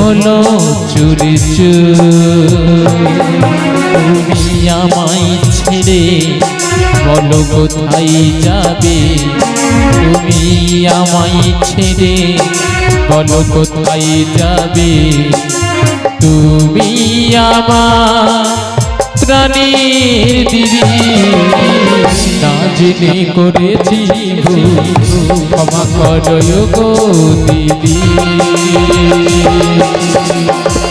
হলো চুরি তুমি আমায় ছেড়ে বলো কোথায় যাবে তুমি আমায় ছেড়ে বলো কোথায় যাবে তুমি আমার প্রাণীর দিদি না জেনে করেছি ক্ষমা করো গো দিদি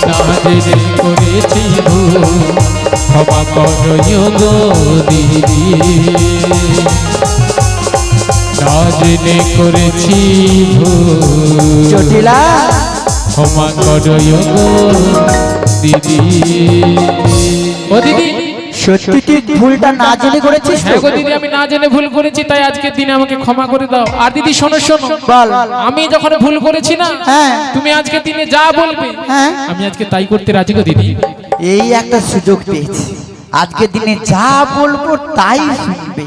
না জেনে করেছি ক্ষমা করো গো দিদি না জেনে করেছি জটিলা ক্ষমা করো গো দিদি ও দিদি সত্যি তুই ভুলটা না জেনে করেছিস? হ্যাঁ গো দিদি আমি না জেনে ভুল করেছি তাই আজকের দিনে আমাকে ক্ষমা করে দাও। আর দিদি শোনো শোনো বল। আমি যখন ভুল করেছি না হ্যাঁ তুমি আজকের দিনে যা বলবে হ্যাঁ আমি আজকে তাই করতে রাজি গো দিদি। এই একটা সুযোগ পেয়েছি, আজকের দিনে যা বলবো তাই শুনবে।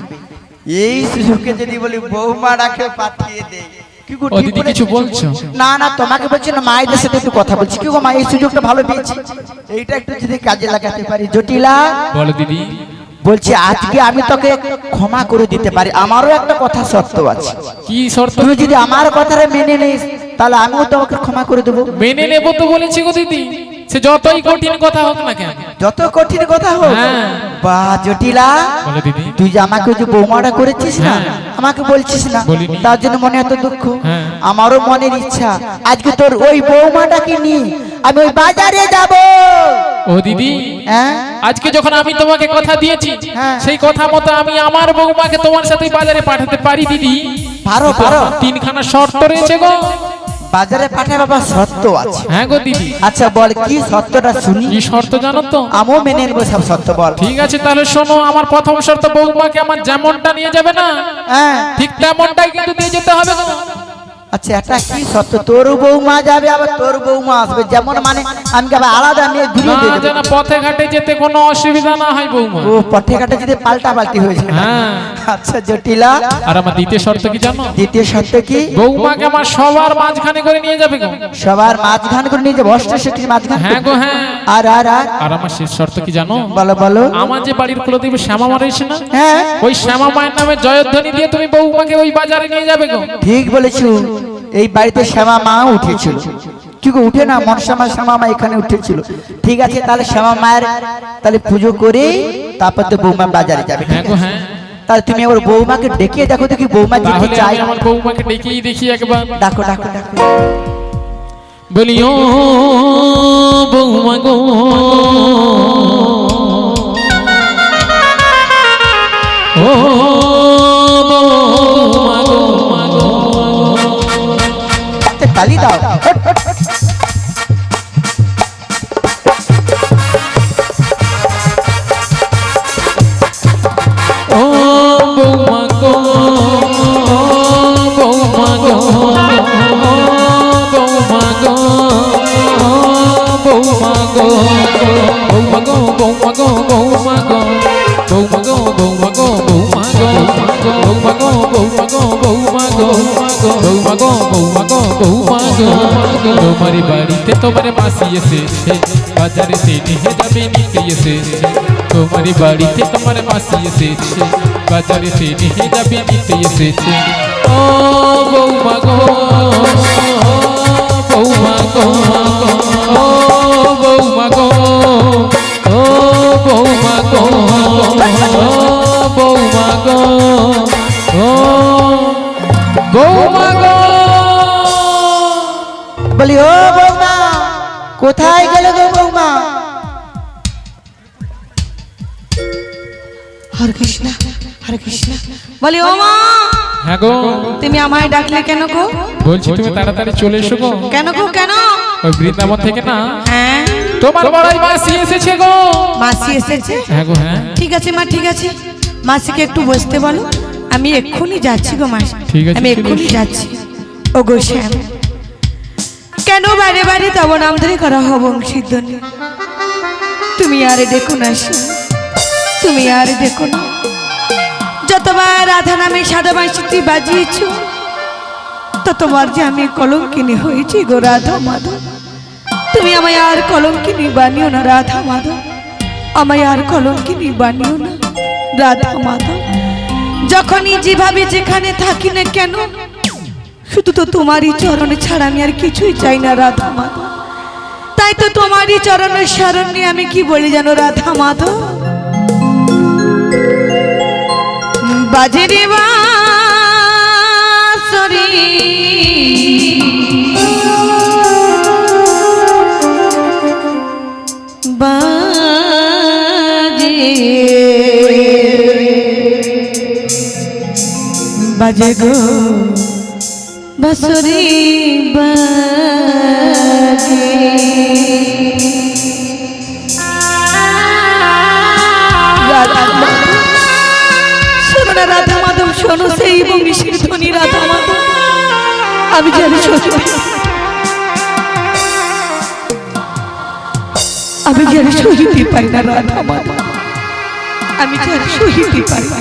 এই সুযোগকে যদি বলি বৌমা রাখে পাঠিয়ে দে। কি গো, ও ঠিক দিদি বলেছি? কিছু বলছো? না না তোমাকে বলছি না, মায়েদের সাথে একটু কথা বলছি। কি গো মা, এই সুযোগটা ভালো পেয়েছি, এইটা একটু যদি কাজে লাগাতে পারি। জটিলা বলো দিদি। বলছি আজকে আমি তোকে ক্ষমা করে দিতে পারি, আমারও একটা কথা শর্ত আছে। কি শর্ত? তুই যদি আমার কথাটা মেনে নিস তাহলে আমিও তোমাকে ক্ষমা করে দেবো। মেনে নেব তো বলেছি গো দিদি, সে যতই কঠিন কথা হোক না কেন। যত কঠিন কথা হোক। হ্যাঁ। বা জটিলা বলো দিদি। তুই যে আমাকে যে বৌমাটা করেছিস না, হ্যাঁ। আমাকে বলছিস না, বলিনি। তার জন্য মনে এত দুঃখ। হ্যাঁ। আমারও মনের ইচ্ছা আজকে তোর ওই বৌমাটাকে নিয়ে আমি ওই বাজারে যাব। ও দিদি হ্যাঁ আজকে যখন আমি তোমাকে কথা দিয়েছি হ্যাঁ। সেই কথা মতো আমি আমার বৌমাকে তোমার সাথে বাজারে পাঠাতে পারি দিদি। পারো পারো। তিনখানা শর্ত রয়েছে গো। বাজারে পাঠায় বাবা শর্ত আছে। হ্যাঁ গো দিদি। আচ্ছা বল কি শর্তটা শুনি। কি শর্ত জানো তো? আমিও মেনে নেবো সব শর্ত, বল। ঠিক আছে তাহলে শোনো, আমার প্রথম শর্ত বৌমাকে আমার যেমনটা নিয়ে যাবে না হ্যাঁ ঠিক তেমনটাই কিন্তু দিয়ে যেতে হবে গো। আচ্ছা এটা কি শর্ত? তোর বৌমা যাবে আবার তোর বৌমা আসবে, যেমন মানে আমি কি আবার আলাদা নিয়ে ঘুরিয়ে না দিয়ে দেবো? যেন পথে ঘাটে যেতে কোনো অসুবিধা না হয় বৌমা। ও পথে ঘাটে যদি পাল্টা পাল্টি হয়ে যায়। হ্যাঁ। আচ্ছা জটিলা আর আমার দ্বিতীয় শর্ত কি জানো? দ্বিতীয় শর্ত কি? বৌমাকে আমার সবার মাঝখানে করে নিয়ে যাবে গো। সবার মাঝখান করে নিয়ে যাবো, অষ্টশক্তির মাঝখান। হ্যাঁ গো হ্যাঁ। আর আর আর আর আমার শেষ শর্ত কি জানো? বলো বলো। আমার যে বাড়ির কুলদেবী শ্যামা মা রয়েছে না, হ্যাঁ ওই শ্যামা মায়ের নামে জয়ধ্বনি দিয়ে তুমি বৌমাকে ওই বাজারে নিয়ে যাবে গো। ঠিক বলেছো, এই বাড়িতে শ্যামা মা উঠেছিল। কি গো উঠে না, মনসামা শ্যামা মা এখানে উঠেছিল। ঠিক আছে তাহলে শ্যামা মায়ের তাহলে পুজো করে তারপর তো বৌমা বাজারে যাবে। হ্যাঁ গো হ্যাঁ। তাহলে তুমি আবার বৌমাকে ডেকে দেখো দেখি বৌমা যেতে তাহলে চাই। আমি আমার বৌমাকে ডেকেই দেখি একবার। ডাকো ডাকো ডাকো। বলি ও বৌমা গো, ও বৌমা গো, তালি দাও। ও বৌমা গো, বৌমা গো, বৌমা গো, বৌমা গো, বৌমা গো, বৌমা গো, বৌমা গো, বৌমা গো, বৌমা গো, বৌমা গো, বৌমা গো, বৌমা গো, বৌমা গো, বৌমা গো, বৌমা গো, বৌমা গো। তোমার বাড়িতে তোমার মাসি এসেছে, বাজারে নিয়ে যাবে নিতে এসেছে। তোমার বাড়িতে তোমার মাসি এসেছে, বাজারে নিয়ে যাবে নিতে এসেছে। ও বৌমা গো, বৌমা গো, ও বৌমা গো, ও বৌমা গো, ও বৌমা গো, ও বৌমা গো। বলি ও বৌমা কোথায় গেলে গো বৌমা? হরে কৃষ্ণ হরে কৃষ্ণ। বলি ও মা, হ্যাঁ গো তুমি আমায় ডাকলে কেন গো? বলছি তুমি তাড়াতাড়ি চলে এসো গো। কেন গো কেন? ওই বৃন্দাবন থেকে না হ্যাঁ তোমার বড়াই মাসি এসেছে গো। মাসি এসেছে? হ্যাঁ গো হ্যাঁ। ঠিক আছে মা ঠিক আছে, মাসিকে একটু বসতে বলো, আমি এক্ষুনি যাচ্ছি গো মাসি। ঠিক আছে, আমি ঠিক এক্ষুনি আছে। যাচ্ছি। ও গো শ্যাম, কেন বারে বারে তব নাম ধরে করা হব বংশীধ্বনি? তুমি আর দেখো না শ্যাম, তুমি আর দেখো না। যতবার রাধা নামে সাদা বাঁশিটি বাজিয়েছ ততবার যে আমি কলঙ্কিনী হয়েছি গো রাধা মাধব। তুমি তুমি আমায় আর কলঙ্কিনী বানিও না রাধা মাধব, আমায় আর কলঙ্কিনী বানিও না রাধা মাধব। যখনই যেভাবে যেখানে থাকি না কেন, শুধু তো তোমারই চরণে ছাড়া আমি আর কিছুই চাই না রাধা মাধব। তাই তো তোমারই চরণের শরণ নিয়ে আমি কি বলি জানো রাধা মাধব? বাজে রে বাঁশরি বাজে, বাজে গো বাঁশরি বাজে। শোনো না রাধা মাধব, শোনো সেই বংশীর ধ্বনি রাধা মাধব। আমি যেন সহিতে পারি না রাধা মাধব, আমি যেন সহিতে পারি না।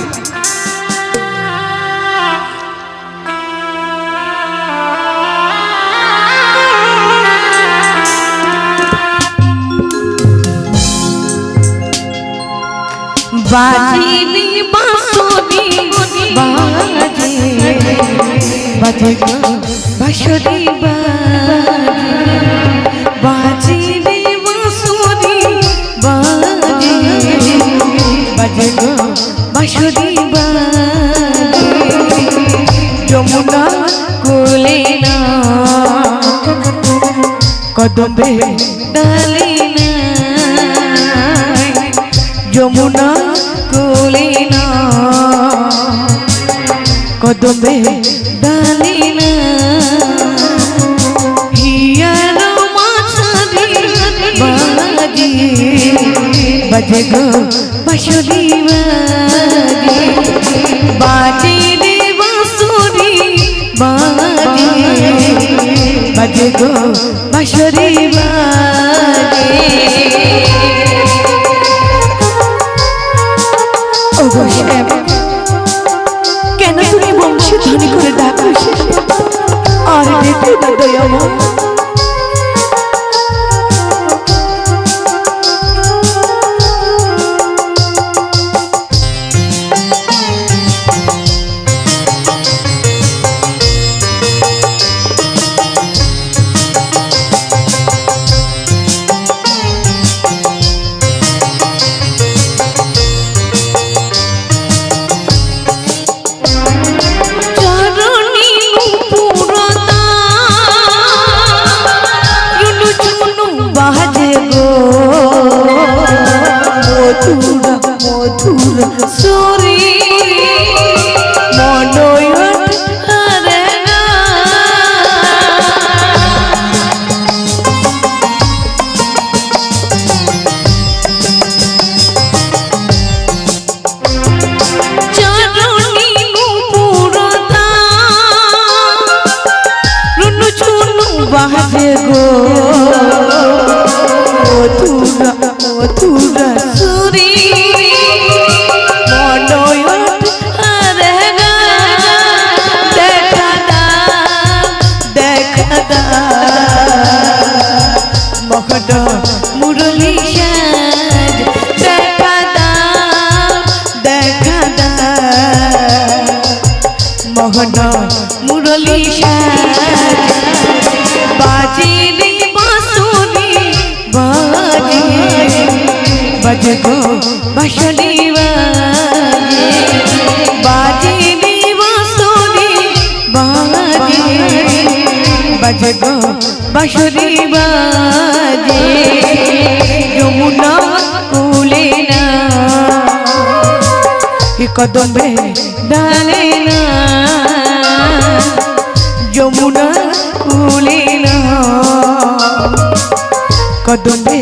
বাজিনি বাঁশরি বাজে, বাজে গো বাঁশরি বাজে, বাজিনি বাঁশরি বাজে, বাজে গো বাঁশরি বাজে। যমুনা কোলে না কদমে ডালে না, যমুনা কোলে না কদমে ডালে না, হিয়ার মাছারি বাজে, বাজে গো বাঁশরি বাজে, বাজে রে বাঁশরি বাজে, বাজে গো বাঁশরি বাজে। কেন তুমি বংশী ধ্বনি করে ডাকো আর দেখো না দয়াময়? বাজে গো মথুরা মথুরা সুরি মনয়ট হরে গা দেখা দা মহড মুরলি সাজ দেখা দা মহড মুরলি সাজ বাজে রে বাঁশরি বাজে, বাজে গো বাঁশরি বাজে, বাজে রে বাঁশরি বাজে, বাজে গো বাঁশরি বাজে। যমুনা কোলে না কদমে ডালে না, যমুনা কোলে না কদমে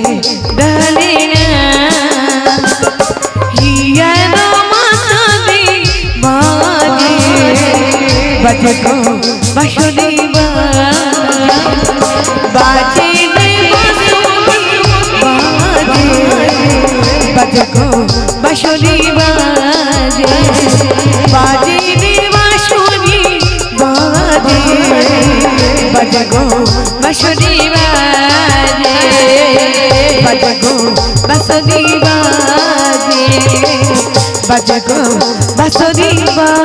ডালে না, হিয়ার মাছারি বাজে, বাজে গো বাঁশরি বাজে, বাজে রে বাঁশরি বাজে, বাজে গো বাঁশরি বাজে, বাজে রে বাঁশরি বাজে, বাজে গো বাঁশরি বাজে। বাঁশরি বাজে বাজে গো বাঁশরি বাজে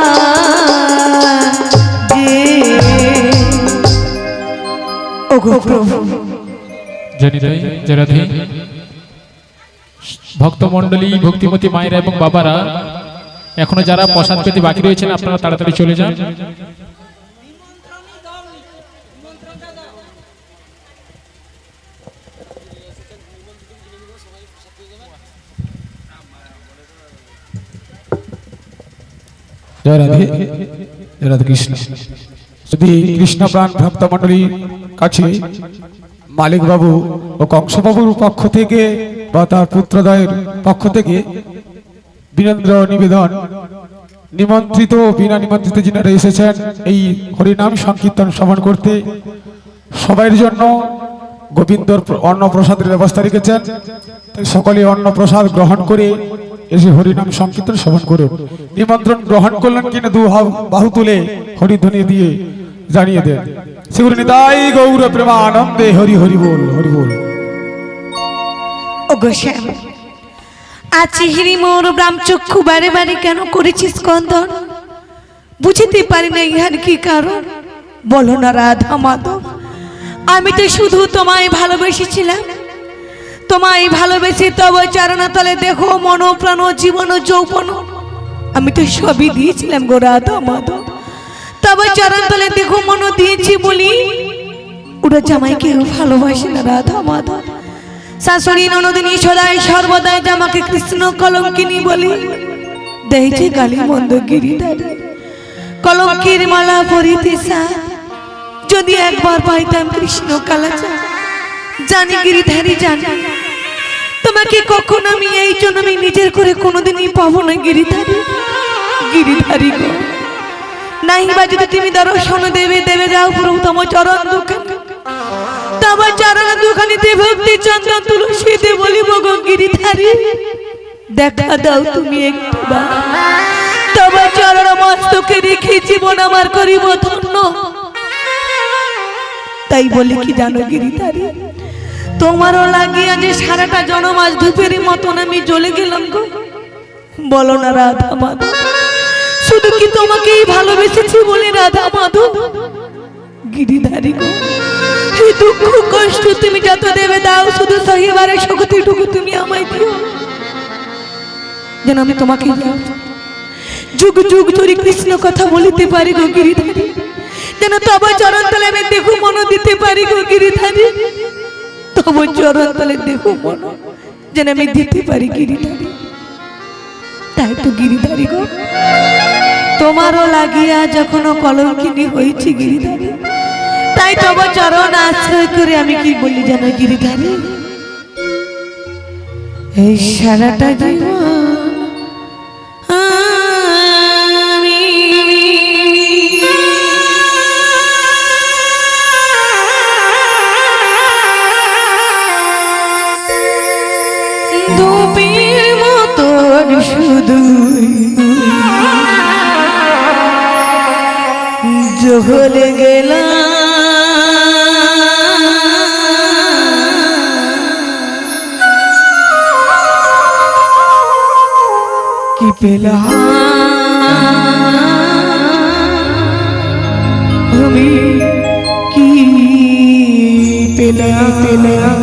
ওগো প্রভু জনিতাই জরাধি ভক্তমণ্ডলী ভক্তিমতী মায়েরা এবং বাবারা এখনো যারা প্রসাদ পেতে বাকি রয়েছেন আপনারা তাড়াতাড়ি চলে যান। জয় রাধে জয় রাধে কৃষ্ণ। যদি কৃষ্ণপ্রাণ ভক্তমণ্ডলীর কাছে মালিক বাবু ও কংসবাবুর পক্ষ থেকে বা তার পুত্রদয়ের পক্ষ থেকে বিনম্র নিবেদন, নিমন্ত্রিত ও বিনা নিমন্ত্রিত যিনারা এসেছেন এই হরিনাম সংকীর্তন শ্রবণ করতে, সবাইয়ের জন্য গোবিন্দর অন্নপ্রসাদের ব্যবস্থা রেখেছেন। তাই সকলে অন্নপ্রসাদ গ্রহণ করে এসে হরিনাম সংকীর্তন শ্রবণ করুন। নিমন্ত্রণ গ্রহণ করলেন কিনা দু বাহু তুলে হরিধ্বনি দিয়ে জানিয়ে দেন। শ্রী নিতাই গৌর প্রেমানন্দে হরি হরি বল হরি বল। ওগো শ্যাম, আছি হিরি মোর ব্রাহ্ম চক্ষু বারে বারে কেন করেছিস স্কন্দন? বুঝতে পারি না ইহার কি কারণ, বলো না রাধা মাধব। আমি তো শুধু তোমায় ভালোবেসেছিলাম, তোমায় ভালোবেসে তব চরণতলে দেখো মন প্রাণ জীবন যৌবন আমি তো সবই দিয়েছিলাম গো রাধা মাধব। তব চরণতলে দেখো মন দিয়েছি বলি ওরা জামাই কেউ ভালোবাসে না রাধা মাধব। শাশুড়ি ননদিনী সদাই সর্বদাই জামাকে কৃষ্ণ কলঙ্কিনী বলি দেইছে গালি মন্দ গিরিধারী। কলঙ্কির মালা পরিতে সাথ যদি একবার পাইতাম কৃষ্ণ কালাচা। জানি গিরিধারী জানি তোমাকে কখনো আমি এই জন্য আমি নিজের করে কোনোদিনই পাবো না গিরিধারী। গিরিধারী গো, নাই বা যদি তুমি দর্শন দেবে দেবে যাও প্রভু তম চরণ দুখানি, তব চরণ দুখানিতে ভক্তি চন্দন তুলসীতে বলিব গো গিরিধারী দেখা দাও তুমি একটিবার। তব চরণ মস্তকে রেখে জীবন আমার করিব ধন্য। তাই বলি কি জানো গিরিধারী, তোমারও লাগিয়া যে সারাটা জনম আজ ধূপের মতন আমি জ্বলে গেলাম গো। বলো না রাধা মাধব, শুধু কি তোমাকেই ভালোবেসেছি বলে রাধা মাধব? গিরিধারী গো, এই দুঃখ কষ্ট তুমি যত দেবে দাও, শুধু সহিবারের শক্তিটুকু তুমি আমায় দিও যেন আমি তোমাকে যুগ যুগ ধরে কৃষ্ণ কথা বলিতে পারি গো গিরিধারী। যেন তব চরণ তলে আমি দেখো মন দিতে পারি গো গিরিধারী। তব চরণ তলে দেখো মন যেন আমি দিতে পারি গিরিধারী। তাই তো গিরিধারী গো, তোমারও লাগিয়া যখন কলঙ্কিনী হয়েছি গিরিধারী, তাই তব চরণ আশ্রয় করে আমি কি বলি জানো গিরিধারী, এই সারাটা জীবন ধূপের মতো শুধু জ্বলে গেলাম। কি পেলাম আমি, কি পেলাম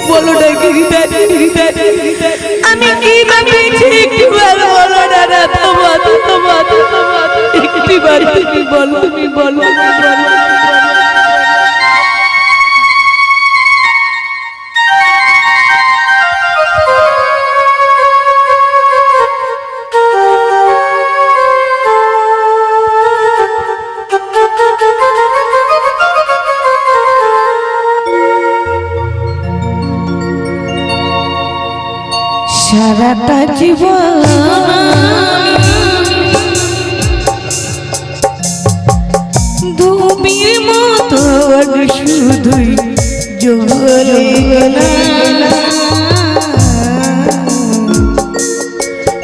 বলো না গিরিধারী, আমি কি পেয়েছি একটিবার বলো না রাধা মাধব। একটিবার তুমি বলো, তুমি বলো। সারাটা জীবন ধূপের মতো শুধুই জ্বলে গেলাম।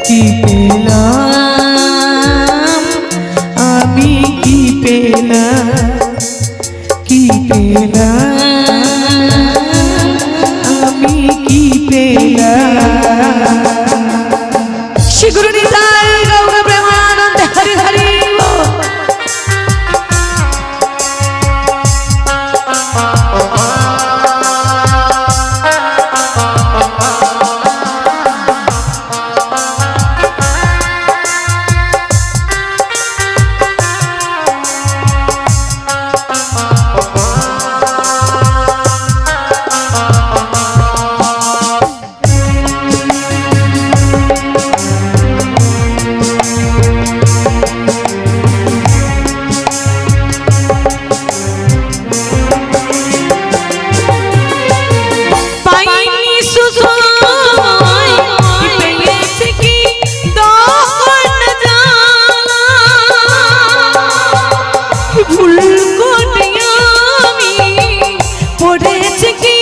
কি পেলাম আমি, কি পেলাম, কি পেলাম আমি, কি পড়েছে কি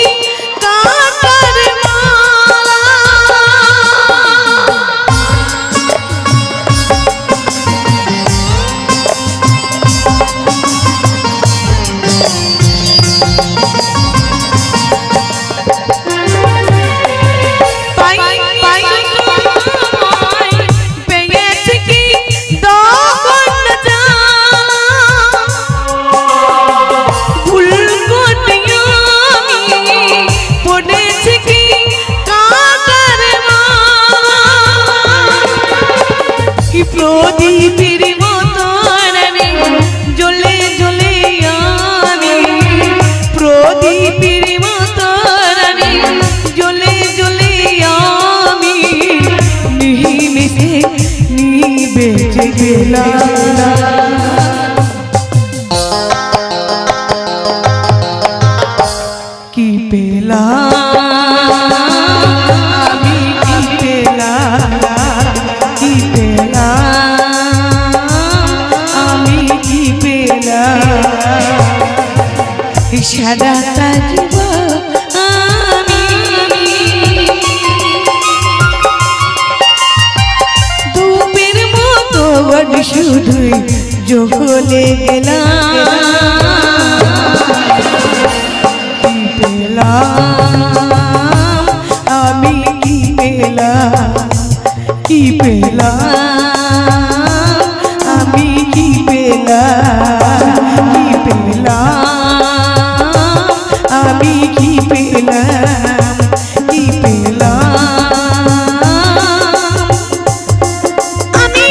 কাটার মালা প্রদীপের মতন আমি জ্বলে জ্বলে আমি প্রদীপের মতন আমি জ্বলে জ্বলে আমি নিমিষে নিবে গেলাম কি পেলাম আমি কি পেলাম কি পেলাম আমি কি পেলাম সারাটা জীবন আমি ধূপের মতো শুধুই জ্বলে গেলাম কি পেলাম আমি কি পেলাম কি পেলাম আমি কি পেলাম কি পেলাম আমি কি পেলাম কি পেলাম আমি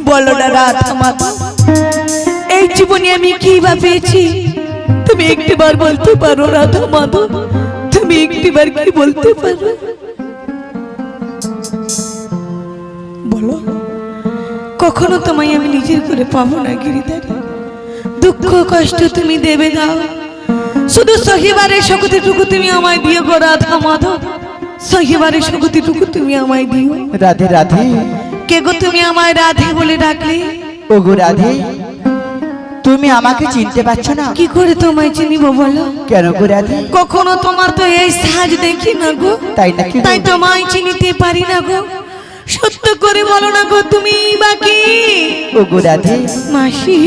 বলো না রাধা মাতা এই জীবনে আমি কি বা পেয়েছি তুমি একটিবার বলতে পারো রাধা মাধব তুমি একটিবার কি বলতে পারো বলো কখনো তোমায় আমি নিজের করে পাবো না গিরিধারী দুঃখ কষ্ট তুমি দেবে দাও শুধু সহিবারের শক্তিটুকু তুমি আমায় দিও গো রাধা মাধব সহিবারের শক্তিটুকু তুমি আমায় দিও রাধে রাধে। কে গো তুমি আমায় রাধে বলে ডাকলে ও গো রাধে, তুমি আমাকে চিনতে পারছো না? কি করে তোমায় চিনিব বলো? কেন গো রাধে? কখনো তোমার তো এই সাজ দেখি না গো, তাই নাকি? তাই তোমায় চিনিতে পারি না গো। সত্য করে বলো না গো তুমি বাকি। ও গো রাধে, মাসি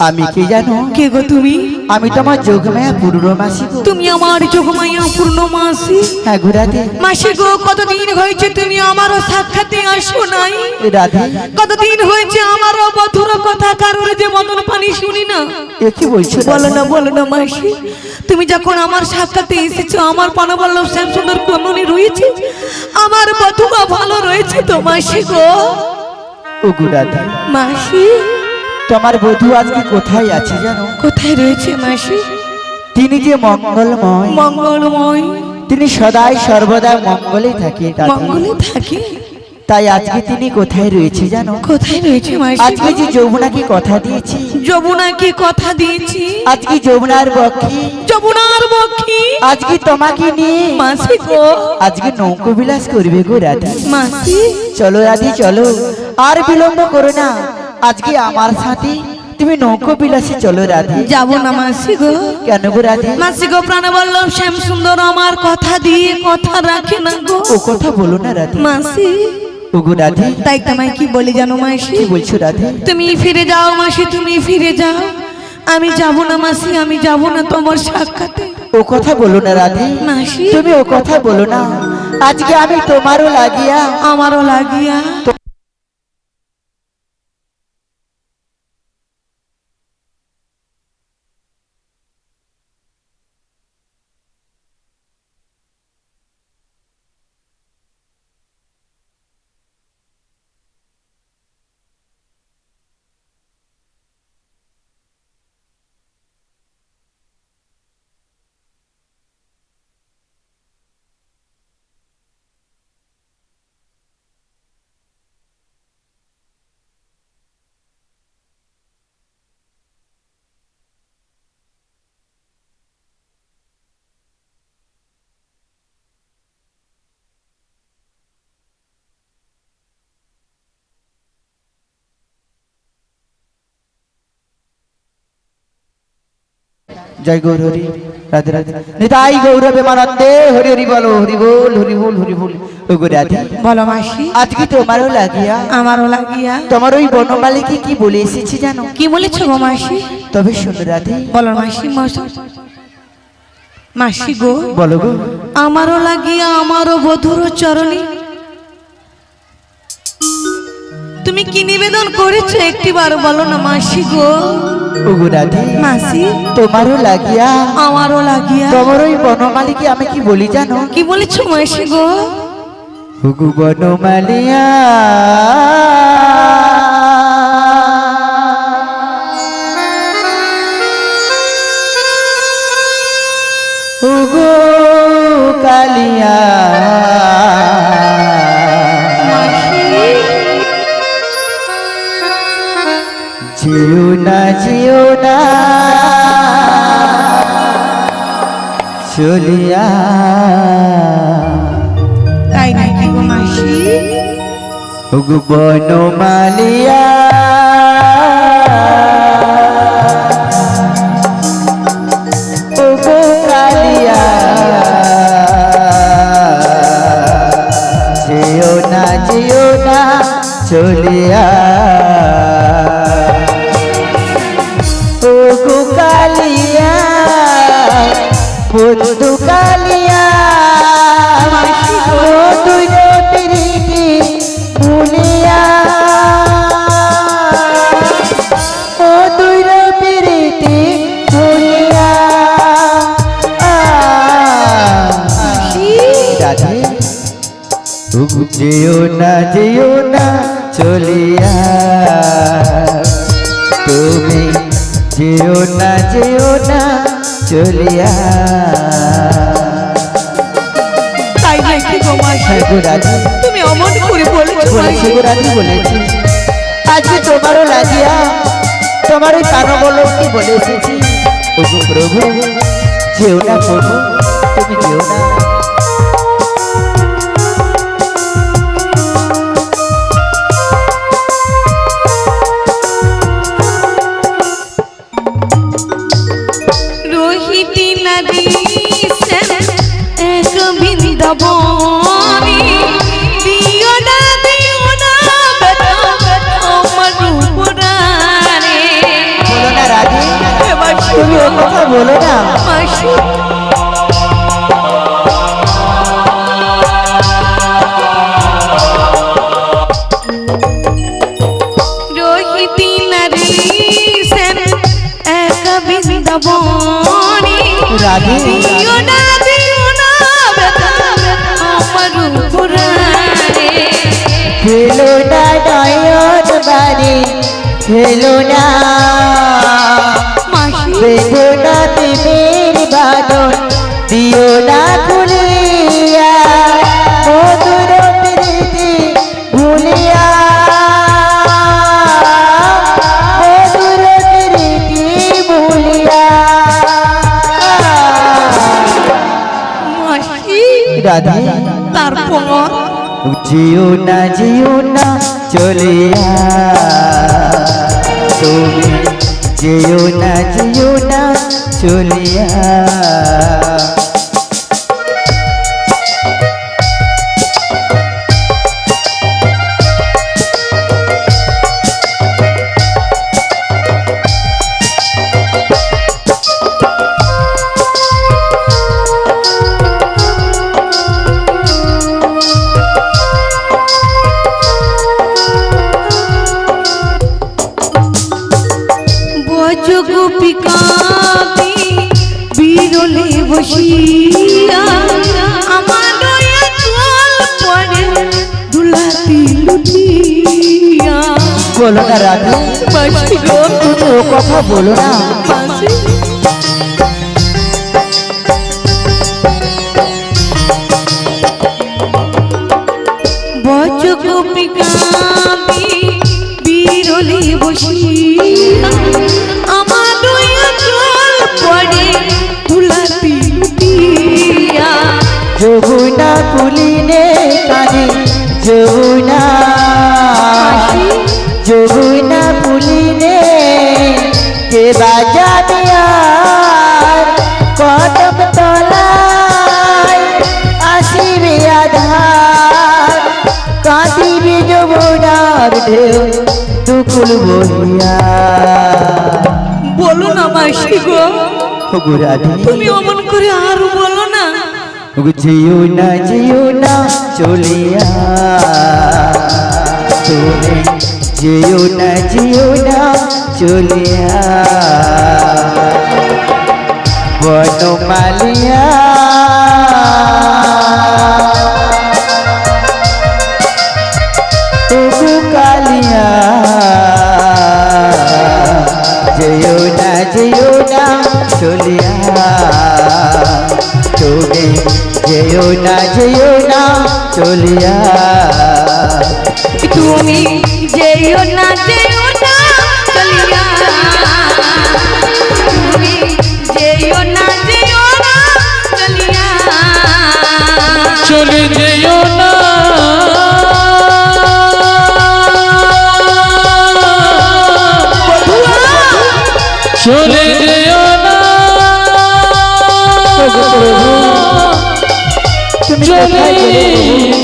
আমি কি জানো? কে গো তুমি? আমি তোমার যোগমায়া পূর্ণমাসি গো। তুমি আমার যোগমায়া পূর্ণমাসি? হ্যাঁ গো রাধে। মাসি গো কতদিন হয়েছে তুমি আমারও সাক্ষাতে আসো নাই? রাধে কতদিন হয়েছে আমারও মধুর কথা কারোর যে মদন পানি শুনি না। এ কি বলছো? বলো না মাসি, তুমি যখন আমার সাক্ষাতে এসেছো আমার পানবল্লভ শ্যাম সুন্দর কর্ণনী রয়েছে, আমার বধুমা ভালো রয়েছে তো মাসি গো। ও গো রাধে, মাসি তোমার বধূ আজকে কোথায় আছে জানো? কোথায় রয়েছে মাসি? তিনি যে মঙ্গলময়, মঙ্গলময়, তিনি সদাই সর্বদা মঙ্গলে থাকে। মঙ্গলে থাকে, তাই আজকে তিনি কোথায় রয়েছে জানো? কোথায় রয়েছে মাসি? আজকে যে যমুনাকে কথা দিয়েছি, যমুনাকে কথা দিয়েছি, আজকে যমুনার বক্ষে, যমুনার বক্ষে আজকে তোমাকে নিয়ে মাসি গো আজকে নৌকো বিলাস করবে গো রাধে। মাসি চলো রাধে চলো, আর বিলম্ব করো না, আজকে আমার সাথে তুমি নৌকো বিলাসে চলো রাধে। যাবো না মাসি গো। কেন গো রাধে? মাসি গো প্রাণবল্লভ শ্যাম সুন্দর আমার কথা দিয়ে কথা রাখে না গো। ও কথা বলো না রাধে। মাসি ও গো রাধে, তাই তোমায় কি বলি জানো মাসি? কি বলছো রাধে? তুমি ফিরে যাও মাসি, তুমি ফিরে যাও। আমি যাব না মাসি, আমি যাব না তোমার সাক্ষাতে। ও কথা বলো না রাধে, মাসি তুমি ও কথা বলো না, আজকে আমি তোমারও লাগিয়া, আমারও লাগিয়া জয় গৌর হরি রাধে রাধে নিতাই গৌরবে মানন্দে হরি হরি বলো হরি বল হরি বল হরি বল। ও গো রাধে বলো মাসি। আজকে তোমারও লাগিয়া আমারও লাগিয়া। তোমার ওই বনমালীকে কি বলে এসেছি জানো? কি বলেছো গো মাসি? তবে শোনো রাধে। বলো মাসি। মাসি গো বলো গো। আমারও লাগিয়া আমারও বধুর চরণে তুমি কি নিবেদন করেছো একটিবার বলো না মাসি গো। ও গো রাধে মাসি তোমারও লাগিয়া আমারও লাগিয়া তোমার ওই বনমালীকে আমি কি বলি জানো? কি বলেছো মাসি গো? ও গো বনমালিয়া ও গো কালিয়া জিও না চলিয়া তাই নাকি গো মাসি? ও গো বনমালিয়া ও গো কালিয়া জিও না চলিয়া ও গো কালিয়া বন্ধু কালিয়া ও তুই প্রীতি ভুলিয়া ও তুই প্রীতি ভুলিয়া রাধে যেও না চলিয়া তুমি যেও না চলিয়া। তাই নাকি গো মাসি? তুমি অমন করে বলেছো মাসি। বলেছি আজকে তোমারও লাগিয়া তোমার ওই কানো বলো কি বলে এসেছি। ও গো প্রভু যেও না প্রভু তুমি যেও না। রোহিতী নদী এক বৃন্দাবনী দিও না বেটা আমার রূপরানে। বলো না রাধে তুমি ও কথা বলো না। মাসি রোহিতী নদী এক বৃন্দাবনী রাধে দিও না বেটা আমার রূপরানে। ফেলো না নয়ন বাড়ি ফেলো না মাসি বেঁধো না প্রেমের বাঁধন দিও না খুলিয়া মধুর প্রীতি ভুলিয়া মধুর প্রীতি ভুলিয়া। মাসি রাধে তারপর জিও না চলিয়া তুমি যেও না চলিয়া। বজ গোপিকাতি বিরলে বসিয়া আমার দয়া চল পড়ে দুলাতি লুটিয়া। বলো না রাধে মাসি গো তুমি ও কথা বলো না। মাসি বজ গোপিকাতি বিরলে বসিয়া আমার দয়া চল পড়ে দুলাতি লুটিয়া। যমুনা কুলিনে কানে যমুনা পুলিনে কে বাজানিয়া দুকুল বহিয়া। বলো না মাসি গো, ওগো রাধে তুমি অমন করে আর বলো না। ওগো যেও না চলিয়া, তুমি যেও না চলিয়া, বনমালিয়া ওগো কালিয়া, যেও না চলিয়া, তুমি যেও না চলিয়া, তুমি যেও না চলিয়া, তুমি যেও না চলিয়া, চলে যেও না চলে যেও না ওগো প্রভু তুমি চলে কোথায় গেলে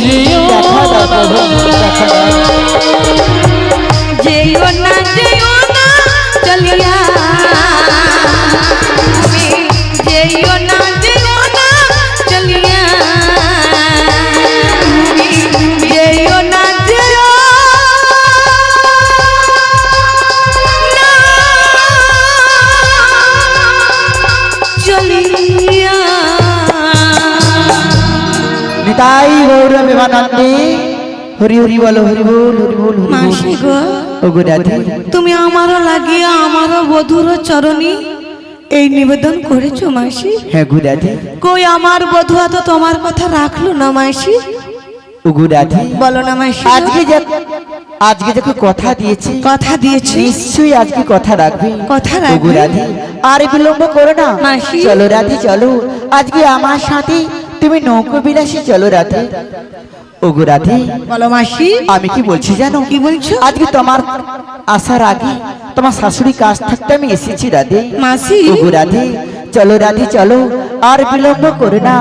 যেও দেখা দাও প্রভু, দেখা দাও। যেও না চলিয়া, তুমি যেও না চলিয়া, তুমি যেও না চলিয়া। নিতাই গৌর বিমানন্দে হরি হরি বলো, হরি বল, হরি বল, হরি বল। মাসি গো, ওগো রাধে তুমি আমারও লাগিয়া আমারও বধুর চরণী এই নিবেদন করেছো মাসি। হ্যাঁ গো রাধে, কই আমার বধুয়া তো তোমার কথা রাখলো না মাসি। ওগো রাধে বলো না মাসি, আজকে যখন কথা দিয়েছি কথা দিয়েছি নিশ্চয়ই আজকে কথা রাখবে। কথা ওগো রাখবে। রাধে আর বিলম্ব করো না, মাসি। চলো রাধে চলো, আজকে আমার সাথে তুমি নৌকো বিলাসী চলো রাধে। ওগো রাধে বলো মাসি, আমি কি বলছি জানো, কি বলছো আজকে তোমার আসার আগে তোমার শাশুড়ি কাজ থাকতে আমি এসেছি রাধে। মাসি? ওগো রাধে চলো রাধে চলো, আর বিলম্ব করে না,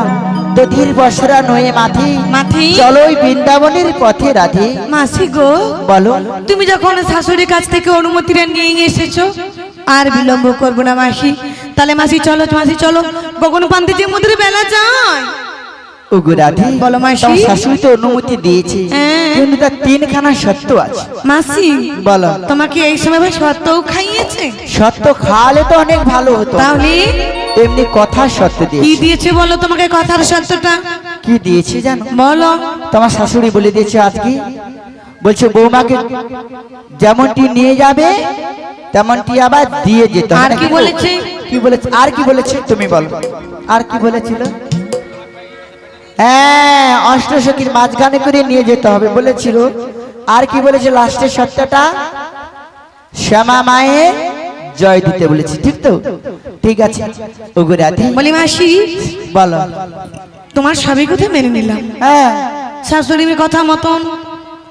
দধির বসরা নয়ে মাথে মাথে? চলো ওই বৃন্দাবনের পথে রাধে। মাসি গো, বলো তুমি যখন শাশুড়ির কাছ থেকে অনুমতিটা নিয়ে এসেছো আর বিলম্ব করবো না মাসি, তাহলে মাসি চলো, মাসি চলো, গগন পান্তে যে মধুর বেলা যায়। ওগো রাধে বলো মাসি। তোমার শাশুড়ি তো অনুমতি দিয়েছে, হ্যাঁ। কিন্তু তার তিনখানা সত্য আছে। মাসি বলো তোমাকে এই সময় আবার সত্যও খাইয়েছে? সত্য খাওয়ালে তো অনেক ভালো হতো, তাহলে এমনি কথা সত্য কি দিয়েছে। দিয়েছে বলো তোমাকে কথার সত্যটা? কি দিয়েছে জানো, বলো। তোমার শাশুড়ি বলে দিয়েছে আজকে, বলছে বৌমাকে যেমনটি নিয়ে যাবে তেমনটি আবার দিয়ে যেতে হবে। আর কি বলেছে? কি বলেছে, আর কি বলেছে তুমি বলো, আর কি বলেছিল? হ্যাঁ অষ্টসখীর মাঝখানে করে নিয়ে যেতে হবে বলেছিল। আর কি বলেছে লাস্টের সত্যটা? শ্যামা মায়ের জয় দিতে বলেছি, ঠিক তো? ঠিক আছে ওগো রাধে বলি মাসি, বলো। তোমার সবই কথা মেনে নিলাম, হ্যাঁ শাশুড়ির কথা মতন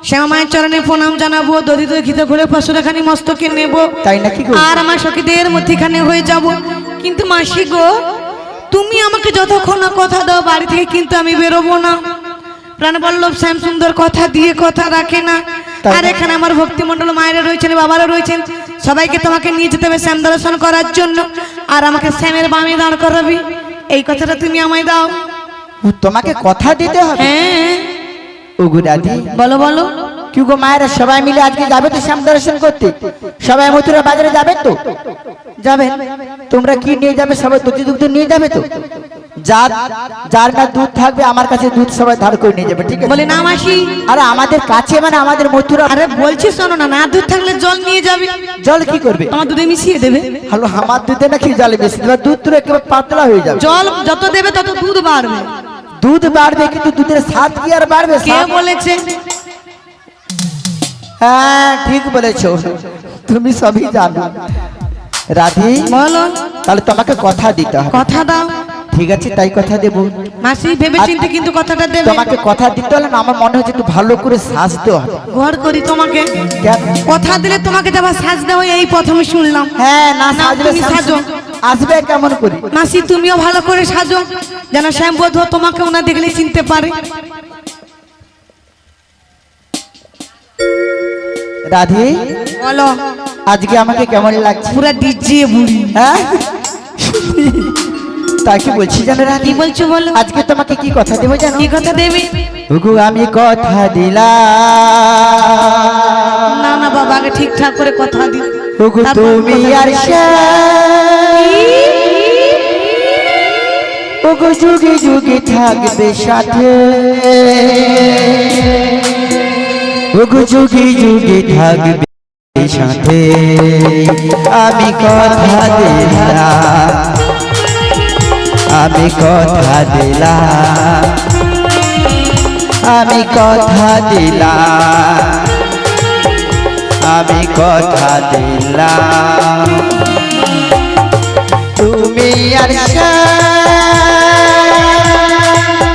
শ্যামা মায়ের চরণে প্রণাম জানাবো, দধি দই ঘিতে ঘুরে পশুরাখানি মস্তকে নেব, তাই নাকি গো? আর আমার সখীদের মধ্যখানে হয়ে যাব। কিন্তু মাসি গো, তুমি আমাকে যতক্ষণ না কথা দাও বাড়ি থেকে কিন্তু আমি বেরোবো না। প্রাণবল্লভ শ্যাম সুন্দর কথা দিয়ে কথা রাখে না। আর এখানে আমার ভক্তিমণ্ডল মায়েরা রয়েছেন, বাবারা রয়েছেন, সবাইকে তোমাকে নিয়ে যেতে হবে শ্যাম দর্শন করার জন্য, আর আমাকে শ্যামের বামে দাঁড় করাবি, এই কথাটা তুমি আমায় দাও। তোমাকে কথা দিতে হবে? হ্যাঁ ওগো রাধে বলো বলো। কি গো মায়েরা সবাই মিলে আজকে যাবে তো শ্যাম দর্শন করতে? সবাই মথুরা বাজারে যাবে তো? যাবে। তোমরা কি নিয়ে যাবে? সবাই দধি দুগ্ধ নিয়ে যাবে তো? যার না দুধ থাকবে আমার কাছে দুধ সবাই ধার করে নিয়ে যাবে, ঠিক আছে? বলে না মাসি, আরে আমাদের কাছে মানে আমাদের মথুরা। আরে বলছি শোনো না, না দুধ থাকলে জল নিয়ে যাবে, জল কি করবে? তোমার দুধে মিশিয়ে দেবে। হ্যালো আমার দুধে নাকি জলে বেশি দেবে? দুধ তো একেবারে পাতলা হয়ে যাবে। জল যত দেবে তত দুধ বাড়বে। দুধ বাড়বে কিন্তু দুধের স্বাদ কি আর বাড়বে? কে বলেছে? হ্যাঁ ঠিক বলেছো, তুমি সবই জানো রাধে। বলো। তাহলে তোমাকে কথা দিতে হবে। কথা দাও। ঠিক আছে তাই কথা দেবো। মাসি ভেবে চিন্তে কিন্তু কথাটা দেবে। তোমাকে কথা দিতে হলে না আমার মনে হচ্ছে একটু ভালো করে সাজতে হবে। ঘর করি তোমাকে কেন? কথা দিলে তোমাকে যাবা সাজতে হয়, এই প্রথমে শুনলাম। হ্যাঁ না না, সাজলে তুমি সাজো। আসবে কেমন করে? মাসি তুমিও ভালো করে সাজো, যেন শ্যামবধূ তোমাকেও না দেখলে চিনতে পারে। রাধে বলো আজকে আমাকে কেমন লাগছে? পুরা ডিজে বুড়ি। হ্যাঁ তা কি বলছি জানো রাধে? কি বলছো বলো? আজকে তোমাকে কি কথা দেবো জানো? কি কথা দেবে? ওগো আমি কথা দিলাম, না না বাবা, আগে ঠিকঠাক করে কথা দি। ওগো তুমি আর ওগো যুগে যুগে থাকবে সাথে, ওগো যুগে যুগে থাকবে সাথে। আমি কথা দিলাম, আমি কথা দিলাম, আমি কথা দিলাম, আমি কথা দিলাম। তুমি আর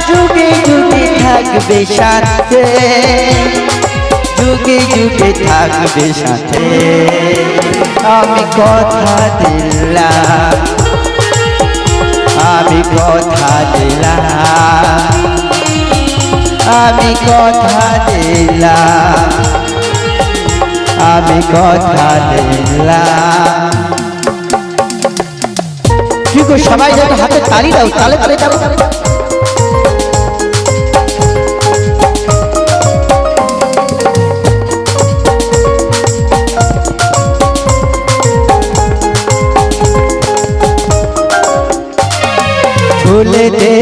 যুগে যুগে থাকবে সাথে, যুগে যুগে থাকবে সাথে। আমি কথা দিলাম, আমি কথা দিলাম, আমি কথা দিলাম, আমি কথা দিলাম। কি গো সবাই যত হাতে তালি দাও, তালে তালে দাও। ফুলেতে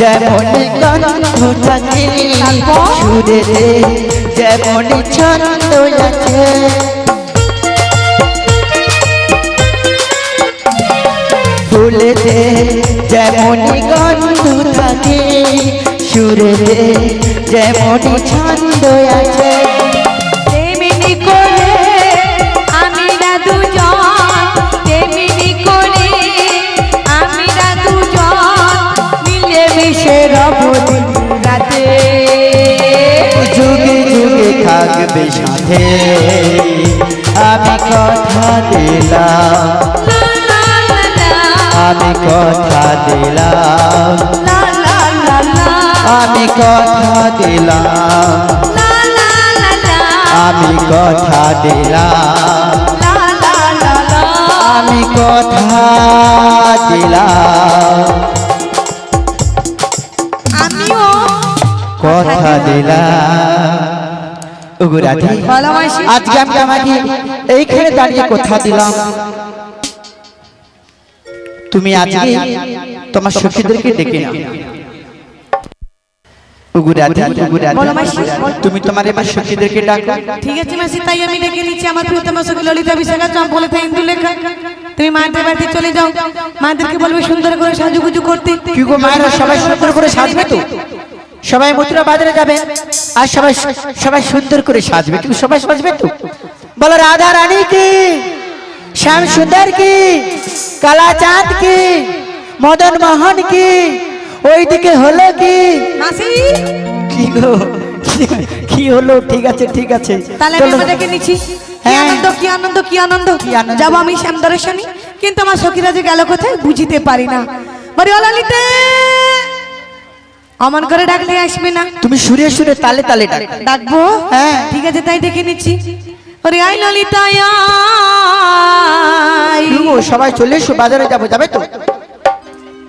যেমন গন্ধ থাকে, সুরেতে যেমন ছন্দ আছে। ফুলেতে যেমন গন্ধ থাকে, সুরেতে যেমন ছন্দ আছে। তেমনি করে আমরা দুজন, তেমনি করে আমরা দুজন মিলে মিশে রব দিন রাতে। যুগে যুগে থাকবে সাথে, আমি কথা দিলাম, আমি কথা দিলাম, আমি কথা দিলাম, আমি কথা দিলাম, আমি কথা দিলাম, আমিও কথা দিলাম। ওগো রাধে, ভালোবাসি। আজকে আমি আমাকে এইখানে দাঁড়িয়ে কথা দিলাম, তুমি আজকে তোমার সখীদেরকে ডেকে নাও। ওগো রাধে, ওগো রাধে, বলো মাসি। তুমি তোমার এবার সখীদেরকে ডাকো। ঠিক আছে মাসি, তাই আমি ডেকে নিচ্ছি আমার প্রিয়তম সখী ললিতা বিশাখা চম্পলতা ইন্দুলেখা। তুমি মায়ের বাড়িতে চলে যাও, মাদেরকে বলবে সুন্দর করে সাজুগুজু করতে। কি গো মায়েরা সবাই সুন্দর করে সাজবে তো? সবাই মথুরা বাজারে যাবে আর সবাই সবাই সুন্দর করে সাজবে, কিন্তু সবাই সাজবে তো? বলো রাধা রানী কি, শ্যাম সুন্দর কি, কালা চাঁদ কি, মদন মোহন কি, ওইদিকে হলো কি? মাসি কি গো কি হলো? ঠিক আছে ঠিক আছে, তাহলে আমি আমার ডেকে নিচ্ছি। কি হ্যাঁ। আনন্দ, কি আনন্দ, কি আনন্দ। কি আনন্দ। যাবো আমি শ্যাম দর্শনী, কিন্তু আমার সখীরা যে গেল কোথায় বুঝিতে পারি না। বলি ও ললিতে, অমন করে ডাকলে আসবে না। তুমি সুরে সুরে তালে তালে ডাক। ডাকবো? হ্যাঁ। ঠিক আছে, তাই ডেকে নিচ্ছি। ওরে আই ললিতা আয়। কি গো, সবাই চলে এসো, বাজারে যাবো, যাবে তো?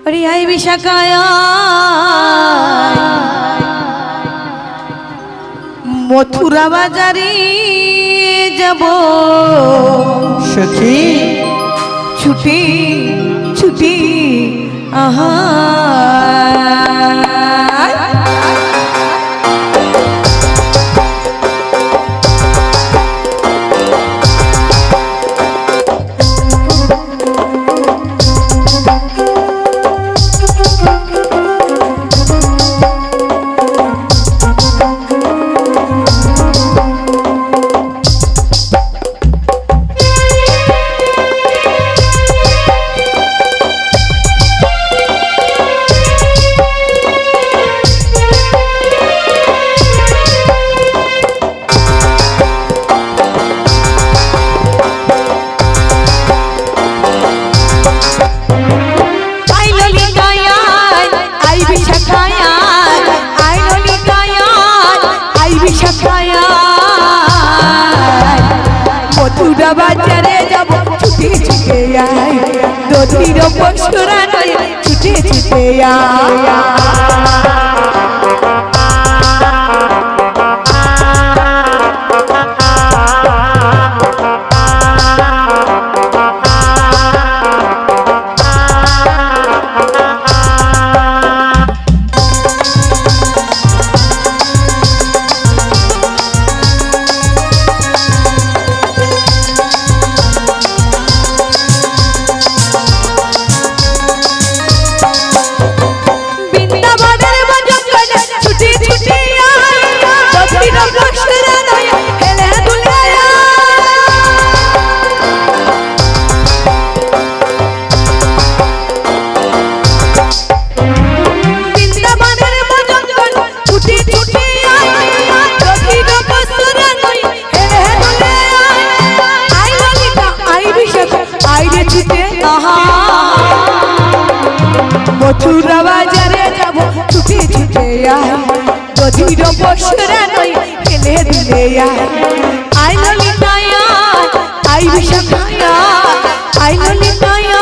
ওরে আই বিশাখা আয়। মথুরা বাজারে যাব সখী ছুটি ছুটি আহা। বাজারে যাব ছুটে ছুটে আয় দধির পশুরা নয় ছুটে ছুটে আয় মথুরা বাজারে যাব ছুটে ছুটে আয় দধির পশুরা নয় ফেলে দিলে আয় ললিতায়া আই বিশাখায়া আই ললিতায়া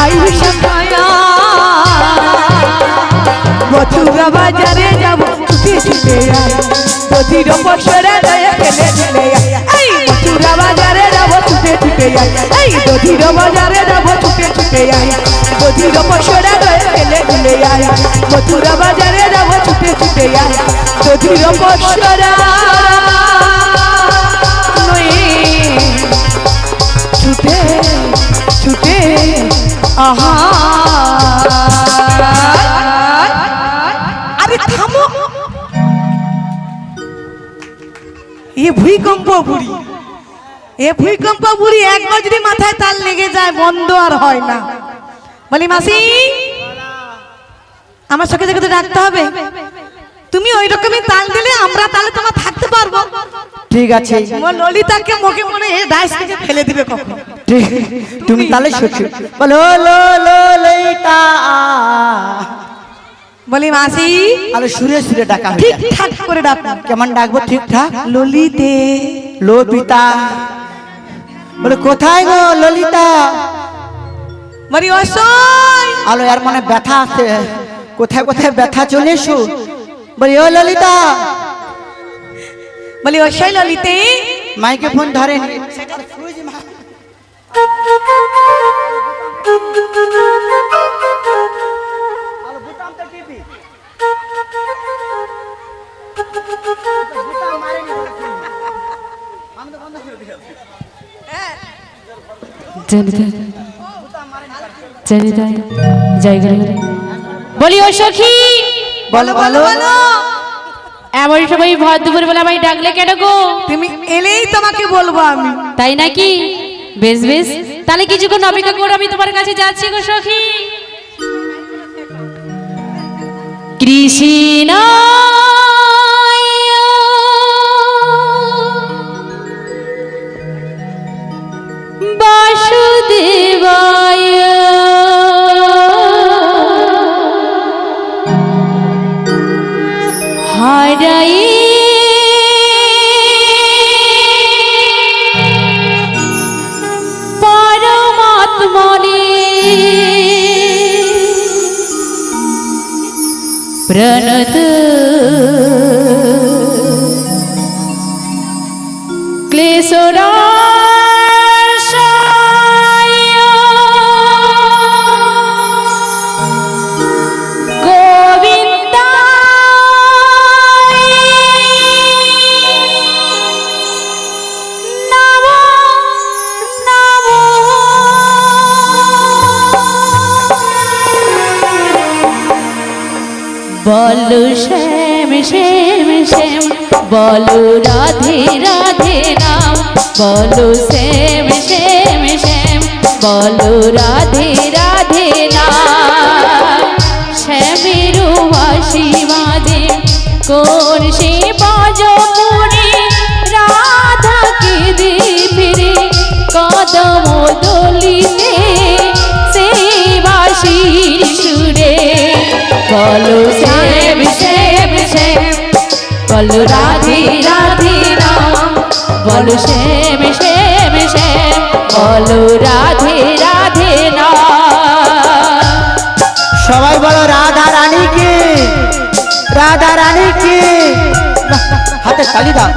আই বিশাখায়া মথুরা বাজারে যাব ছুটে ছুটে আয় দধির পশুরা নয় ফেলে দিলে আয় মথুরা বাজারে যাব ছুটে ছুটে আয় এই দধির বাজারে যাব ছুটে ছুটে আয় দধির পশুরা নয় ফেলে দিলে আয় মথুরা বাজারে যাব ছুটে ছুটে আয় দধির পশুরা নয় ছুটে ছুটে আহা আরে থামো এ ভূমিকম্প বুড়ি একবার যদি মাথায় তাল লেগে যায় বন্ধ আর হয় না বলি মাসি আমার সঙ্গে দেখে ডাকতে হবে তুমি ওই রকমই তাল দিলে আমরা তাহলে তোমার থাকতে পারবো ঠিক আছে ললিতাকে মুখে মনে ডাইস থেকে ফেলে দিবে কখন ঠিক তুমি তাহলে শুনছো বলো লো লো ললিতা বলি মাসি আরে সুরে সুরে ডাকা ঠিক ঠাক করে ডাকো কেমন ডাকবো ঠিকঠাক ললিতে লো পিতা বলে কোথায় গো ললিতা বলি অসই আলো এর মনে ব্যথা আছে কোথায় কোথায় ব্যথা চলে এসো বলি ও ললিতা বলি অসই ললিতে মাইকে ফোন ধরেন বলি ও সখী বলো বলো বলো এমন সময় ভর দুপুর বেলা আমায় ডাকলে কেন গো? তুমি এলেই তোমাকে বলবো আমি তাই নাকি? বেশ বেশ, তাহলে কিছুক্ষণ অপেক্ষা করো, আমি তোমার কাছে যাচ্ছি গো সখী। কৃষ্ণ বাসুদেবায় হারাই পরমাত্মনে প্রণত ক্লেশরা বলো শ্যাম শ্যাম শ্যাম, বলো রাধে রাধে নাম, বলো শ্যাম শ্যাম শ্যাম, বলো রাধে রাধে নাম। শ্যামের বাঁশি বাজে কোন সে বাজপুরে, রাধাকে দে ফিরে কদম দলিতে সেই বাঁশির সুরে। বলো শ্যাম শ্যাম শ্যাম, বলো রাধে রাধে নাম, বলো শ্যাম শ্যাম শ্যাম, হাতে তালি দাও।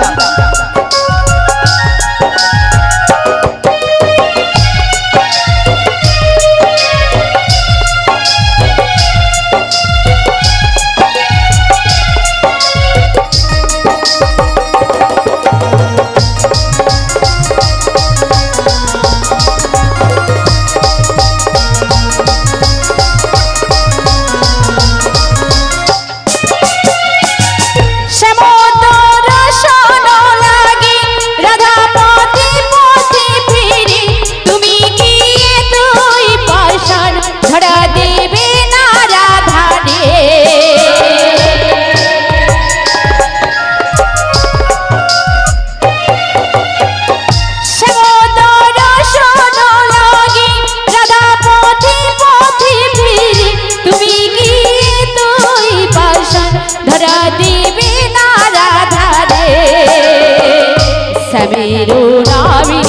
শ্যামেরও নামে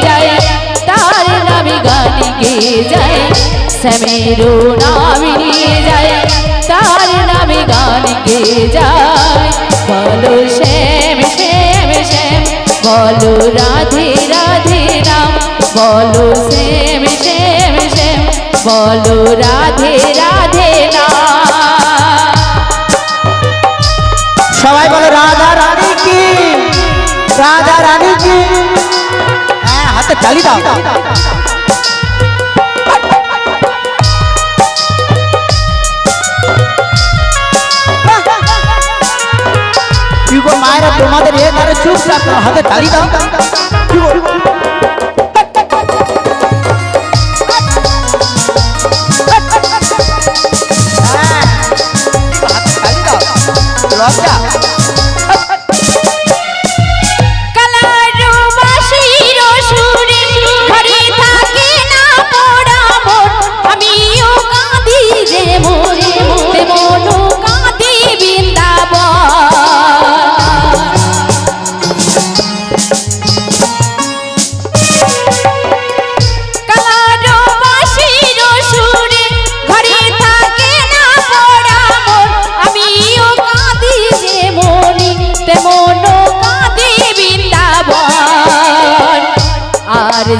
যায় তার নামে গান গেয়ে যায়, শ্যামেরও নামে যায় তার নামে গান গেয়ে যায়। বলো শ্যাম শ্যাম শ্যাম, বলো রাধে রাধে রাম, বলো শ্যাম শ্যাম শ্যাম, বলো রাধে রাধে রাম। সবাই বলো রাধা রানী কি, রাধা রানী কি। হ্যাঁ, হাতে তালি দাও। কি গো মায়েরা, তোমাদের এ ধারে চুপ থাকো, হাতে তালি দাও। কি গো? হ্যাঁ, হাতে তালি দাও। লজ্জা।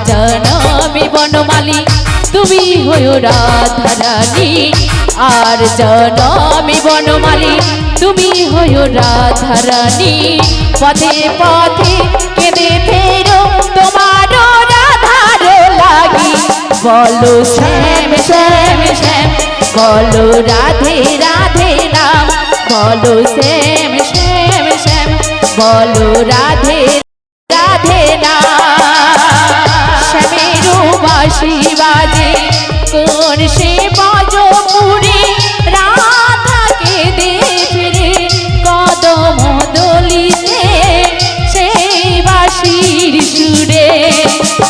জনমে বনমালী তুমি হয়ো রাধা রানী, আর জনমে বনমালী তুমি হয়ো রাধা রানী। পথে পথে কেঁদে ফেরো তোমার রাধার লাগি, বলো শ্যাম শ্যাম শ্যাম, বলো রাধে রাধে রাম, বলো শ্যাম শ্যাম শ্যাম, বলো রাধে রাধে রাম। শ্যামেরও বাঁশি বাজে কোন সে বাজপুরে, রাধাকে দেখে কদম দলিতে সেই বাঁশির সুরে।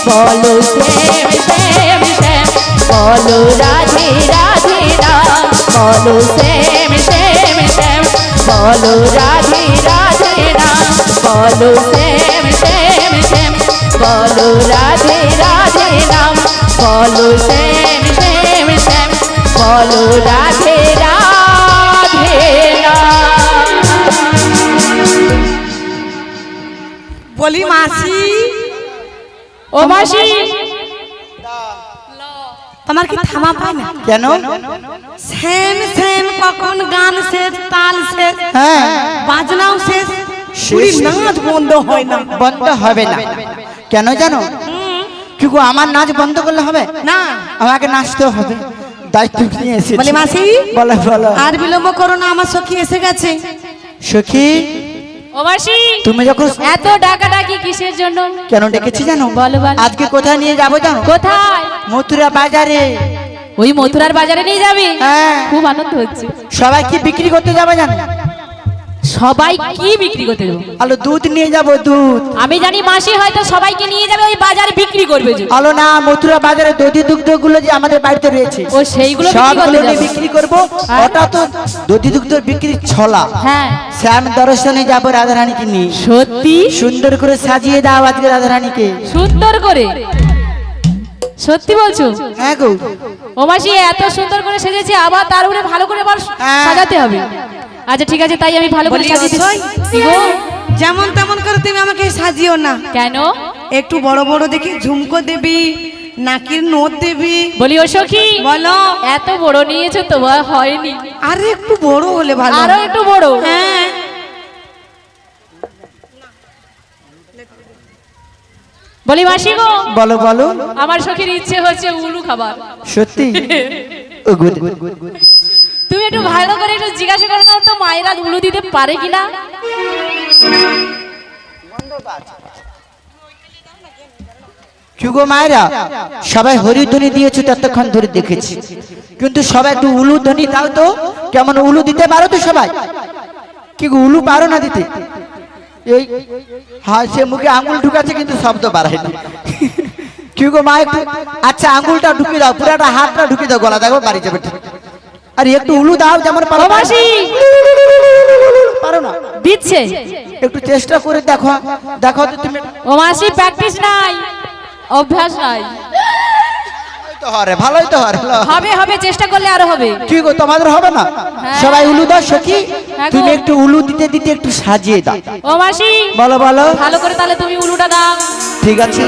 বলো শ্যাম শ্যাম শ্যাম, বলো রাধে রাধে রাম, বলো শ্যাম শ্যাম শ্যাম, বলো রাধে রাধে রাম, বলো শ্যাম শ্যাম শ্যাম, বলো রাধে রাধে রাম, বলো শ্যাম শ্যাম শ্যাম, বলো রাধে রাধে রাম। বলি মাসি, ও মাসি, তোমার কি থামা পায় না? কেন? সেম সেম, কখন গান শেষ, তাল শেষ, হ্যাঁ, বাজনাও শেষ, শেষ। নাচ বন্ধ হয় না। বন্ধ হবে না কেন জানো? কি গো, আমার নাচ বন্ধ করলে হবে না, আমাকে নাচতে হবে, দায়িত্ব নিয়ে এসেছি। বলি মাসি, বলো বলো। আর বিলম্ব করো না, আমার সখী এসে গেছে। সখী, ও মাসি, তুমি যখন এত ডাকাডাকি কিসের জন্য? কেন ডেকেছি জানো? বলো বলো। আজকে কোথায় নিয়ে যাবো জানো? কোথায়? মথুরা বাজারে। ওই মথুরার বাজারে নিয়ে যাবে? হ্যাঁ। খুব আনন্দ হচ্ছে। সবাই কি বিক্রি করতে যাবে জানো? সবাই কি বিক্রি করতে দেবো? আলো দুধ নিয়ে যাবো, দুধ। আমি জানি মাসি হয়তো সবাইকে নিয়ে যাবে ওই বাজারে বিক্রি করবে যে। আলো না, মথুরা বাজারে দধি দুগ্ধ গুলো যে আমাদের বাড়িতে রয়েছে, ও সেইগুলো বিক্রি সবগুলো করতে নিয়ে যাবে। বিক্রি করবো। হ্যাঁ। ওটা তো দধি দুগ্ধ বিক্রির ছলা। হ্যাঁ, শ্যাম দর্শনে যাবো রাধারানীকে নিয়ে। সত্যি সুন্দর করে সাজিয়ে দাও আজকে রাধারানীকে। সুন্দর করে সত্যি বলছো? হ্যাঁ গো। ও মাসি এত সুন্দর করে সেজেছে, আবার তার উপরে ভালো করে আবার হ্যাঁ। সাজাতে হবে। আচ্ছা ঠিক আছে, তাই আমি ভালো করে বলি, সাজিয়ে অসই? দিচ্ছি। কি গো? যেমন তেমন করে তুমি আমাকে সাজিও না, কেন? একটু বড় বড় দেখি ঝুমকো দেবি, নাকের নোট দেবি। বলি ও সখী, বলো। এত বড় নিয়েছো তো হয়নি, আরে একটু বড় হলে ভালো। আরো একটু বড়। হ্যাঁ। বলি মাসি গো, বলো বলো। আমার সখীর ইচ্ছে হচ্ছে উলু খাবার। সত্যি? ও গুড। তুমি একটু ভালো করে একটু জিজ্ঞাসা করো না তো, মায়েরা উলু দিতে পারে কিনা। কি গো মায়েরা, সবাই হরিধ্বনি দিয়েছো ততক্ষণ ধরে দেখেছি, কিন্তু সবাই একটু উলু ধ্বনি দাও তো। কেমন উলু দিতে পারো তো সবাই? কি গো উলু পারো না দিতে? এই হ্যাঁ, সে মুখে আঙ্গুল ঢুকাচ্ছে কিন্তু শব্দ বাড়ায়নি। কি গো মা একটু, আচ্ছা আঙ্গুলটা ঢুকে দাও, পুরাটা হাতটা ঢুকে দাও, গলা দেখো বাড়ি যাবে। আর একটু উলু দাও যেমন পারো। ও মাসি, পারো না? দিচ্ছে। একটু চেষ্টা করে দেখো, দেখো তো তুমি। ও মাসি প্র্যাকটিস নাই, অভ্যাস নাই। তো হরে ভালোই তো হরে। হবে হবে, চেষ্টা করলে আরো হবে। কি গো তোমাদের হবে না? হ্যাঁ। সবাই উলু দাও সখী, হ্যাঁ গো। তুমি একটু উলু দিতে দিতে একটু সাজিয়ে দাও। ও মাসি, বলো বলো। ভালো করে তাহলে তুমি উলুটা দাও। ঠিক আছে।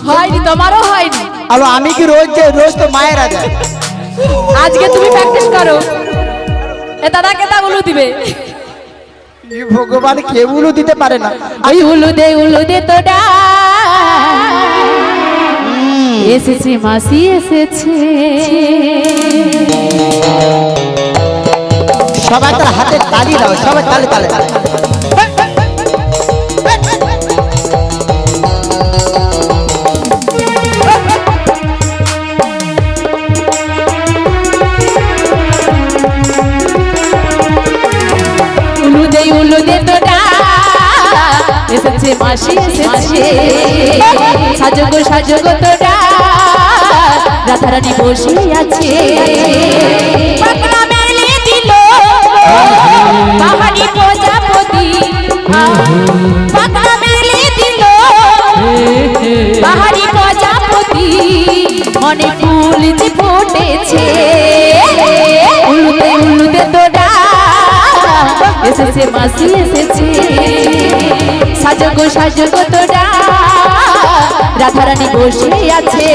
হয়নি, তোমারও হয়নি। আলো আমি কি রোজ যে রোজ তো মায়েরা যায়। আজকে তুমি প্র্যাকটিস করো, এ দাদাকে তা উলু দিবে। এই ভগবান কেউ উলু দিতে পারে না। ওই উলু দে তো এসেছে মাসি এসেছে। সবাই তার হাতে তালি দাও, সবাই তালে তালে। উলু দে তো এসেছে মাসি এসেছে। সাজো গো তো রাধারানী বসে আছে। পাখনা মেলে দিল পাহাড়ি প্রজাপতি, পাখনা মেলে দিল পাহাড়ি প্রজাপতি, মনে ফুল যে ফুটেছে। উলুতে তো এসেছে মাসি এসেছে। সাজো গো তো রাধারানী বসে আছে।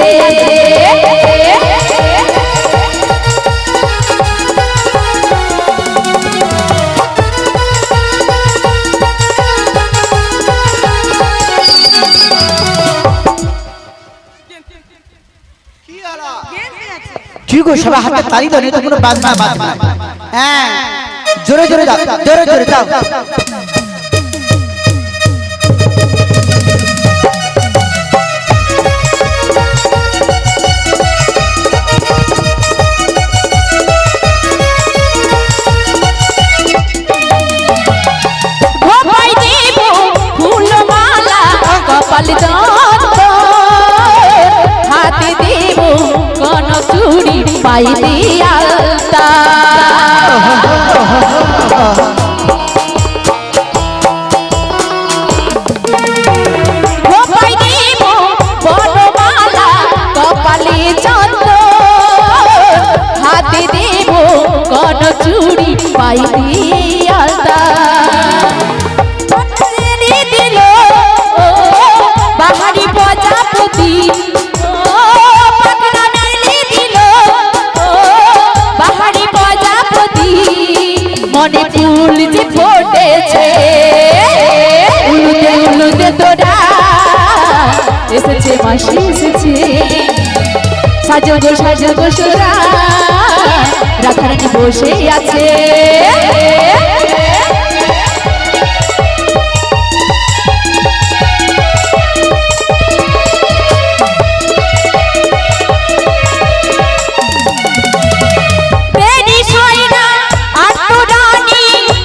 কি গো সবাই হাতে তালি দাও, তো কোনো বাজনা বাজনা। হ্যাঁ জোরে জোরে দাও, জোরে জোরে দাও। ভবাই দেব ফুলমালা কপাল দন্ত, হাতে দেব কোন চুড়ি পাইতে আলতা। ভবাই দেব বনমালা কপালে চন্দ্র, হাতে দেব কোন চুড়ি পাইতে আলতা। দিল বাহারি প্রজাপতি, পাখনা মেলে দিল বাহারি প্রজাপতি, মনে ফুল যে ফুটেছে। উলুতে তোরা এসেছে মাসি এসেছে। সাজো গো সোরা রাধারানী বসে আছে।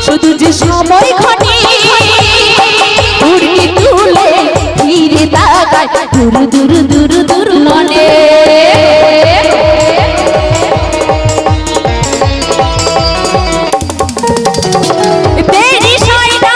শুধু যে সময় ঘটে উড়ি তুলে ফিরে তাকায় দূর মনে। দেরি সয় না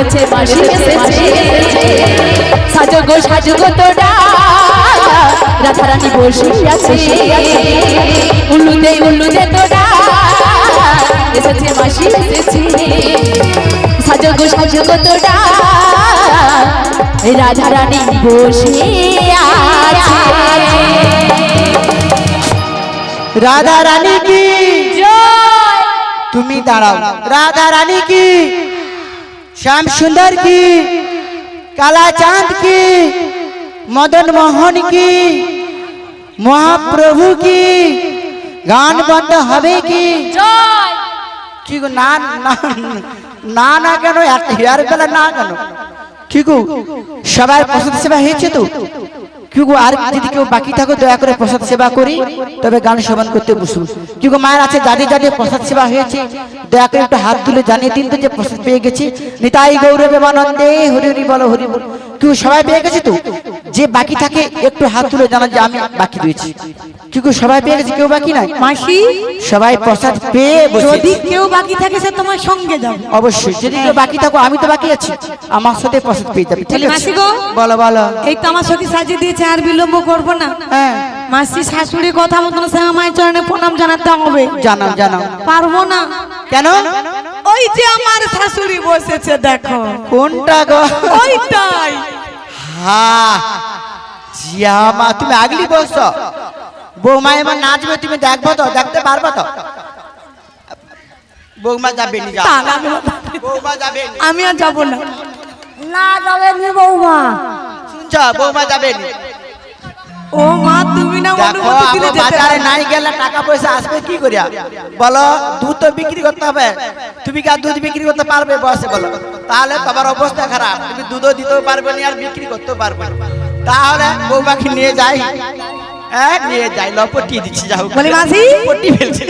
এসেছে মাসি এসেছে সাজো গো তোরা রাধারানী বসে আছে উল্লুদে তোরা এসেছে মাসি এসেছে সাজো গো তোরা রাধারানী বসে আছে রাধা রানী কি জয় তুমি দাঁড়াও রাধা রানী কি শ্যাম সুন্দর কি কালা চাঁদ কি মদন মোহন কি মহাপ্রভু কি গান বন্ধ হবে কি জয় কি গো না না না না কেন হেয়ার বেলা না কেন কি গো সবার প্রসাদ সেবা হয়েছে তো কি গো আর যদি কেউ বাকি থাকো দয়া করে প্রসাদ সেবা করি তবে গান শ্রবণ করতে বসুন কি গো মায়ের আছে যাদের যাদের প্রসাদ সেবা হয়েছে দয়া করে একটু হাত তুলে জানিয়ে দিন তো যে প্রসাদ পেয়ে গেছি নিতাই গৌরবে আনন্দে হরি হরি বলো হরি বল কেউ সবাই পেয়ে গেছে তো যে বাকি থাকে একটু হাত তুলে জানান যে আমি বাকি রয়েছি কি গো সবাই পেয়ে গেছে কেউ বাকি নাই মাসি সবাই প্রসাদ পেয়ে বসে যদি কেউ বাকি থাকে সে তোমার সঙ্গে যাবে অবশ্যই যদি কেউ বাকি থাকো আমি তো বাকি আছি আমার সাথে প্রসাদ পেয়ে যাবে ঠিক আছে মাসি গো বলো বলো এই তো আমার সখী সাজিয়ে দিয়েছে আর বিলম্ব করবো না হ্যাঁ মাসি শাশুড়ি কথা মতন শ্যামা মায়ের চরণে প্রণাম জানাতে হবে জানাও জানাও পারবো না কেন ওই যে আমার শাশুড়ি বসেছে দেখো কোনটা গো ওইটাই হ্যাঁ জিয়ামা তুমি আগলি বসছো বৌমা এবার নাচবে তুমি দেখবো তো দেখতে পারবো তো বৌমা যাবে নি যাও বৌমা যাবে নি আমি আর যাবো না না যাবে নি বৌমা শুনছো বৌমা যাবে নি ও মা তুমি না দেখো অনুমতি দিলে আমার যেতে বাজারে পারি। নাই গেলে টাকা পয়সা আসবে কি করিয়া বলো দুধ তো বিক্রি করতে হবে তুমি কি আর দুধ বিক্রি করতে পারবে বসে বলো তাহলে তোমার অবস্থা খারাপ তুমি দুধও দিতেও পারবে না আর বিক্রি করতেও পারবে না তাহলে বৌমাকে নিয়ে যাই হ্যাঁ নিয়ে যাই লপটিয়ে দিচ্ছি যাও বলি মাসি পটি ফেলছি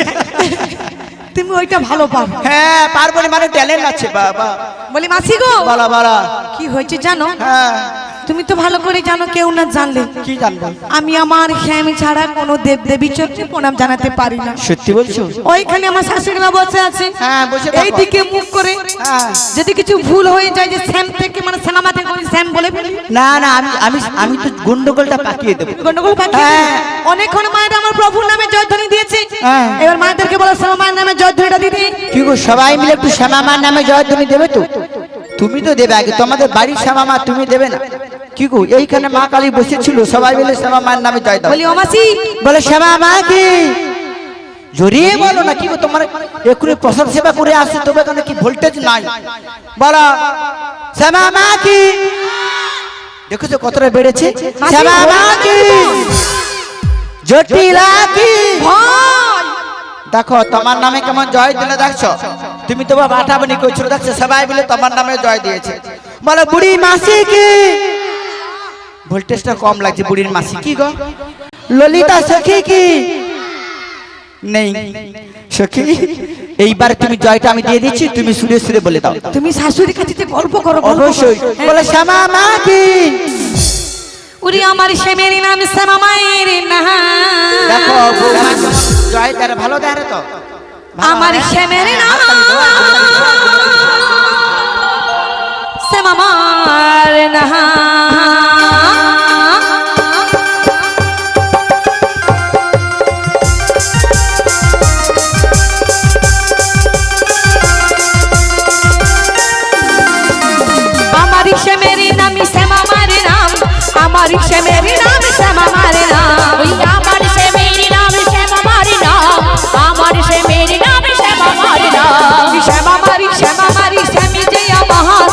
তুমি ওইটা ভালো পারো হ্যাঁ পারবো না মানে ট্যালেন্ট আছে বাবা বলি মাসি গো বলো বলো কি হয়েছে জানো হ্যাঁ তুমি তো ভালো করে জানো কেউ না জানলে কি জানবো আমি আমার স্বামী ছাড়া কোনো দেব দেবী চোখে প্রণাম জানাতে পারি না সত্যি বলছো ওইখানে আমার শাশুড়ি মা বসে আছে হ্যাঁ বসে থাকো। এই দিকে মুখ করে হ্যাঁ। যদি কিছু ভুল হয়ে যায় যে শ্যাম থেকে মানে শ্যামা থেকে বলি শ্যাম বলে ফেলি না না আমি আমি আমি তো গন্ডগোলটা পাকিয়ে দেবো গন্ডগোল পাকিয়ে হ্যাঁ। দেবে। অনেকক্ষণ মায়ের আমার প্রভুর নামে জয়ধ্বনি দিয়েছে হ্যাঁ। এবার মায়েদেরকে বলো শ্যামা মায়ের নামে জয়ধ্বনিটা দিতে কি গো সবাই মিলে একটু শ্যামামার নামে জয়ধ্বনি দেবে তো তুমি তো দেবে আগে তোমাদের বাড়ির শ্যামামা তুমি দেবে না কি গো এইখানে মা কালী বসেছিল সবাই মিলে শ্যামামার নামে জয় দাও বলি ও মাসি বলে শ্যামামা কি জোরে বলো না কি গো তোমার এক্ষুনি প্রসাদ সেবা করে আসছে তবে কেন কি ভোল্টেজ নাই বলো শ্যামামা কি দেখেছো কতটা বেড়েছে শ্যামামা কি জটিলা কি ভয় দেখো তোমার নামে কেমন জয় দিলে দেখছো তুমি তো বাটাবানি করছো দেখছো সবাই মিলে তোমার নামে জয় দিয়েছে বলো বুড়ি মাসি কি ভোল্টেজটা কম লাগছে বুড়ির মাসি কি গো ললিতা সখী কি নেই সখী এইবার তুমি জয়টা আমি দিয়ে দিচ্ছি তুমি সুরে সুরে বলে দাও তুমি শাশুড়ির কাছে যে গল্প করো গল্প করো। অবশ্যই বলে শ্যামা মা কি উরি আমার শ্যামের নাম শ্যামা মায়ের নাম দেখো বৌমা জয় তার ভালো দেয় তো আমার শ্যামের নাম শ্যামা মার নাম আমার শ্যামের নাম শ্যামা মার নাম আমার শ্যামের নাম শ্যামা মার নাম ওই আমার সে মেরি নাম শ্যামা মারি নাম আমার সে মেরি নাম শ্যামা মারি নাম শ্যামা মারি শ্যামি জয় মহান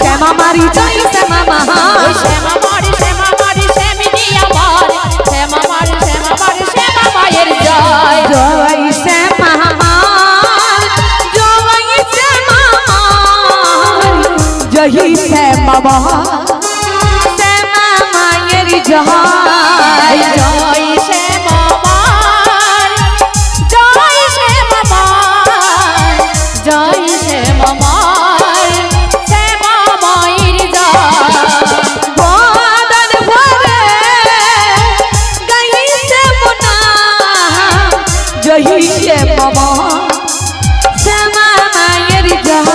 শ্যামা মারি জয় শ্যামা মহান ওই শ্যামা মারি শ্যামি দিয়া মার শ্যামা মারি শ্যামা মায়ের জয় জয় শ্যামা মার জয় শ্যামা মার জয় শ্যামা মহান শ্যামা মায়ের জয় জয় শ্যামা মার জয় শ্যামা মার জয় শ্যামা মার শ্যামা মায়ের জয় বদন ভরে গাইছে মনা জয় শ্যামা মহান শ্যামা মায়ের জয়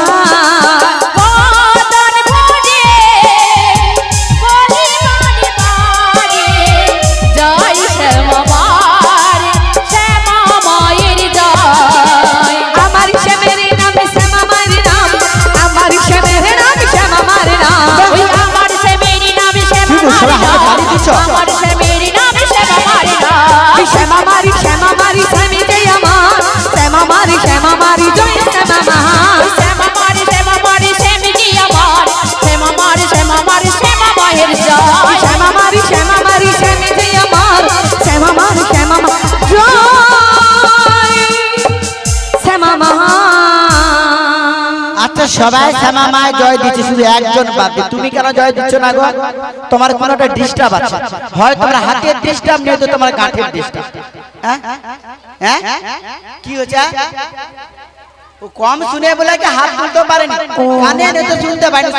আচ্ছা সবাই শ্যামা মায় জয় দিচ্ছে, শুধু একজন বাদ দিয়ে তুমি কেন জয় দিচ্ছ না গো? তোমার কোনো একটা ডিস্টার্ব আছে, হয় তোমার হাতের ডিস্টার্ব নেই তো তোমার গাঁঠের ডিস্টার্ব। হ্যাঁ হ্যাঁ কি হয়েছে? ও কম শুনে বলে কি হাত তুলতে পারেনি, কানে নেই তো শুনতে পারেনি,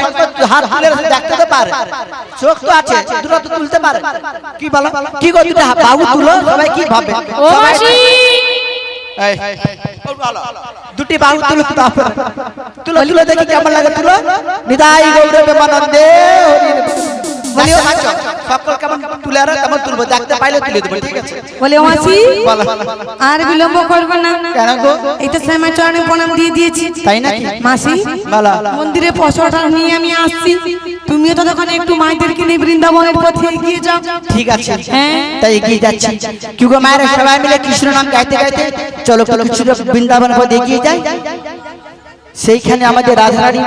হাত তুলে দেখতে তো পারে, চোখ তো আছে, দুটো তো তুলতে পারে। কি বলো কি গো, দুটো বাহু তুলো, সবাই কি ভাবে? ও মাসি দুটি বাহু তুলো, তুলো তুলো দেখি কেমন লাগে, তুলো। নিতাই গৌর প্রেমানন্দে বলিও সকল কেমন তুলে আর কেমন তুলবো, দেখতে পাইলে তুলে দেবো, ঠিক আছে? বলে ও মাসি আর বিলম্ব করবে না, কেন গো? এই তো শ্যামার চরণে প্রণাম দিয়ে দিয়েছি, তাই নাকি? মাসি বলো। মন্দিরে পশোটা নিয়ে আমি আসছি, তুমিও তো তখন একটু মায়েদেরকে নিয়ে বৃন্দাবনের পথে এগিয়ে যাও। ঠিক আছে, হ্যাঁ তাই এগিয়ে যাচ্ছি। কি গো মায়েরা সবাই মিলে কৃষ্ণ নাম গাইতে গাইতে চলো কিছু বৃন্দাবন পথে এগিয়ে যাই। সেইখানে আমাদের রাধারানী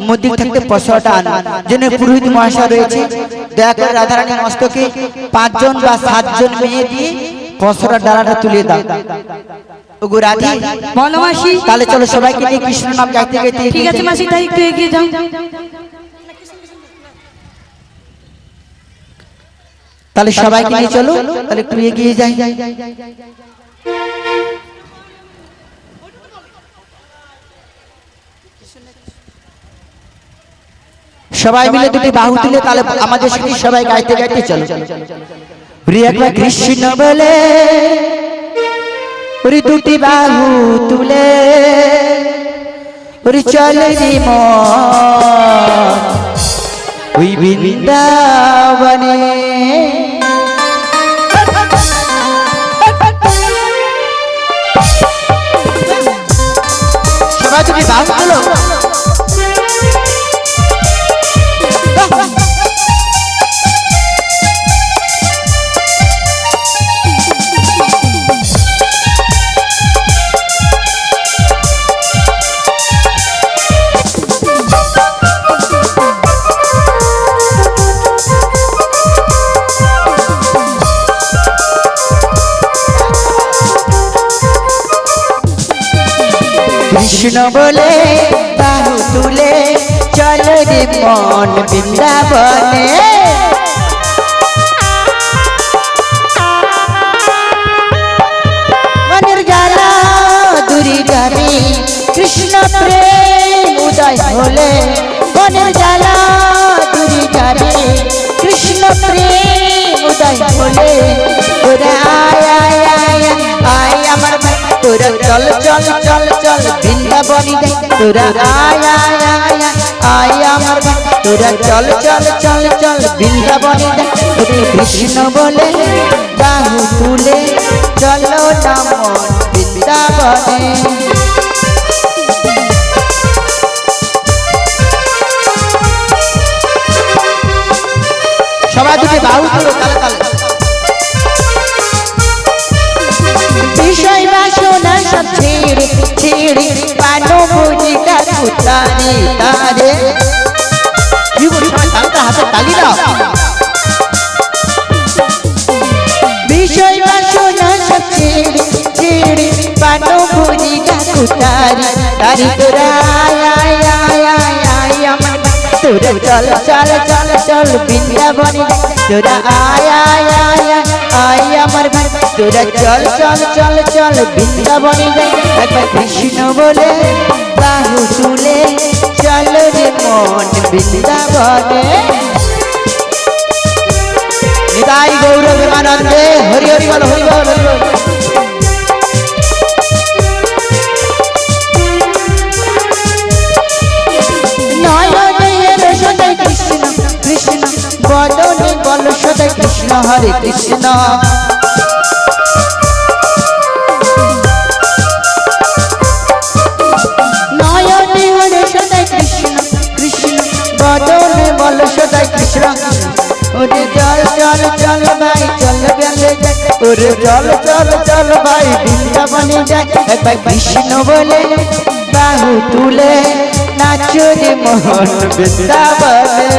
মন্দির থাকতে পশোটা আন, যিনি পুরোহিত মহাশয় রয়েছে, দয়া করে রাধারানী মস্তকে 5 জন বা 7 জন মেয়ে দিয়ে পশোটার ডালাটা তুলে দাও। ওগো রাধি বলো মাসি। তাহলে চলো সবাইকে নিয়ে কৃষ্ণ নাম গাইতে গাইতে ঠিক আছে মাসি, তাই একটু এগিয়ে যাও। তাহলে সবাইকে নিয়ে চলো, তাহলে একটু এগিয়ে যাই। সবাই মিলে দুটি বাহু তুলে তাহলে আমাদের সাথে সবাই গাইতে গাইতে চলো। একবার কৃষ্ণ বলে ওরে দুটি বাহু তুলে ওরে চলে রে মন ওই বৃন্দাবনে। সবাই দুটি বাহু তুলো। কৃষ্ণ বলে বাহু তুলে চলো রে মন বৃন্দাবনে। মনের জ্বালা দূরে যাবে কৃষ্ণ প্রেম উদয় হলে, মনের জ্বালা দূরে যাবে কৃষ্ণ প্রেম উদয় হলে। ওরে আয় আয় আয় আয় আমার তোরা চল চল চল চল বৃন্দাবনী যাই, তোরা আয় আয় আয় আয় আমার তোরা চল চল চল চল বৃন্দাবনী যাই। ওরে কৃষ্ণ বলে বাহু তুলে চলো না মন বৃন্দাবনে। সবাই দুটি বাহু তুলো তালে তালে। বিষয় বাসনা সব ছেড়ে ছেড়ে পানো মুজিকা উতারে তারে। কি বলছো তালটা হাতে তালি দাও। বিষয় বাসনা সব ছেড়ে ছেড়ে পানো মুজিকা উতারে তারে। তোরা আয় আয় আয় আয় আয় আমার তোরা চল চল চল চল বৃন্দাবনে। তোরা আয় আয় আয় আয় আমার ভাই তোরা চল চল চল চল বৃন্দাবনে যাই। একবার কৃষ্ণ বলে বাহু তুলে চলো রে মন বৃন্দাবনে। নিতাই গৌর প্রেমানন্দে হরি হরি বল হরি বল হরি বল। নয়নের সদাই কৃষ্ণ কৃষ্ণ বদনে বল সদাই কৃষ্ণ হরে কৃষ্ণ। নয়নের সদাই কৃষ্ণ কৃষ্ণ বদনে বল সদাই কৃষ্ণ। ওরে চল চল চল ভাই চল বেলে যাই, ওরে চল চল চল ভাই বৃন্দাবনে যাই। একবার কৃষ্ণ বলে বাহু তুলে নাচো রে মোহন বৃন্দাবনে।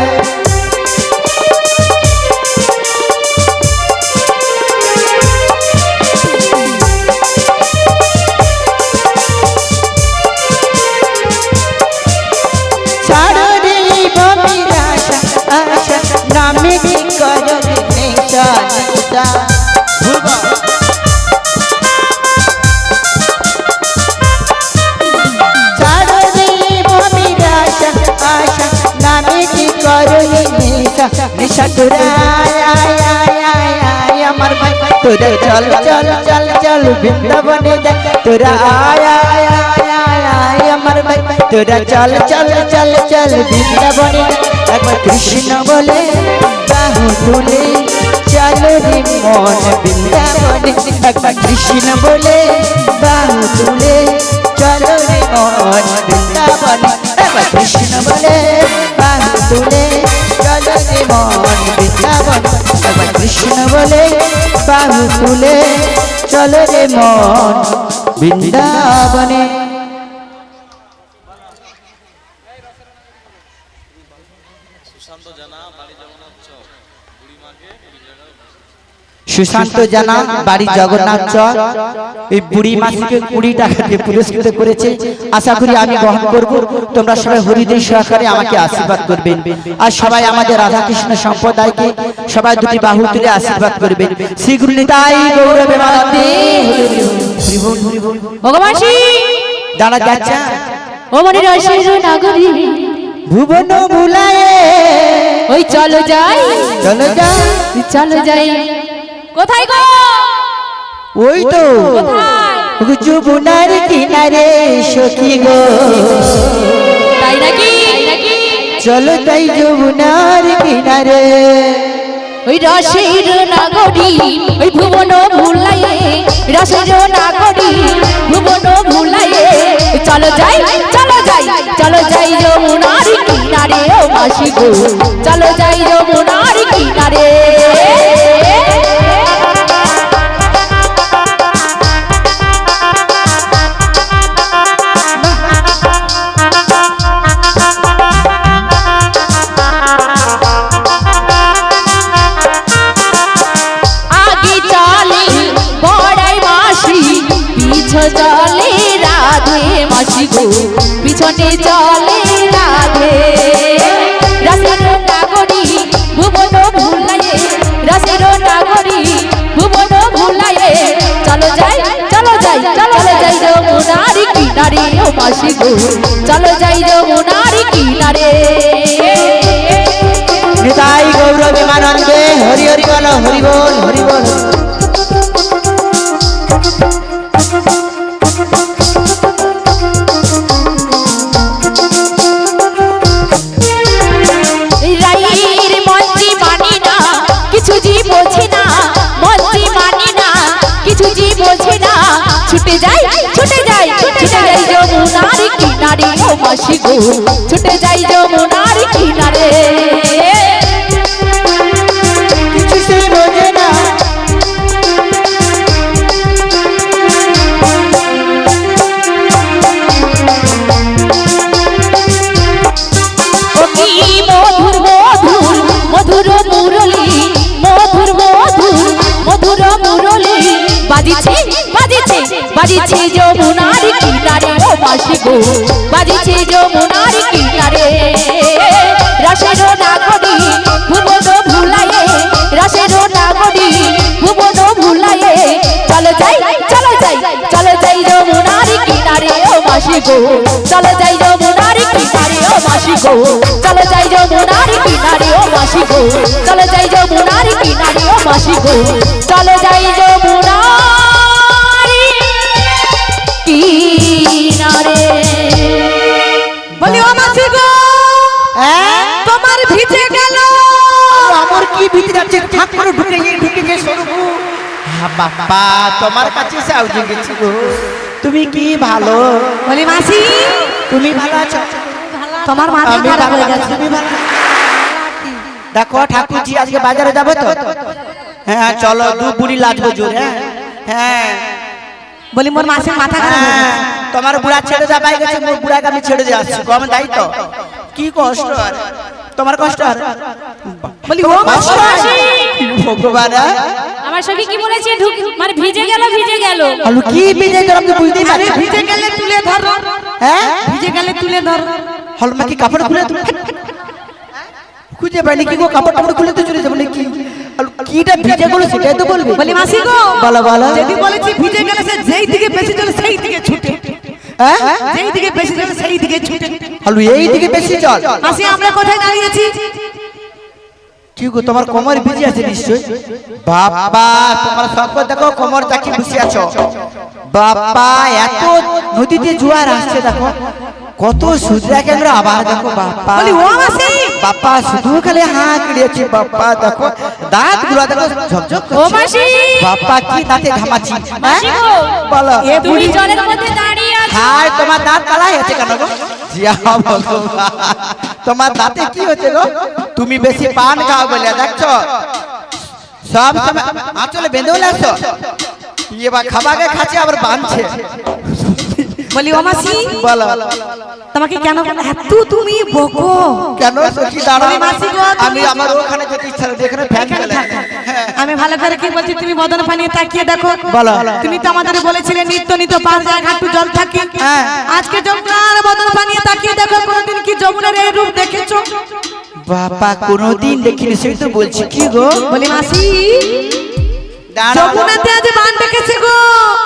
তোরা চল চল চল চল বৃন্দাবনে যাই তোরা আয় আয় আয় আয় আয় আমার ভাই তোরা চল চল চল চল বৃন্দাবনে একবার কৃষ্ণ বলে বাহু তুলে চলো রে মন বৃন্দাবনে একবার কৃষ্ণ বলে বাহু তুলে চলো রে মন বৃন্দাবনে একবার কৃষ্ণ বলে বাহু তুলে চলো রে মন বৃন্দাবনে একবার কৃষ্ণ বলে বাহু তুলে চলো রে মন বৃন্দাবনে। সুশান্ত জানা বাড়ি জগন্নাথ চক এই বুড়ি মাসিকে 20 টাকা দিয়ে পুরস্কৃত করেছে। আশা করি আমি গ্রহণ করব। তোমরা সবাই হরিদেব সহকারে আমাকে আশীর্বাদ করবেন আর সবাই আমাদের রাধাকৃষ্ণ সম্প্রদায়কে সবাই দুটি বাহু তুলে আশীর্বাদ করবেন। শ্রী গুরু নিতাই গৌর প্রেমানন্দে হরি বল হরি বল। ভগবান শ্রী জানা যাচ্ছে ও মনে রসের নাগরী ভুবন ভুলায়ে ওই চলো যাই চলো যাই চলো যাই কোথায় গো ওই তো কোথায় যমুনার কিনারে সখী গো তাই নাকি চলো তাই যমুনার কিনারে ওই রসের নাগরী ওই ভুবন ভুলাইয়ে রসের নাগরী ভুবন ভুলাইয়ে চলো যাই চলো যাই চলো যাই যমুনার কিনারে ও মাসি গো চলো যাই যমুনার কিনারে চলে রাধে মাসি গো পিছনে চলে রাধে রসের নাগরী ভুবন ভুলাইয়ে রসের নাগরী ভুবন ভুলাইয়ে চলো যাই চলো যাই চলো যাই যমুনার কিনারে ও মাসি গো চলো যাই যমুনার কিনারে নিতাই গৌর প্রেমানন্দে হরি হরি বল হরি বল হরি বল। রাইর মঞ্জি মানি না কিছু জি বোঝে না মঞ্জি মানি না কিছু জি বোঝে না ছুটে যাই ছুটে যাই ছুটে যাই যমুনার কিনারে ও মাসি গো ছুটে যাই যমুনার কিনারে কিছু সে বোঝে না ও কি মধুর মধুর মধুর মুরলি মধুর মধুর মধুর মুরলি বাজিছে বাজিছে বাজিছে যমুনার কিনারে ও মাসি গো বাজিছে যমুনার কিনারে রসের নাগরী ভুবন ভুলাইয়ে রসের নাগরী ভুবন ভুলাইয়ে চলো যাই চলো যাই চলো যাই যমুনার কিনারে ও মাসি গো চলো যাই যমুনার কিনারে ও মাসি গো চলো যাই যমুনার কিনারে ও মাসি গো চলো যাই যমুনার কিনারে ও মাসি গো চলো যাই যমুনার কিনারে বলি ও মাসি গো তোমার ভিজে গেল আমার কি ভিতরে আছে ঠাকুর ঢুকে গিয়ে সরবু বাবা তোমার কাছে সাউজি গেছি গো তুমি কি ভালো বলি মাসি তুমি ভালো আছো তোমার মাথা আমি খারাপ ভালো হয়ে আছি, গেছে তুমি ভালো দেখো ঠাকুরজি আজকে বাজারে যাবে তো হ্যাঁ চলো দু বুড়ি লাগবে জোর হ্যাঁ হ্যাঁ বলি মোর মাসের মাথা খারাপ হয়ে হ্যাঁ, গেছে তোমার বুড়া ছেড়ে যাবাই গেছে মোর বুড়াকে আমি ছেড়ে দিয়ে আসছি কম দায়ী তো কি কষ্ট আর তোমার কষ্ট আর বলি ও কষ্ট মাসি আর? ভগবান হ্যাঁ? আমার সঙ্গে কি বলেছে মানে ভিজে গেল আলু কি বিজে গেলাম তো বুঝতেই আরে পারছি ভিজে গেলে তুলে ধরো হ্যাঁ ভিজে গেলে তুলে ধরো হলমা কি কাপড় খুলে তুমি খুঁজে পাইনি কি গো কাপড় টাপড় খুলে তো চলে যাবো নাকি আলু কিটা ভিজে গেলো সেটাই তো বলবি বলি মাসি গো বলো বলো যদি বলেছি ভিজে গেলে সে যেই দিকে বেশি চলে সেই দিকে ছুটে হ্যাঁ যেই দিকে বেশি চলে সেই দিকে ছুটে আলু এই দিকে বেশি চল মাসি আমরা কোথায় দাঁড়িয়েছি কি গো তোমার কোমর ভিজে আছে নিশ্চয়? বাবা তোমার সকল দেখো কোমর চাকি বসে আছো। বাবা এত নদীতে জোয়ার আসছে দেখো, কত সুজরা কেন্দ্র আবার দেখো বাবা। বলি ও মাসি, বাবা শুধু খালি হাঁ কিড়িয়েছে বাবা, দেখো দাঁত গুলো দেখো ঝকঝক ও করছে। মাসি, বাবা কি দাঁতে ঘামাচ্ছি, মাসি গো, বলো এ তুমি বুড়ি জলের মধ্যে দাঁড়িয়ে আছো। হায় তোমার দাঁত কালাই আছে কেন গো? জিয়া ভগবান, তোমার দাঁতে কি হচ্ছে গো? তুমি বেশি পান খাও বলে দেখছো সব সময় আঁচলে বেঁধেও লাগছো, এবার খাবাকে খাচ্ছে আবার বাঁধছে। বলি ও মাসি, বলো তোমাকে কেন এত তুমি বকো? কেন সখী দাঁড়াও, বলি মাসি গো, তুমি- আমি আমার ওখানে যেতে ইচ্ছা হলো, যেখানে ফ্যান চলে। হ্যাঁ আমি ভালো করে কি বলছি, তুমি বদন পানি তাকিয়ে দেখো। বলো। তুমি তো আমাদের বলেছিলে নিত্য নিত্য পাঁচ জায়গা একটু জল থাকে। হ্যাঁ। আজকে যমুনার বদন পানি তাকিয়ে দেখো, কোনোদিন কি যমুনার এই রূপ দেখেছো? বাবা কোনোদিন দেখিনি, সেই তো বলছি। কি গো? বলি মাসি, দাঁড়াও। যমুনাতে আজ বান ডেকেছে গো।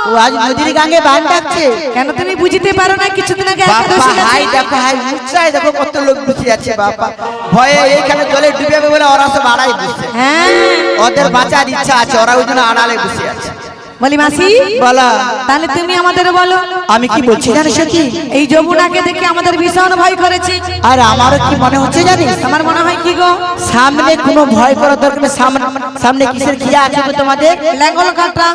ও আজ নদীর গাঙ্গে বান ডাকছে। কেন তুমি বুঝতে পারো না? কিছুদিন আগে বাবা একাদশী গেছে। হাই দেখো, হাই উচ্চায় দেখো কত লোক বসে আছে বাবা, ভয়ে এইখানে জলে ডুবে যাবে বলে ওরা সব আড়াই বসে। হ্যাঁ। ওদের বাঁচার ইচ্ছা আছে, ওরা ওই জন্য আড়ালে বসে আছে। বলি মাসি, বলো তাহলে তুমি আমাদের বলো। আমি কি বলছি জানিস কি? এই যমুনাকে দেখে আমাদের ভীষণ ভয় করেছে। আর আমারও কি মনে হচ্ছে জানিস? আমার মনে হয় কি গো, সামনে কোনো ভয় করার দরকার নেই। সামনে কিসের খিয়া আছে গো তোমাদের? ল্যাঙ্গল কাটা।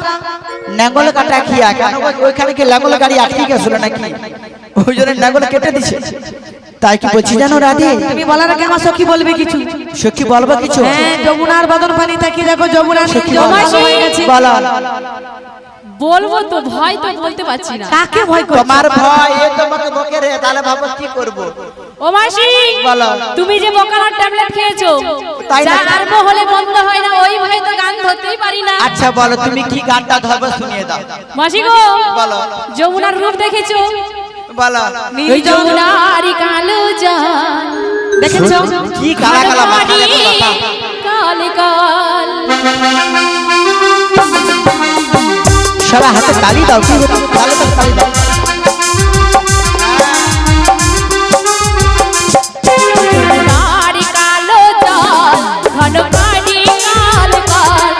নাঙ্গল কাটা খিয়া। কেন গো, ওইখানে কি লাঙ্গল গাড়ি আটকে গেছিল নাকি? ওই জন্য নাঙ্গল কেটে দিছে। তাই কি বলছি জানো রাধে? তুমি বলার আগে আমার সখী বলবে কিছু। সখী বলবো কিছু? হ্যাঁ, যমুনার বদন পানি তাকিয়ে দেখো, যমুনার সখী জল বলো। ভালো হয়ে গেছে। বলো বলবো তো, ভয় তো বলতে পারছি না। কাকে ভয় করছো? তোমার ভয় এ তোমাকে বকে রে, তাহলে ভাবো কি করবো? ও মাসি, বলো। তুমি যে বোকানোর ট্যাবলেট খেয়েছো, তাই যা নাকি? আরম্ভ হলে বন্ধ হয় না, ওই ভয়ে তো গান ধরতেই পারি না। আচ্ছা বলো তুমি কি গানটা ধরবে, শুনিয়ে দাও। মাসি গো, বলো যমুনার রূপ দেখেছো? বলো। ওই যমুনার কালো জল দেখেছো? কি কালা কালা মাথা দেখো বাবা। কাল কাল সবাই হাতে তালি দাও, কি হতো? তালে তো তালি দাও। যমুনার কালো জল ঘন পানি কাল কাল,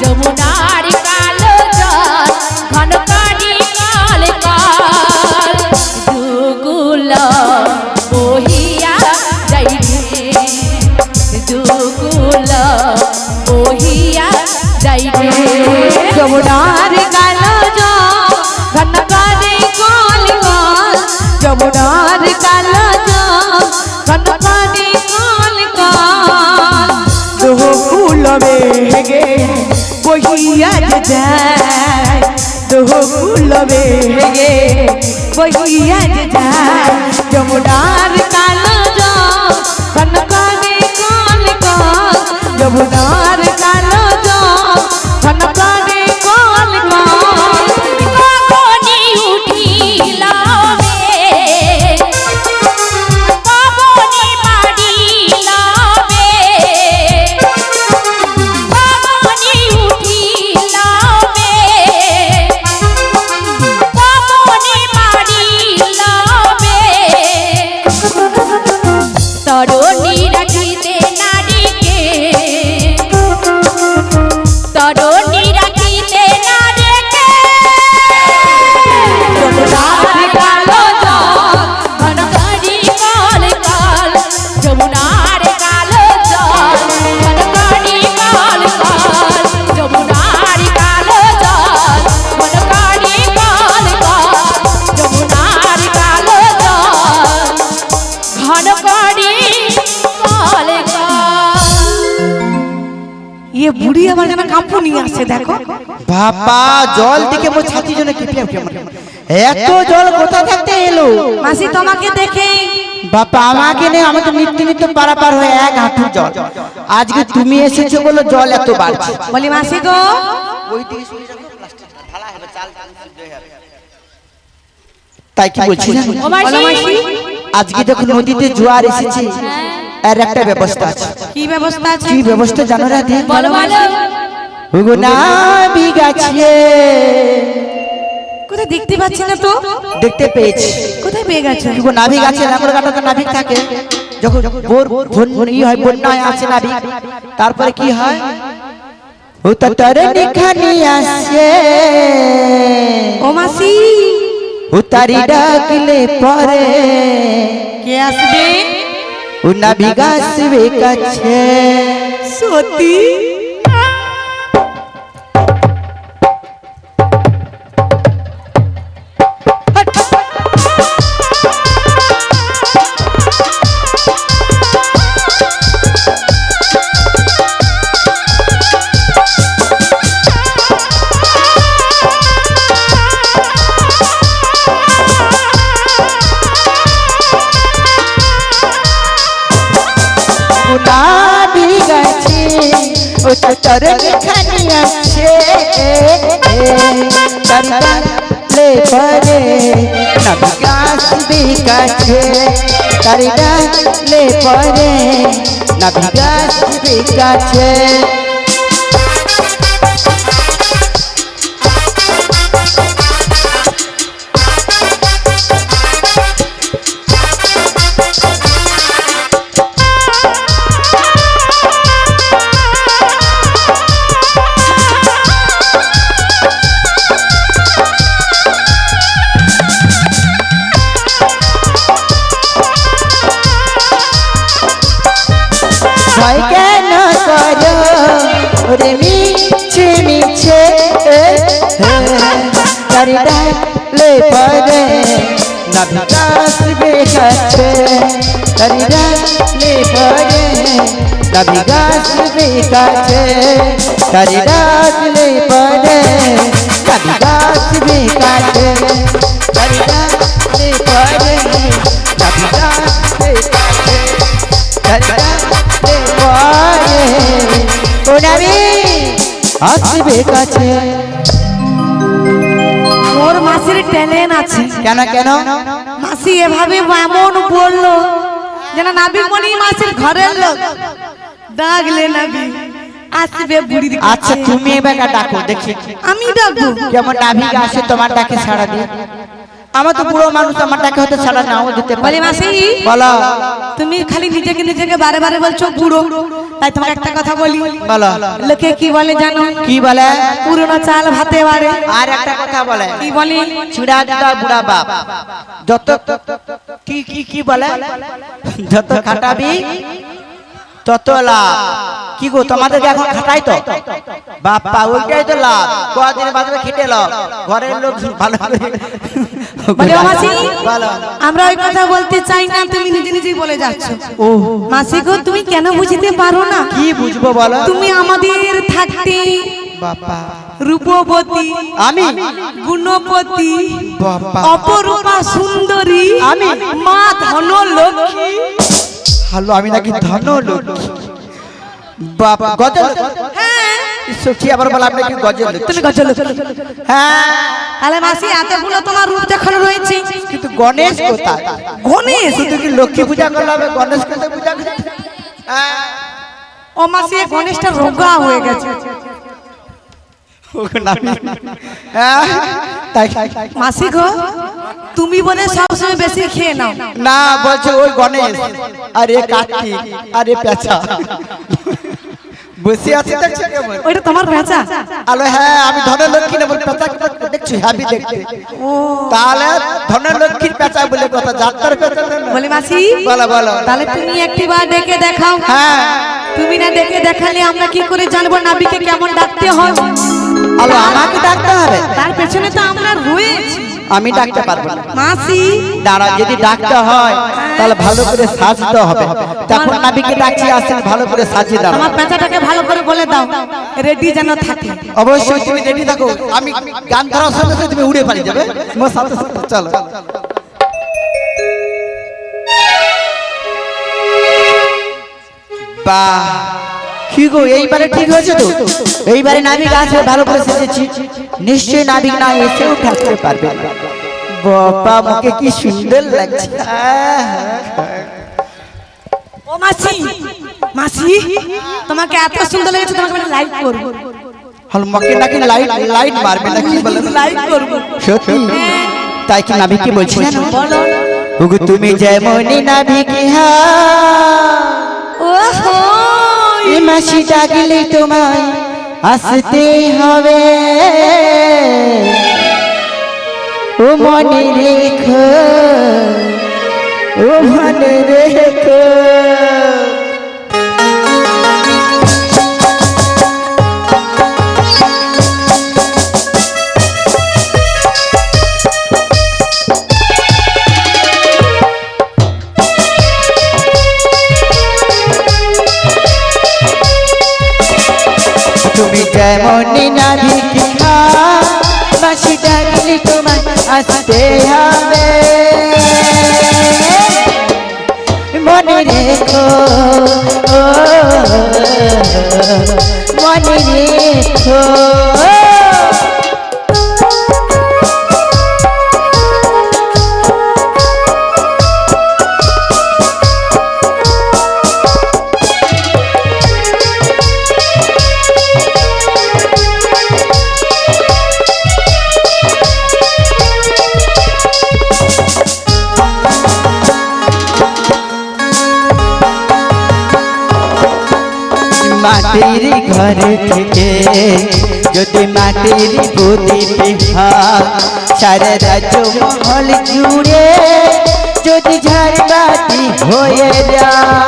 যমুনার কালো জল ঘন পানি কাল কাল, দুগুল বহিয়া যাই রে, দুগুল বহিয়া যাই রে। যমুনার কালো জল ঘন পানি কাল কাল, যমুনার কালো জল ঘন পানি কাল কাল, দোহুল বেগে বহিয়া যায়, দোহুল বেগে বহিয়া যায়, যমুনার কালো জল ঘন পানি কাল কাল, যমুনার কালো জল ঘন পানি কাল কাল। কখনি উঠিলামে, কখনি বাড়িলামে, কখনি উঠিলামে, কখনি বাড়িলামে, তরুণী রাখিতে নারীকে, তরুণী রাখিতে নারীকে, যমুনার কালো জল ঘন করি কাল কাল, যমুনার কালো জল ঘন করি কাল কাল, যমুনার কালো জল ঘন করি কাল কাল, যমুনার কালো জল ঘন করি কাল কাল। ইয়ে বুড়ি আমার যেন কাঁপুনি আসছে দেখো। বাবা জল দিকে মোর ছাতি জন্য কেঁপে কেমন, এত জল কোথা থাকতে এলো? মাসি তোমাকে দেখে বাবা আমাকে নেই, আমাকে নিত্য নিত্য পারাপার হয়ে এক হাঁটু জল। আজকে তুমি এসেছো বলে জল এত বাড়ছে। বলি মাসি গো, তাই কি বলছি জানো? ও মাসি, বলো মাসি, আজকে যখন নদীতে জোয়ার এসেছে, এর একটা ব্যবস্থা আছে। কি ব্যবস্থা আছে? কি ব্যবস্থা জানো রাধে? বলো বলো। ওগো নাবি গাছে কোথায় দেখতে পাচ্ছি না তো। দেখতে পেয়েছি। কোথায় পেয়ে গেছো? ওগো নাভি গাছে লাঙ্গল কাটা তো নাভি থাকে। যখন ই হয় বন্যায় আসে নাবিক, তারপরে কি হয়? ও তরণি খানি আসে, ও মাসি ও তারি ডাকলে পরে কে আসবে? ও নাবিক আসবে কাছে। সত্যি? নাবিক আছে, ও তরণি খানি আসে, ডাকলে পরে নাবিক আসবে কাছে, তারি ডাকলে পরে নাবিক আসবে কাছে। ভয় কেন করো ওরে মিছে মিছে, তারি ডাকলে পরে নাবিক আসবে কাছে, তারি ডাকলে পরে নাবিক আসবে কাছে, তারি ডাকলে পরে নাবিক আসবে কাছে, তারি ডাকলে পরে নাবিক আসবে কাছে, তারি ডাকলে পরে ও নাবিক আসবে কাছে। ওর মাসির ট্যালেন্ট আছে। কেন কেন? মাসি এভাবে এমন বললো যেন নাবিক মনি মাসির ঘরের লোক, ডাকলে নাবিক আসবে বুড়ির কাছে। আচ্ছা তুমি এবার ডাকো দেখি, আমি ডাকবো? কেমন নাবিক আসে তোমার ডাকে সাড়া দিয়ে। আমার তো বুড়ো মানুষ, আমার ডাকে হয়তো সাড়া নাও দিতে পারে। বলি মাসি, বলো। তুমি খালি নিজেকে নিজেকে বারে বারে বলছো বুড়ো, তাই তোমাকে একটা কথা বলি। বলো। লোকে কি বলে জানো? কি বলে? পুরনো চাল ভাতে বাড়ে। আর একটা কথা বলে, কি বলে? চুড়া দিদা বুড়া বাপ। যত কি কি কি বলে, যত খাটাবি তত লাভ। কি গো তোমাদেরকে এখন খাটাই তো বাপ্পা, ওইটাই তো লাভ। কদিন বাজারে খেটে লাভ, ঘরের লোক ভালো বলে ও মাসি, বলো। আমরা ওই কথা বলতে চাই না, তুমি নিজে নিজেই বলে যাচ্ছ। ও মাসি গো, তুমি কেন বুঝতে পারো না? কি বুঝবো বলো? তুমি আমাদের থাকতে বাপ্পা রূপবতী, আমি গুণবতী, বাপ্পা অপরূপা সুন্দরী, আমি মা ধনলক্ষ্মী। হ্যালো, আমি নাকি ধন লোক? বাবা গজল? হ্যাঁ, সত্যি আবার বলা আপনি কি গজল? তুমি গজল? হ্যাঁ, তাহলে মাসি এতগুলো তোমার রূপ যখন রয়েছে, কিন্তু গণেশ কোথায়? গণেশ? শুধু কি লক্ষ্মী পূজা করলে হবে? গণেশ কোথায় পূজা করতে? হ্যাঁ, ও মাসি, এই গণেশটা রোগা হয়ে গেছে। হ্যাঁ, তাই মাসি গো, তুমি বলে সবসময় বেশি খেয়ে নাও। না, বলছে ওই গণেশ আর এ কার্তিক আর এ পেঁচা বসে আছে, দেখছো কেমন? ওইটা তোমার পেঁচা? আলো হ্যাঁ, আমি ধনলক্ষ্মী নেব। পেঁচা দেখছো হ্যাপি দেখতে, তাহলে ধনলক্ষ্মীর পেঁচা বলে কথা, যাত্রার পেঁচা না। বলি মাসি, বলো বলো। তাহলে তুমি একটিবার ডেকে দেখাও। হ্যাঁ, তুমি না ডেকে দেখালে আমরা কি করে জানবো নাবিকে কেমন ডাকতে হয়? আলো আমাকে ডাকতে হবে? তার পেছনে তো আমরা রয়েছি। আমি ডাকতে পারবো না। মাসি দাঁড়া, যদি ডাকতে হয় তাহলে ভালো করে সাজতে হবে। তখন নাবিকে ডাকছি, আসেন ভালো করে সাজিয়ে দাও। আমার পেঁচাটাকে ভালো করে বলে দাও, রেডি যেন থাকে। অবশ্যই তুমি রেডি থাকো, আমি গান ধরার সাথে সাথে তুমি উড়ে পালিয়ে যাবে। আমার সাথে সাথে চলো। বাহ, কি গো এইবারে ঠিক হয়েছে তো? এইবারে নাবিক আছে, ভালো করে সেজেছি। নিশ্চয়ই নাবিক না এসেও থাকতে পারবে না। বাবা, মুখে কি সুন্দর লাগছে। ও মাসি, মাসি তোমাকে এত সুন্দর লেগেছে, তোমাকে আমি লাইক করব। হল মুখে নাকি লাইট লাইট মারবে নাকি বলে? লাইক করব। সত্যি? তাই কি নাবিককে বলছি না? বলো। ওগো তুমি যেমনই নাবিকে ওহো এই মাসি ডাকলে তোমায় আসতে হবে ও মনে রেখো ও মনে রেখো তুমি যেমনই নাবিকে বাসি ডাকলে তোমায় আসতে হবে মনে রেখো ও মনে রেখো মাটির ঘর থেকে যদি মাটির গদিতে সারা রাজ্য মহল জুড়ে যদি ঝাড়বাতি হয়ে যায়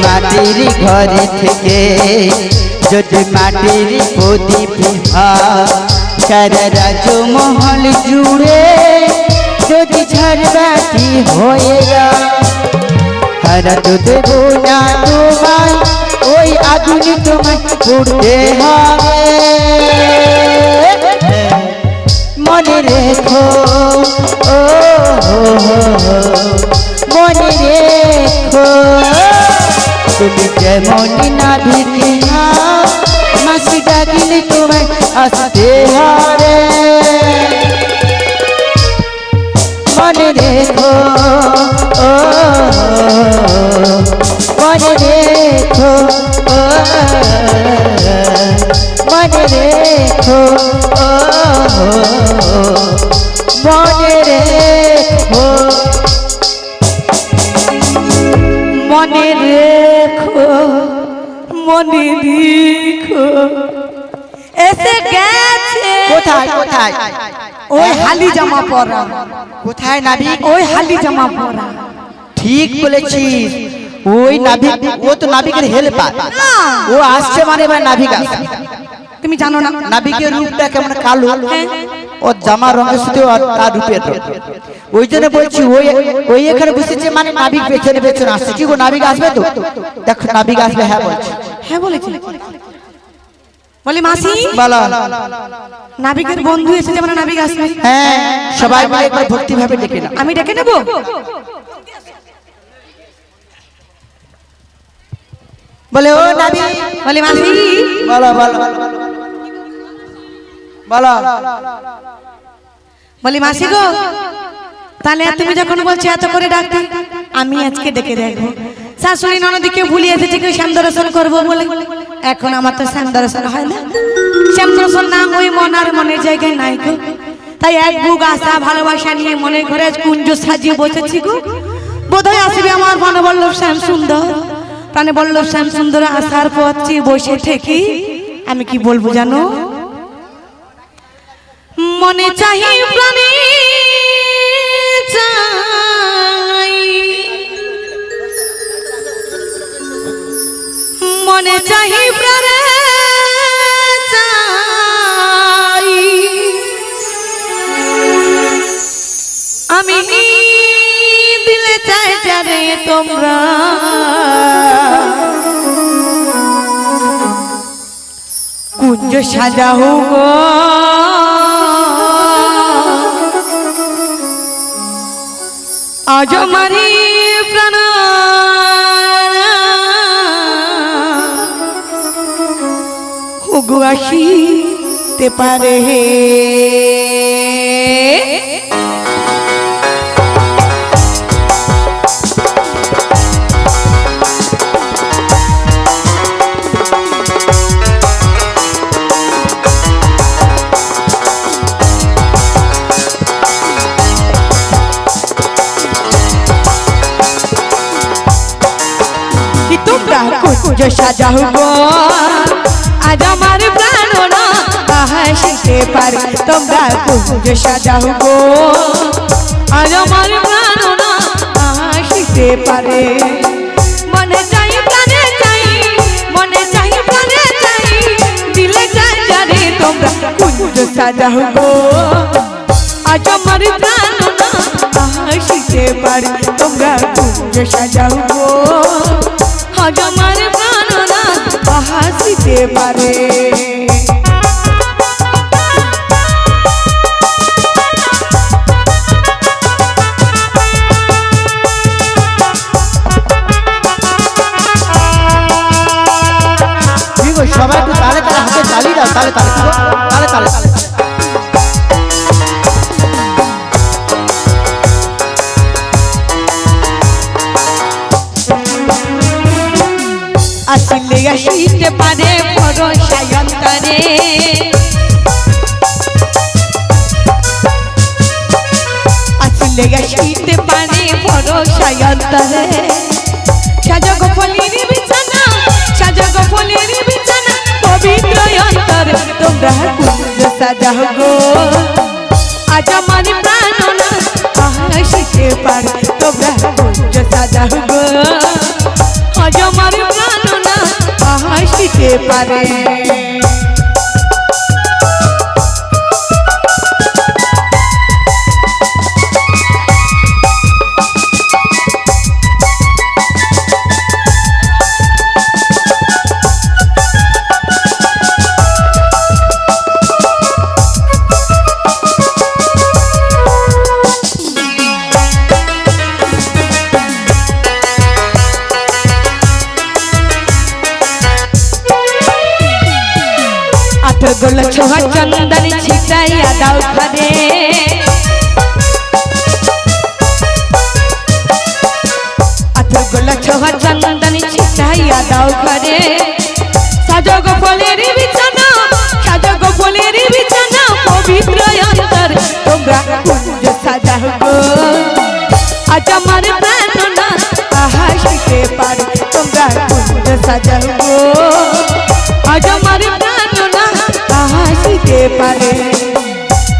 মাটির ঘর থেকে যদি মাটির গদিতে সারা রাজ্য মহল জুড়ে যদি ঝাড়বাতি হয়ে যায় হারা তো দেব না তোমায় ওই আগুন তোমায় পড়তে হবে মনে রেখো ও মনে রেখো তুমি যেমনই নাবিকে মাসি ডাকিলে তোমায় আসতে হবে মনে রেখো ও মনে রেখো ও মনে রেখো ও মনে রেখো মনে রেখো মনে রেখো এসে গেছে কোথায় কোথায় ওই হালি জামা পরা কোথায় নাবিক ওই হালি জামা পরা ঠিক বলেছিস ওই নাবিক ও তো নাবিকের হেল্পার না ও আসছে মানে এবার নাবিক আসছে তুমি জানো না নাবিকের রূপটা কেমন কালো হ্যাঁ। ওর জামার রঙের সাথে আর তার রূপের রঙ। ওই জন্য বলছি ওই ওই এখানে বসেছে মানে নাবিক পেছনে পেছনে আসছে কি গো নাবিক আসবে তো দেখো নাবিক আসবে হ্যাঁ বলছে হ্যাঁ বলেছি বলি মাসি বলো নাবিকের বন্ধু এসেছে মানে নাবিক আসবে হ্যাঁ সবাই মিলে একবার ভক্তি ভাবে ডেকে না আমি ডেকে নেব বলে ও নাবিক বলি মাসি বলো বলো বলো বলি মাসি গো তাহলে তুমি যখন বলছো এত করে ডাকতে আমি আজকে ডেকে দেখবো শাশুড়ি ননদিকে ভুলে এসেছে কেউ শ্যাম দর্শন করবো বলে এখন আমার তো শ্যাম দর্শন হয় না শ্যাম দর্শন না ওই মন আর মনের জায়গায় নাই গো তাই এক বুক আশা ভালোবাসা নিয়ে মনের ঘরে কুঞ্জ সাজিয়ে বসেছি গো বোধহয় আসবে আমার মনোবল্লভ শ্যাম সুন্দর প্রাণে বল্লভ শ্যাম সুন্দর আসার পথ চেয়ে বসে থেকে আমি কি বলবো জানো মনে চাহি প্রাণে চাই মনে চাহি প্রাণে চাই আমি দিলে চাই যারে তোমরা কুঞ্জ সাজাও গো আজ মারি প্রাণ হুগু আসিতে পারে সাজাও গো আজ আমার প্রাণনা হাসিতে পারে তোমরা কুঞ্জ সাজাও গো আজ আমার প্রাণনা হাসিতে পারে মনে চাই প্রাণে চাই মনে চাই প্রাণে চাই দিলে চাই জানে তোমরা কুঞ্জ সাজাও গো আজ আমার প্রাণনা হাসিতে পারে তোমরা কুঞ্জ সাজাও গো আজ আমার প্রাণনা হাসিতে পারে সবাই একটু তালে তালে হাতে তালি দাও তালে তালে তালে তালে আসলে আসিতে পারে ভরসায় অন্তরে আসলে আসিতে পারে ভরসায় অন্তরে সাজগ ফলের বিছানা সাজগ ফলের বিছানা পবিত্র অন্তরে তোমরা কুঞ্জ সাজাও গো আজ আমার প্রাণনা হাসিতে পারে তোমরা কুঞ্জ সাজাও গো আজ আমার প্রাণনা হাসিতে পারে গোল ছোঁয়া চন্দন ছিটাইয়া দাও ঘরে আতর গোল ছোঁয়া চন্দন ছিটাইয়া দাও ঘরে সাজগ ফলের বিছানা সাজগ ফলের বিছানা পবিত্র অন্তর তোমরা কুঞ্জ সাজাও গো আজ আমার প্রাণনা হাসিতে পারে তোমরা কুঞ্জ সাজাও গো আজ আমার প্রাণনা হাসিতে পারে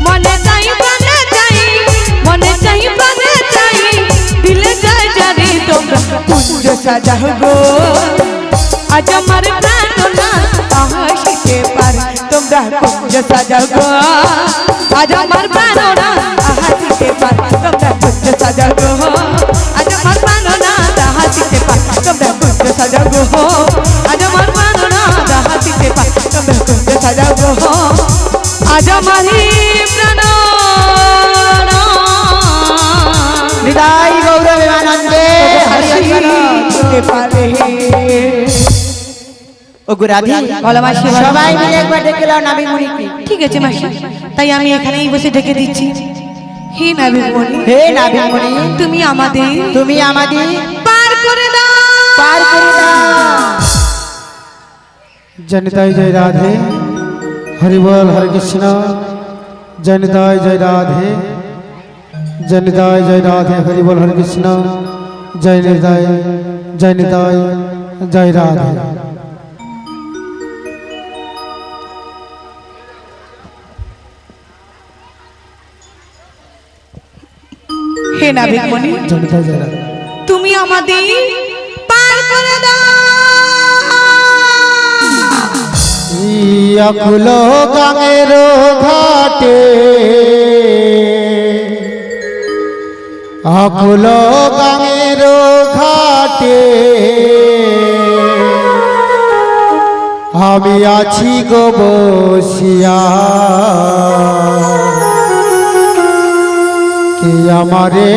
মনে চাই প্রাণে চাই মনে চাই প্রাণে চাই দিলে চাই জানি তোমরা কুঞ্জ সাজাও গো আজ আমার প্রাণনা হাসিতে পারে তোমরা কুঞ্জ সাজাও গো আজ আমার প্রাণনা হাসিতে পারে তোমরা কুঞ্জ সাজাও গো আজ আমার প্রাণনা হাসিতে পারে তোমরা কুঞ্জ সাজাও গো আজ আমার প্রাণনা হাসিতে পারে তোমরা কুঞ্জ সাজাও গো আজ আমারি প্রাণনা হৃদয় গৌরবে আনন্দে হরি হরি হাসিতে পারে ও গুরাধি বলো মাসি সবাই মিলে একবার ডেকে নাও নাবিক মুনিকে ঠিক আছে মাসি তাই আমি এখানেই বসে ডেকে দিচ্ছি হে নাবিক মুনি হে নাবিক মুনি তুমি আমাদের পার করে দাও পার করে দাও जनिताय जय राधे हरि बोल हरे कृष्ण जनिताय जय राधे जनिताय जय राधे हरि बोल हरे कृष्ण जनिताय जय राधे হে নাবিক মুনি जनिताय जय राधे তুমি আমাদের পার করে দাও अकुलो गांगेरो घाटे अकुलो गांगेरो घाटे আমি আছি গো বসিয়া কে আমারে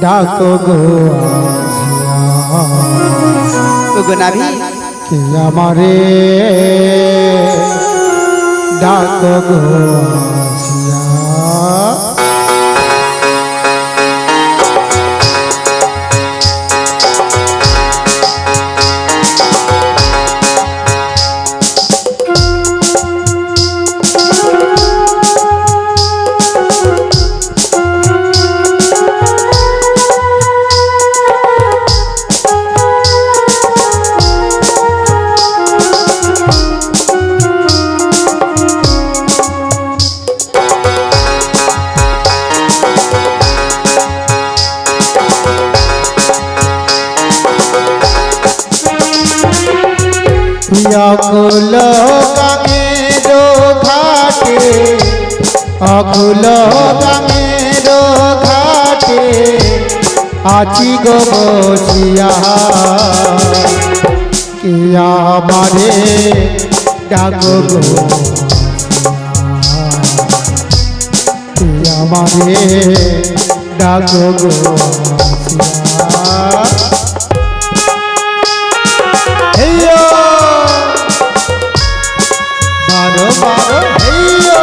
ডাকো গো আসিয়া ও গো নাবি কে আমারে ডাকো গো আসিয়া অকুল গাঙের ঘাটে অকুল গাঙের ঘাটে আছি গো বসিয়া কে আমারে ডাকো গো কে আমারে ডাকো গো হেইয়ো মারো মারো হেইয়ো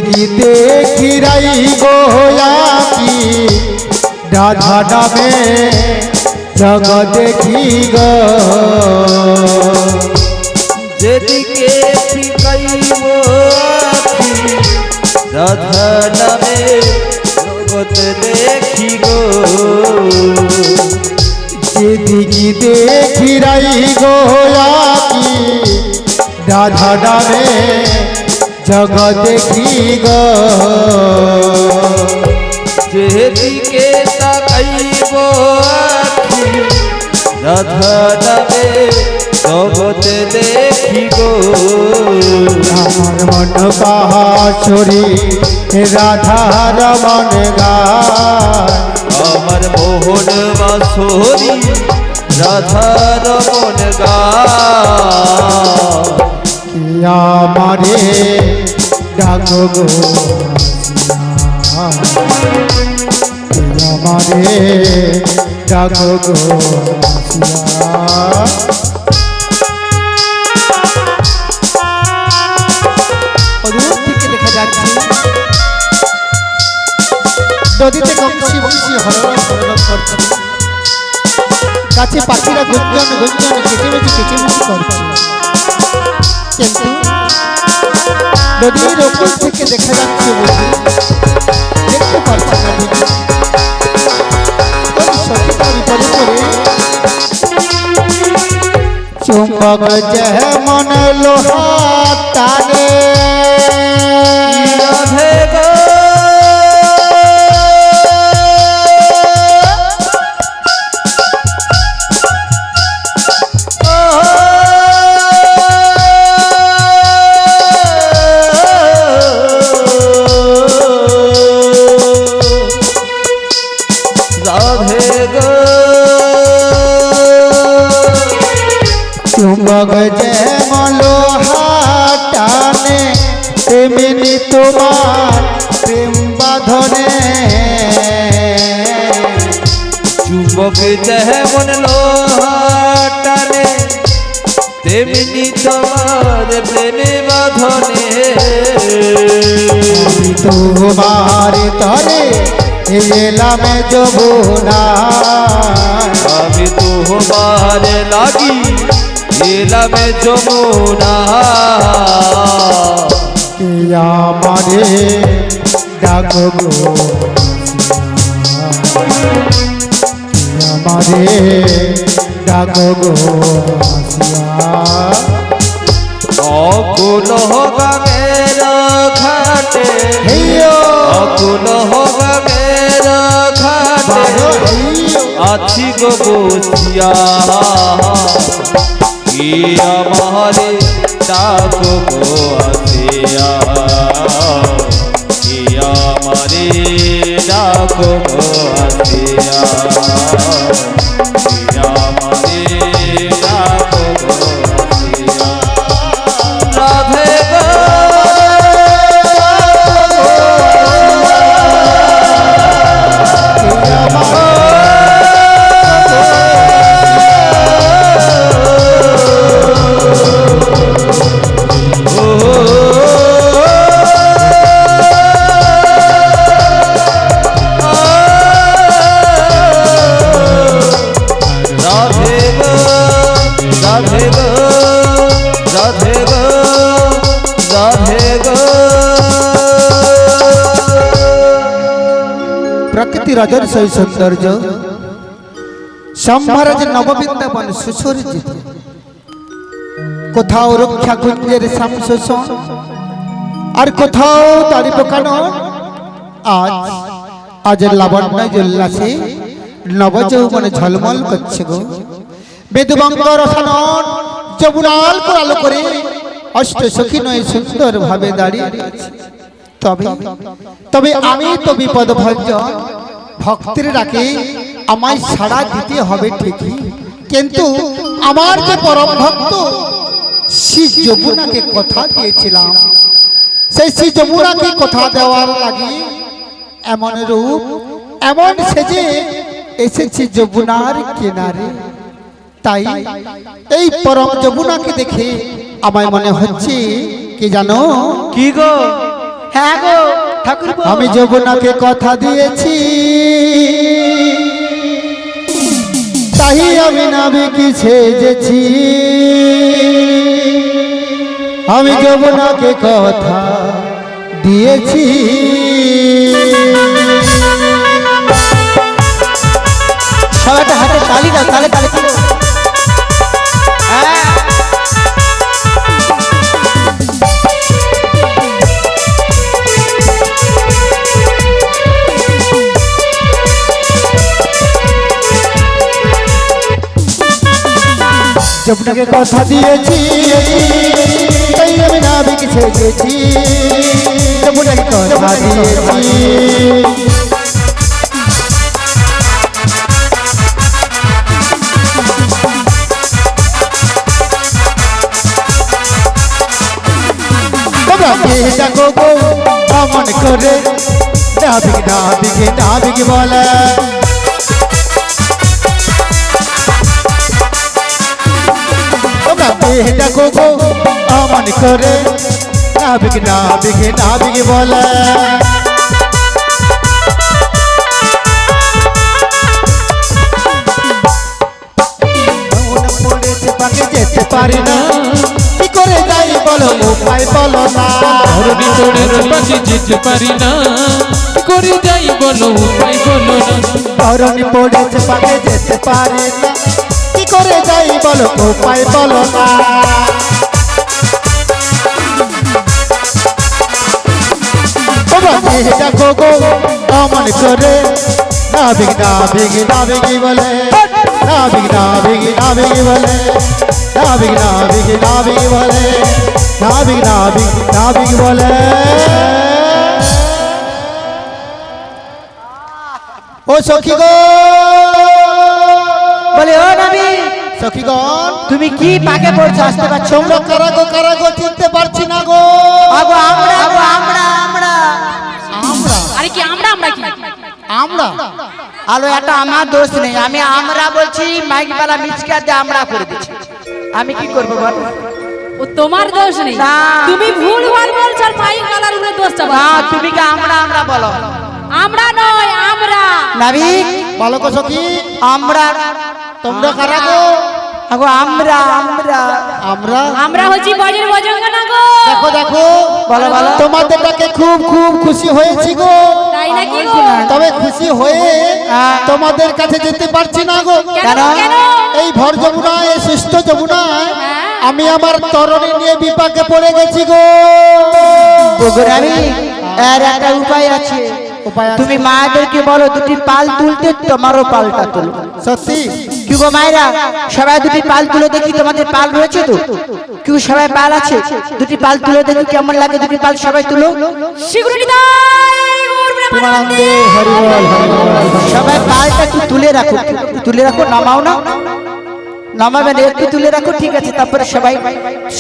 গীতে খিরাই গোয়াকি রাধা নামে জগ দেখি গো যেদিকে ফিকাইব আখি রাধা নামে জগৎ দেখি গো যেদিকে দেখিরাই গোয়াকি রাধা নামে জগ দেখি গো যেদিকে তাকাইব আখি রাধা নামে জগৎ দেখি গো আমার মন পাহাড়ি রাধা রমন গায় আমার মোহন বাসরি রাধা রমন গায় আমারে ডাকো গো আমারে ডাকো গো দূর থেকে দেখা যাচ্ছে নদীতে কংসি বংশী হরণ হরণ করছে, গাছে পাখিরা গুঞ্জন গুঞ্জন কেচেমেচি করছে, কিন্তু নদীর ওপর থেকে দেখা যাচ্ছে বুঝি দেখতে পারছে না বুঝি ওই সখীটা বিপদে পড়ে চুম্বক যেমন লোহা টানে রাধে গো চুম্বক যেমন লোহা টানে তেমনি তোমার প্রেম বাঁধনে চুম্বক যেমন লোহা টানে তেমনি তোমার প্রেমে বাঁধনে তোমার তরে এলাম যমুনা আমি তোমার লাগি এলাম যমুনা আমারে ডাকো গো আমারে ডাকো গো অকুল গাঙের ঘাটে অকুল গাঙের ঘাটে আছি গো বসিয়া কি আমারে ডাকো গো আসিয়া কি আমারে ডাকো গো আসিয়া কি আমারে ডাকো গো আসিয়া রাধে গো প্রকৃতি রজর সেই সৌন্দর্য সম্ভারজ নববৃন্দাবন সুসজ্জিত কোথাও রক্ষা কুঞ্জের শামশোষণ আর কোথাও দাড়ি পোকানো আজ লাবণ্য উল্লাসে নবযৌবনে ঝলমল করছে গো বেদবঙ্গ রসানন যমুনাল আলো করে অষ্ট সখী নয় সুন্দর ভাবে দাঁড়িয়ে আছে। তবে আমি তো বিপদ ভঞ্জন ভক্তের ডাকে আমায় সাড়া দিতে হবে ঠিকই, কিন্তু আমার যে পরম ভক্ত শ্রী যমুনাকে কথা দিয়েছিলাম, সেই শ্রী যমুনাকে কথা দেওয়ার লাগে এমন রূপ এমন সেজে এসেছি যমুনার কিনারে। তাই এই পরম যমুনাকে দেখে আমায় মনে হচ্ছে কি জানো? কি গো? হ্যাঁ গো ঠাকুর, আমি যমুনাকে কথা দিয়েছি, তাই আমি নাবিকি সেজেছি। আমি যমুনাকে কথা দিয়েছি। সবাইটা হাতে তালি দাও, তালে তালে তালে। হ্যাঁ যমুনাকে কথা দিয়েছি, তাই আমি নাবিক সেজেছি। যমুনাকে কথা দিয়েছি। দেখো গো অমন করে নাবিক নাবিক নাবিক বলে, দেখো গো অমন করে নাবিক নাবিক নাবিক বলে। পড়েছে পাকে যেতে পারি না, কি করে যাই বলো উপায় বলো না। ধরণী তোড়ের পাখি যেতে পারি না, করে যাই বলো উপায় বলো না। ধরণী পড়েছে পাকে যেতে পারি না, কি করে যাই বলো উপায় বলো না। দেখো গো অমন করে নাবিক নাবিক নাবিক বলে, নাবিক নাবিক নাবিক বলে, নাবিক নাবিক নাবিক বলে, নাবিক নাবিক নাবিক বলে। ও সখী গো বলে, ও নবী সখীগণ, তুমি কি পাকে পড়ছো? আসতে পারছো? তোমরা কারা গো চিনতে পারছি না গো। আগো আমরা, আগো আমরা আমরা আমরা আরে কি আমরা কি আমরা আলো, এটা আমার দোষ নেই। আমি আমরা বলছি, মাইক বালা মিচকাতে আমরা করে দিচ্ছি। আমি কি করবো বল? ও তোমার দোষ নেই, না। তুমি ভুল ভাল বলছো আর মাইক গলার উপরে দোষটা না, বলছো। তুমি কি আমরা আমরা বলো? আমরা নয় আমরা। নাবিক বলো গো সখী, আমরা, তোমরা কারা গো? আগো আমরা আমরা আমরা আমরা হচ্ছি বজের বজঙ্গনা গো। দেখো দেখো, বলো বলো। তোমাদের ডাকে খুব খুব খুশি হয়েছি গো। তাই নাকি গো? তবে খুশি হয়ে তোমাদের কাছে যেতে পারছি না গো। কেন কেন? এই ভর যমুনায়, এই সুস্থ যমুনায় হ্যাঁ। আমি আমার তরণী নিয়ে বিপাকে পড়ে গেছি গো। গোগরামি, এর একটা উপায় আছে। উপায় আছে? তুমি মায়েদেরকে বলো দুটি পাল তুলতে, তোমারও পালটা তুলো। সত্যি? কি গো মায়েরা, সবাই দুটি পাল তুলে দেখি। তোমাদের পাল রয়েছে তো? কি গো, সবাই পাল আছে? দুটি পাল তুলে দেখি কেমন লাগে। দুটি পাল সবাই তুলো। প্রেমানন্দে হরি বল হরি বল। সবাই পালটা একটু তুলে রাখো, তুলে রাখো, নামাও না, নামাবে না, একটু তুলে রাখো। ঠিক আছে, তারপরে সবাই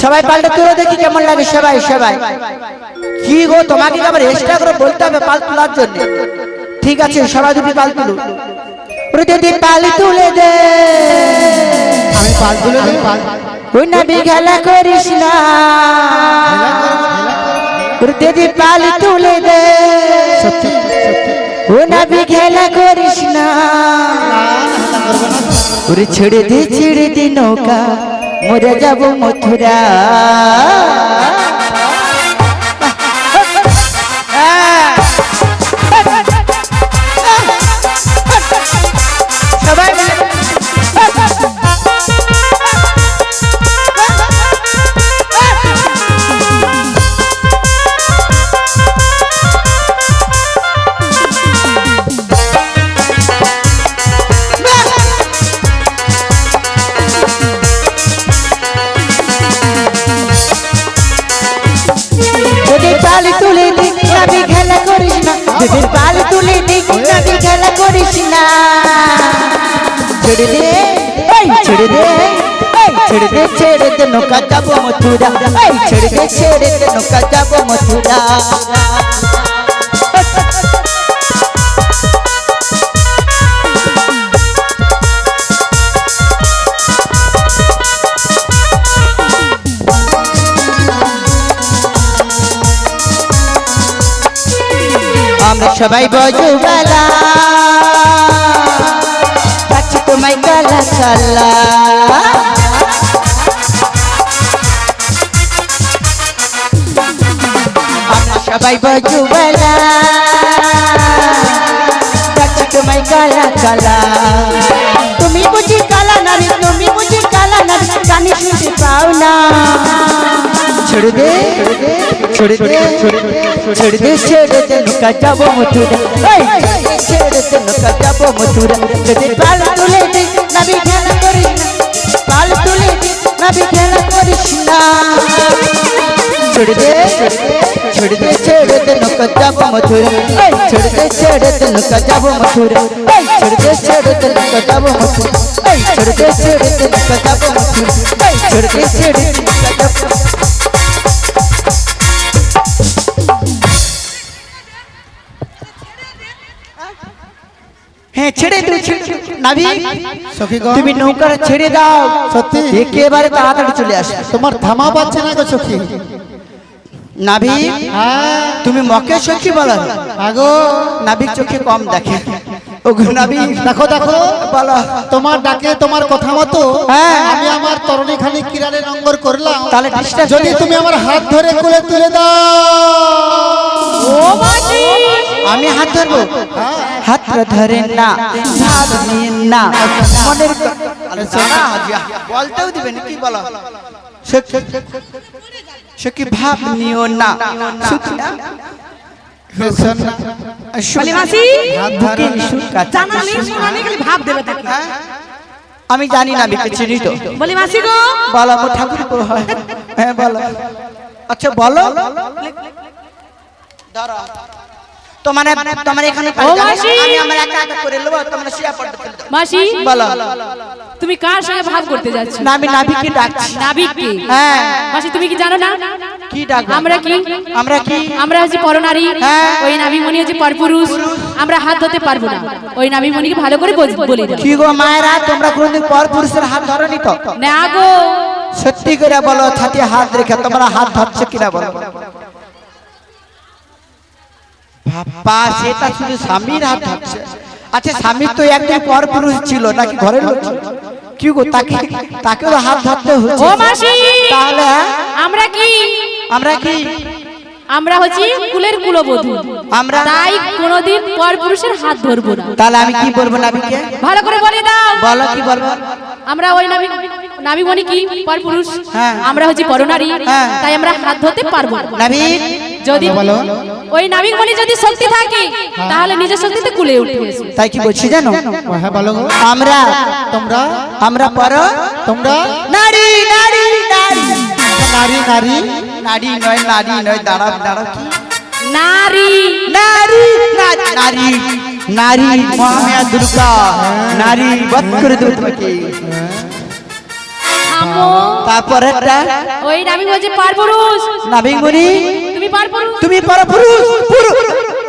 সবাই পালটা তুলে দেখি কেমন লাগে। সবাই সবাই কি গো, তোমাকে কি আবার এক্সট্রা করে বলতে হবে পাল তোলার জন্য? ঠিক আছে, সবাই দুটি পাল তুলো। ওরে দিদি পাল তুলে দে, আমি পাল তুলে দিই। ওই নবী খেলা করিস না। ওরে দিদি পাল তুলে দে, সত্যি সত্যি। ও নবী খেলা করিস না। ওরে ছেড়ে দে নৌকা, মরে যাব মথুরা। দুধের পাল তুলে দিই নবী খেলা করিস না ছেড়ে দে এই ছেড়ে দে এই ছেড়ে দে নৌকা যাবো মথুরা এই ছেড়ে দে নৌকা যাবো মথুরা আমরা সবাই বজুবালা কাছে তোমায় কালা কালা আমরা সবাই বজুবালা কাছে তোমায় কালা কালা তুমি বুঝি কালা নারী তুমি বুঝি কালা নারী কানে শুনতে পাও না ছেড়ে দে ছেড়ে দে ছেড়ে দে ছেড়ে দে নৌকা যাবো মথুরা ছেড়ে দে নৌকা যাবো মথুরা যদি পাল তুলে দে নবী খেলা করিস না পাল তুলে দে নবী খেলা করিস না ছেড়ে দে নৌকা যাবো মথুরা ছেড়ে দে নৌকা যাবো মথুরা ছেড়ে দে নৌকা যাবো মথুরা ছেড়ে দে নৌকা যাবো মথুরা ছেড়ে দে নৌকা যাবো হ্যাঁ ছেড়ে দে নাবি সখীগণ তুমি নৌকাটা ছেড়ে দাও সত্যি একেবারে তাড়াতাড়ি চলে আসো তোমার থামা পাচ্ছে না গো সখী নাবি হ্যাঁ তুমি মকে সখী বলো আগো নাবিক চোখে কম দেখে ওগো নাবি দেখো দেখো বলো তোমার ডাকে তোমার কথা মতো হ্যাঁ। আমি আমার তরণী খালি কিরারে নম্বর করলাম তাহলে ডিস্টার্ব যদি তুমি আমার হাত ধরে কোলে তুলে দাও আমি হাত ধরবো হাত ধরেন না হাত নিয়েন না মনের বলতেও দিবেন কি বলো সে কি ভাব নিও না বলি মাসি বুকে সুর কাটে। জানা নেই শোনা নেই খালি ভাব দেবে তাকে আমি জানি না বিকে চিনি তো বলি মাসি গো বলো আমার ঠাকুর তো হয় হ্যাঁ বলো আচ্ছা বলো তোমার এখানে ও মাসি! আমি আমার একা একা করে নেবো তোমরা শিয়া পড়তে মাসি বলো তুমি কার সঙ্গে ভাব করতে যাচ্ছ না আমি নাবিকে ডাকছি নাবিককে হ্যাঁ মাসি তুমি কি জানো না কি ডাকবো আমরা কি আমরা কি আমরা হচ্ছে পরনারী হ্যাঁ। ওই নাবিমণি হচ্ছে পরপুরুষ আমরা হাত ধরতে পারবো না ওই নাবিমণিকে ভালো করে বলে দাও কি গো মায়েরা তোমরা কোনদিন পর পুরুষের হাত ধরনি তো না গো সত্যি করে বলো ছাতি হাত রেখে তোমরা হাত ধরছো কিনা বলো বাবা সেটা শুধু স্বামীর হাত ধরছে আচ্ছা স্বামীর তো একদিন পর পুরুষ ছিল নাকি ঘরের লোক ছিল? কি গো তাকেও হাত ধরতে হচ্ছে ও মাসি তাহলে আমরা কি আমরা কি আমরা হচ্ছি কুলের কুলবধূ আমরা তাই কোনোদিন পরপুরুষের হাত ধরবো না তাহলে আমি কি বলবো নাবিকে ভালো করে বলে দাও বলো কি বলবো আমরা ওই নাবিমণি কি পরপুরুষ হ্যাঁ। আমরা হচ্ছি পরনারী হ্যাঁ। তাই আমরা হাত ধরতে পারবো না। নাবিক যদি বলো ওই নাবিমণি যদি শক্তি থাকে তাহলে নিজের শক্তিতে কুলে উঠে এসো। তাই কি বলছি জানো হ্যাঁ বলো গো আমরা তোমরা আমরা পর তোমরা নারী নারী নারী নারী নারী নারী নয় দাঁড়াও কি নারী নারী নারী নারী মহামায়া দুর্গা নারী বধ করে দেবো তোমাকে থামো তারপর একটা ওই নাবিক হচ্ছে পরপুরুষ নাবিক মুনি তুমি পরপুরুষ তুমি পর পুরুষ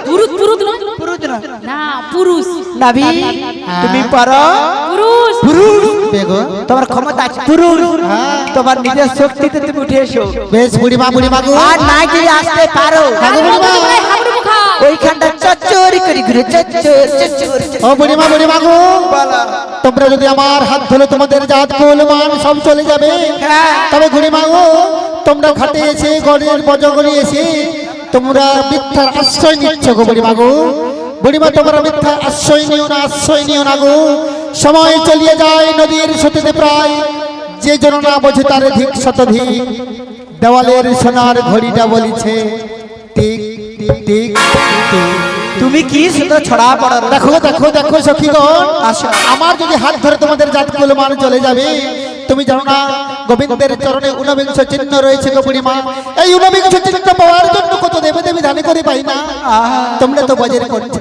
পুরুষ পুরুষ না? পুরুষ না না পুরুষ নাবি তুমি পর পুরুষ পুরুষ বেগো তোমার ক্ষমতা আছে পুরুষ তোমার নিজের শক্তিতে তুমি উঠে এসো বেশ বুড়িমা গো আর না যদি আসতে পারো হাবুডুবু খাও। ওইখানটা চচ্চরি করে ঘুরে চচ্চর ও বুড়িমা গো তোমরা যদি আমার হাত ধরে তোমাদের জাত কুল মান সব চলে যাবে তবে বুড়িমা গো তোমরা ঘাটে এসে গড়ের বজগরি এসে তোমরা মিথ্যার আশ্রয় নিচ্ছ গো বুড়িমা তোমরা মিথ্যার আশ্রয় নিও না গো সময় চলিয়ে যায় নদীর সতীতে প্রায় যে জন না বোঝে তার ধিক শতধিক দেওয়ালের সোনার ঘড়িটা বলিছে টিক টিক টিক টিক। তুমি কি শুধু ছড়া পড়া দেখো সখীগণ আমার যদি হাত ধরে তোমাদের জাত কুল মান চলে যাবে তুমি জানো না গোবিন্দের চরণে ঊনবিংশ চিহ্ন রয়েছে গো বুড়িমা। এই ঊনবিংশ চিহ্ন পাওয়ার জন্য কত দেবে দেবী ধানে করে পাই না, তোমরা তো বাজারে করছো।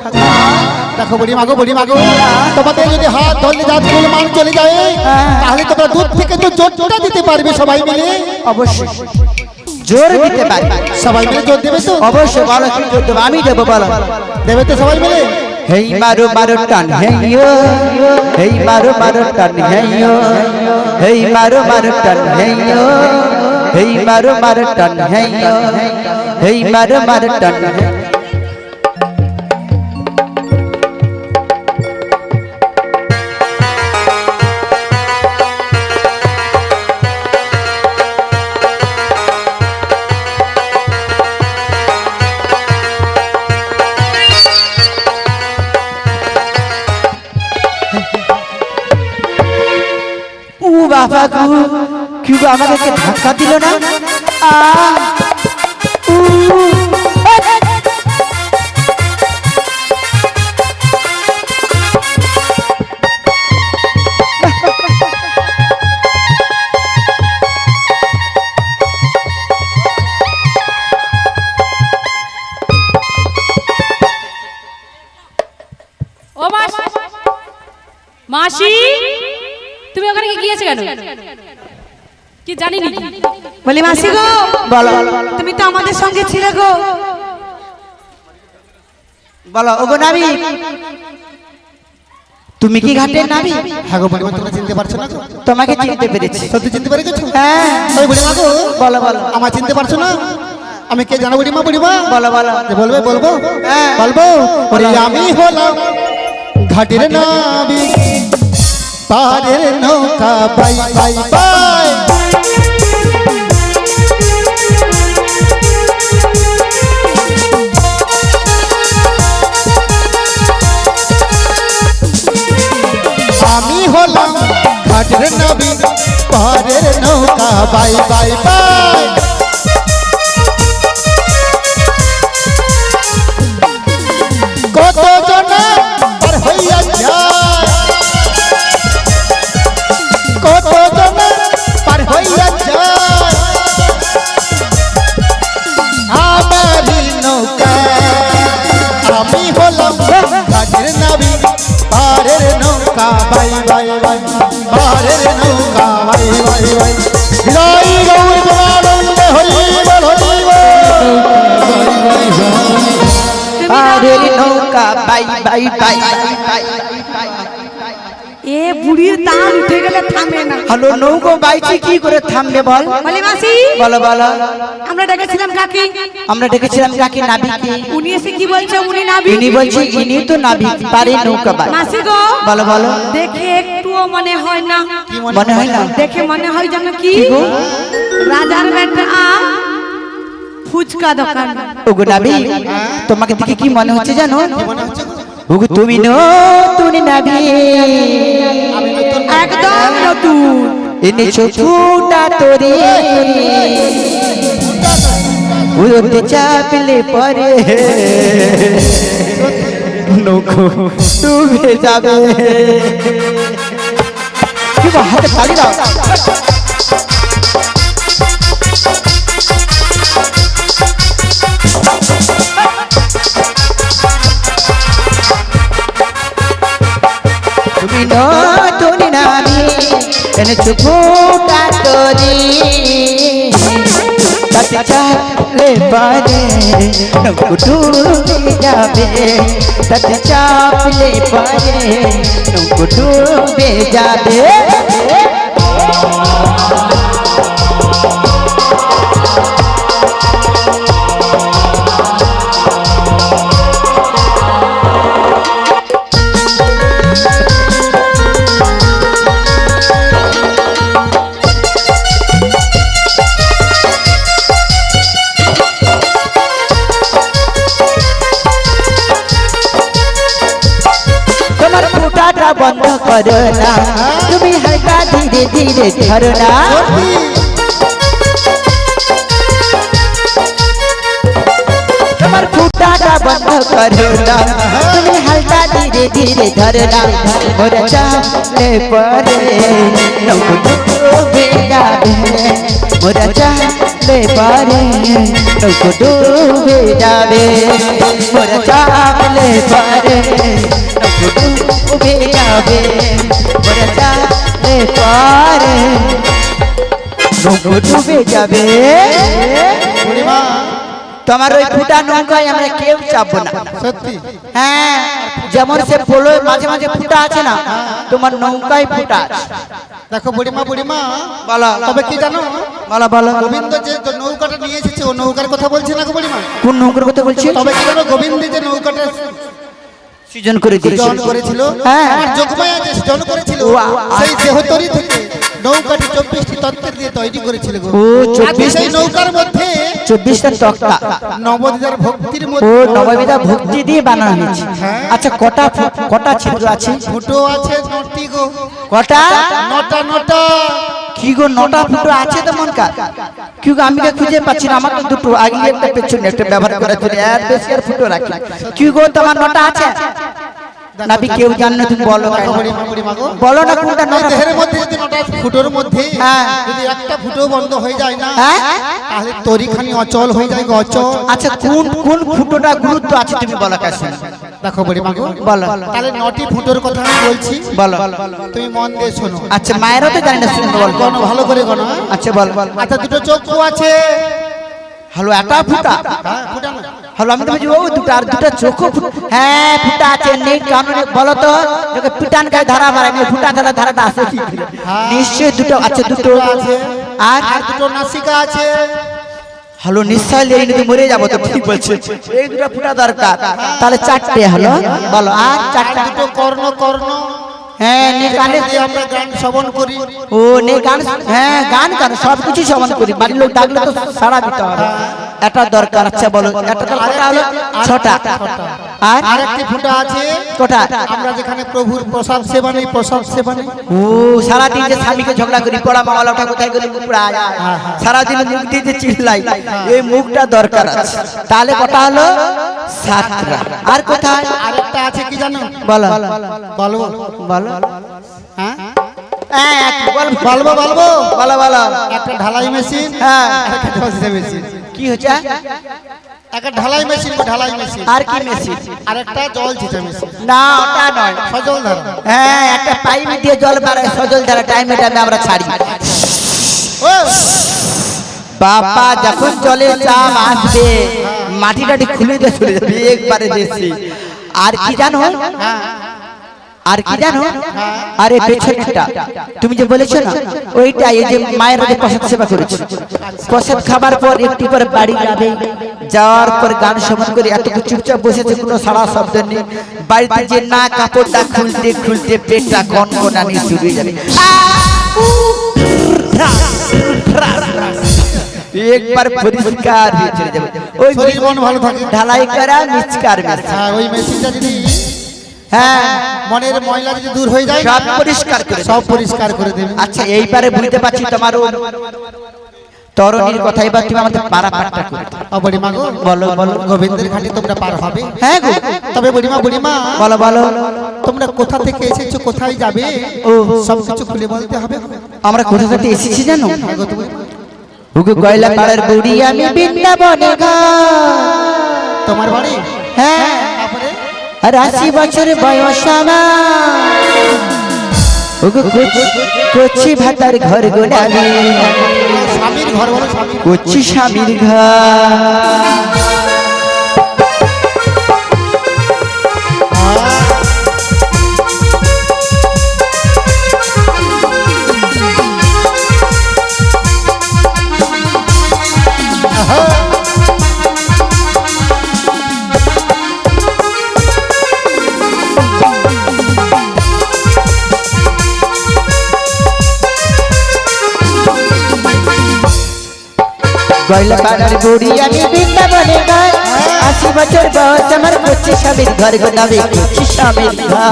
দেখো বুড়িমা গো, বুড়িমা গো, তোমাদের যদি হাত ধরলে যাত মান চলে যায়, তাহলে তোমরা দূর থেকে তো জোরটা দিতে পারবে সবাই মিলে। অবশ্যই জোর দিতে পারি। সবাই মিলে জোর দেবে তো? অবশ্যই। বলো কি জোর দেবো? আমি দেবো। বলো। দেবে তো সবাই মিলে? হেই মারো মারো টান হেইয়ো, হেই মারো মারো টান হেইয়ো, হেই মারো মারো টান হেইয়ো, হেই মারো মারো টান হেইয়ো, হেই মারো মারো টান। ও বাবা গো, কি গো আমাদেরকে ধাক্কা দিল না? ও মাসি, তুমি ওখানে কি গিয়েছো কেন? কি জানি না। বলি মাসি গো, বলো। তুমি তো আমাদের সঙ্গে ছিলে গো। বলো ওগো নাবি, তুমি কি ঘাটের নাবি? হ্যাঁ গো বুড়িমা, তোমরা চিনতে পারছো না? তোমাকে চিনতে পেরেছি। সত্যি চিনতে পেরে গেছো? হ্যাঁ। ওই বুড়িমা গো, বলো বলো। আমার চিনতে পারছো না? আমি কে জানো বুড়িমা? বুড়িমা বলো বলো। বলবে? বলবো? হ্যাঁ। বলবো। ওরে আমি হলাম ঘাটের নাবি, পারের নৌকা বাই বাই বাই। আমি হলাম ঘাটের নাবি, পারের নৌকা বাই বাই বাই। কত জনা পার হইয়া যায়, কত জনা পার হইয়া যায় আমারই নৌকা। আমি হলাম ঘাটের নাবি, পারের নৌকা বাই বাই বাই, পারের নৌকা বাই বাই বাই। জয় গৌর প্রেমানন্দে হরি বল, হরি বল। পারের নৌকা বাই বাই বাই। এ বুড়ির দাম উঠে গেলে থামে না। হ্যালো, নৌকো বাইছি কি করে থামবে বল? বলি মাসি, বলো বলো। আমরা ডেকেছিলাম কাকে? আমরা ডেকেছিলাম কাকে? নাবিকে। উনি এসে কি বলছে? উনি নাবি। ইনি বলছে ইনি তো নাবিক, পারে নৌকা বাই। মাসি গো, বলো বলো। দেখে একটুও মনে হয় না। মনে হয় না? দেখে মনে হয় যেন কি কি গো? রাজার বেটা ফুচকা দোকান। ওগো নাবি, তোমাকে দেখে কি মনে হচ্ছে জানো? মনে হচ্ছে গো? ওগো তুমি তুমি নাবি, একদম নতুন। এনেছো ফুটা তোরে, উড়তে চাপলে পরে নৌকো ডুবে যাবে। কি গো, হাতে তালি দাও। তুমি নতুন নাবি, এনেছো ফুটা তোরে, তাতে চাপলে পারে নৌকো ডুবে যাবে, তাতে চাপলে পারে নৌকো ডুবে যাবে। তোমার ফুটাটা বন্ধ করো না, তুমি হালকা ধীরে ধীরে ধরো না। তোমার ফুটাটা বন্ধ করো না, তুমি হালকা ধীরে के धीरे धरना मोरा चाले परे नौको डूबे जाबे मोरा चाले परे नौको डूबे जाबे मोरा चाले परे नौको डूबे जाबे मोरा चाले परे নৌকো ডুবে যাবে বুড়িমা তোমার ওই ফুটা নৌকায় আমরা কেউ চাপবো না সত্যি হ্যাঁ যেমন সে পোলো মাঝে মাঝে ফুটা আছে না তোমার নৌকায় ফুটা আছে দেখো বুড়িমা বুড়িমা বলো তবে কি জানো বলো বলো গোবিন্দ যে নৌকাটা নিয়ে এসেছে ও নৌকার কথা বলছে না গো বুড়িমা কোন নৌকার কথা বলছি তবে কি জানো গোবিন্দ যে নৌকাটা সৃজন করে দিয়েছে সৃজন করেছিল হ্যাঁ। আমার যোগমায়া যে সৃজন করেছিল সেই দেহতরি থেকে নৌকাটি 24টি তত্ত্বের দিয়ে তৈরি করেছিল গো ও, 24 আর সেই নৌকার মধ্যে 24টা তক্তা নবদ্বীপের ভক্তির ও মধ্যে নববিধা ভক্তি দিয়ে বানানো হয়েছে হ্যাঁ। আচ্ছা কটা ছিদ্র আছে ফুটো আছে নটি গো কটা নটা নটা কি গো নটা ফুটো আছে তো মন কার কি গো আমি তো খুঁজে পাচ্ছি না আমার তো দুটো আগে একটা পেছনে একটা ব্যবহার করার জন্য এর বেশি আর ফুটো রাখি কি গো তোমার নটা আছে নাবি কেউ জানে না তুমি বলো দেখো বুড়িমা বুড়িমা গো বলো না কোনটা এই নটা দেহের মধ্যে যদি নটা ফুটোর মধ্যে হ্যাঁ। যদি একটা ফুটো বন্ধ হয়ে যায় না হ্যাঁ তাহলে তরিখানি অচল হয়ে যায় গো অচল আচ্ছা কোন কোন ফুটোটা গুরুত্ব আছে তুমি বলো কাছে দেখো বুড়িমা গো বলো তাহলে নটি ফুটোর কথা আমি বলছি বলো তুমি মন দিয়ে শোনো আচ্ছা মায়েরও তো জানি না শুনতে বল গণ ভালো করে গণ আচ্ছা বল আচ্ছা দুটো চক্ষু আছে হ্যালো একটা ফুটা হ্যাঁ ফুটা না হ্যালো আমি তো বলছি ও দুটো আর দুটো চোখ হ্যাঁ ফুটা আছে নেই কানুনে বলো তো তোকে পিটান গায়ে ধারা মারে না ফুটা ধারা ধারাটা আছে কি করে? নিশ্চয়ই দুটো আচ্ছা দুটো আছে আর আর দুটো নাসিকা আছে হ্যালো নিশ্চয় লেই নিতে মরে যাবো তো ঠিক বলছে এই দুটো ফুটা দরকার তাহলে চারটে হলো বলো আর আর চারটা দুটো কর্ণ কর্ণ হ্যাঁ নে কানে যেখানে দিয়ে আমরা গান শ্রবণ করি ও নে গান হ্যাঁ গান গান সবকিছু সমান করি বাড়ির লোক ডাকলে তো সারা দিতে হবে এটা দরকার আচ্ছা বলো একটা কটা হলো ছটা আর আর একটি ফুটা আছে কটা আমরা যেখানে প্রভুর প্রসাদ সেবা নেই প্রসাদ সেবা নেই ও সারাদিন যে স্বামীকে ঝগড়া করি পড়া মামলা ওটা কোথায় করি পুরা সারাদিন মুখ দিয়ে যে চিল্লাই এই মুখটা দরকার আছে তাহলে কটা হলো সাতটা আর কোথায় আরেকটা আছে কি জানো বলো বলো বলো হ্যাঁ হ্যাঁ বল বলবো বলবো বলো বলো একটা ঢালাই মেশিন হ্যাঁ একটা ঢসে মেশিন কি হচ্ছে একটা ঢালাই মেশিন গো, ঢালাই মেশিন আর কি মেশিন আর একটা জল ছিটা মেশিন না ওটা নয় সজল ধারা হ্যাঁ একটা পাইপ দিয়ে জল বাড়ায় সজল ধারা টাইমে টাইমে আমরা ছাড়ি ও বাবা যখন জলে চাপ আসবে মাটিটাটি খুলে দিয়ে চলে যাবে একবারে বেশি আর কি জানো আর কি জানো আরে পেছনেরটা তুমি যে বলেছো না ওইটা এই যে মায়ের যে প্রসাদ সেবা করেছে প্রসাদ খাবার পর একটু পরে বাড়ি যাবে যাওয়ার পর গান শ্রবণ করে এত চুপচাপ বসেছে কোনো সারা শব্দ নেই বাড়িতে যে না কাপড়টা খুলতে খুলতে পেটটা কনকনানি শুরু হয়ে যাবে একবার পরিষ্কার হয়ে চলে যাবে ওই শরীর মন ভালো থাকে ঢালাই করা মিচকার আর ওই মেশিনটা যদি হ্যাঁ মনের ময়লা যদি দূর হয়ে যায় সব পরিষ্কার করে সব পরিষ্কার করে দেবে আচ্ছা এইবারে বুঝতে পারছি তোমার তরণীর কথা এবার তুমি আমাদের পারাপারটা করে দাও। বুড়িমা গো বলো বলো গোবিন্দের ঘাটে তোমরা পার হবে হ্যাঁ গো তবে বুড়িমা বুড়িমা বলো বলো তোমরা কোথা থেকে এসেছো কোথায় যাবে ও সব কিছু খুলে বলতে হবে আমরা কোথা থেকে এসেছি জানো হ্যাঁ গো, তুমি- ওগো কয়লা পাড়ার বুড়ি আমি বৃন্দাবনে গা তোমার বাড়ি হ্যাঁ তারপরে আর 80 বছর বয়স আমার ওগো কচি ভাতার ঘর গোলামি স্বামীর ঘর বলো স্বামীর কচি স্বামীর ঘর কয়লা পাড়ার বুড়ি আমি বৃন্দাবনে গাই 80 বছর বয়স আমার কচি স্বামীর ঘর গোলামি কচি স্বামীর ঘর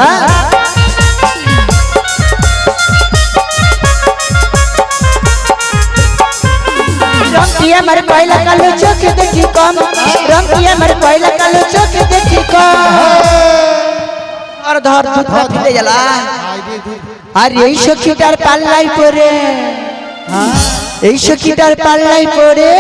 রংটি আমার কয়লা কালো চোখে দেখি কম রংটি আমার কয়লা কালো চোখে দেখি কম আর ধর দুধটা ফেলে গেলা আর এই সখীটার পাল্লাই পড়ে এই সখীটার পাল্লাই পড়ে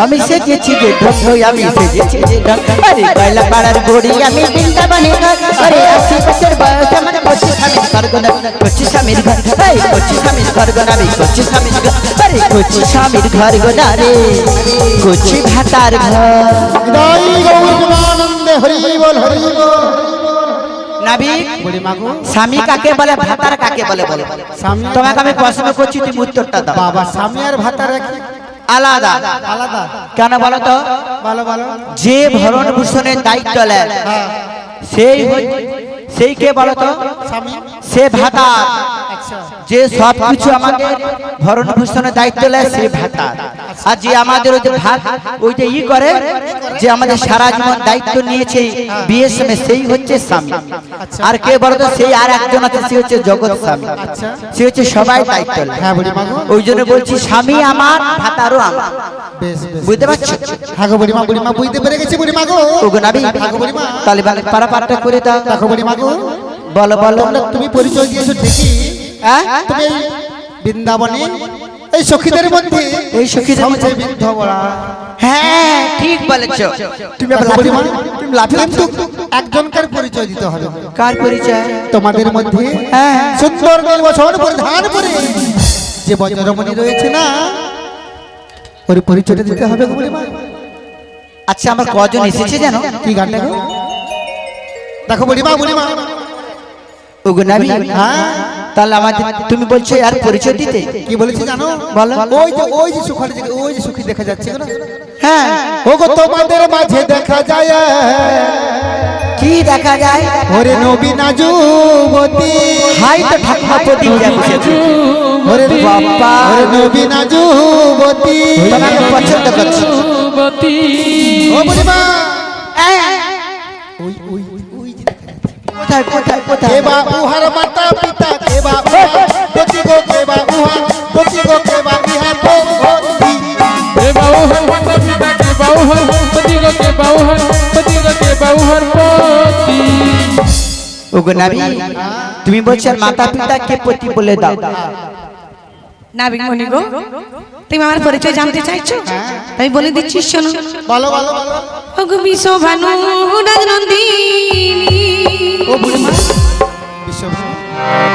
আমি সেজেছি যে ঢঙ্গ আমি সেজেছি যে ঢঙ্গ আরে কয়লা পাড়ার বড়ি আমি বৃন্দাবনে ঘর আরে 80 বছর বয়স আমার 25 স্বামীর ঘর গোনা 25 স্বামীর ঘর এই 25 স্বামীর ঘর গোনা আমি 25 স্বামীর ঘর আরে 25 স্বামীর ঘর গোনা রে 25 ভাতার ঘর জয় গৌরবানন্দে হরি বল হরি বল। নাবিক বুড়ি মাগো স্বামী কাকে বলে ভাতার কাকে বলে বলে স্বামী তোমাকে আমি প্রশ্ন করছি তুমি উত্তরটা দাও বাবা স্বামী আর ভাতার একই আলাদা আলাদা কেন বলো তো ভালো ভালো যে ভরণ ভূষণের দায়িত্ব নেয় হ্যাঁ সেই কে বলো তো স্বামী সে ভাতা আচ্ছা যে সব কিছু আমাদের ভরণ ভূষণের দায়িত্ব নেয় সে ভাতা আর যে আমাদের ওই যে ভাত ওই যে করে যে আমাদের সারা জীবন দায়িত্ব নিয়েছে বিয়ের সময় সেই হচ্ছে স্বামী আর কে বলো তো সেই আর একজন আছে সে হচ্ছে জগৎ স্বামী আচ্ছা সে হচ্ছে সবাই দায়িত্ব নেয় হ্যাঁ বুড়ি মাগো ওই জন্য বলছি স্বামী আমার ভাতারও আমার বেশ বেশ বুঝতে পারছো হ্যাঁ গো বুড়ি মা বুঝতে পেরে গেছি বুড়ি মাগো ওগো নাবি থাকো বুড়ি মা তাহলে পারা পারটা করে দাও দেখো বুড়ি মাগো বলো বলো তুমি পরিচয় দিয়েছো ঠিকই হ্যাঁ তুমি এই বৃন্দাবনে এই সখীদের মধ্যে এই সখীদের মধ্যে সবচেয়ে বৃদ্ধ বলা হ্যাঁ ঠিক বলেছো তুমি আবার দেখো বুড়ি মা, তুমি লাফি কিন্তু একজনকার পরিচয় দিতে হবে কার পরিচয় তোমাদের মধ্যে হ্যাঁ সুন্দর নির্বাচন পরিধান করে যে বজ্রমণি রয়েছে না ওর পরিচয়টা দিতে হবে গো বুড়ি মা। আচ্ছা আমার কজন এসেছে জানো কি গানটা গো দেখো বুড়ি মা ওগো নাবি হ্যাঁ তাহলে আমাদের তুমি বলছো আর পরিচয় দিতে কি বলেছি জানো বলো। ওই যে সুখালি ওই যে সুখী দেখা যাচ্ছে না হ্যাঁ ওগো তোমাদের মাঝে দেখা যায় কি দেখা যায় ওরে নবীনা যুবতী হাই তো ঠাকুমা প্রদীপ যাচ্ছে ওরে বাবা ওরে নবীনা যুবতী তোমাকে পছন্দ করছি যুবতী ও বুড়ি মা হ্যাঁ, ওই ওই ওই যে কোথায় কোথায় কোথায় কেবা উহার মাতা পিতা কেবা উহার পতি গো কেবা উহার পতি গো কেবা ইহার পতি কে বাউহর মাতা পিতা কে বাউহর পতি গো কে বাউহর পতি গো কে বাউহর পতি ওগো নাবি তুমি বলছো আর মাতা পিতা কে পতি বলে দাও নাবিক মনি গো তুমি আমার পরিচয় জানতে চাইছো তাই বলে দিচ্ছি শোনো বলো বলো বলো ওগো বিশ্বভানু রাজনন্দিনী ও বুড়ি মা বিশ্বভানু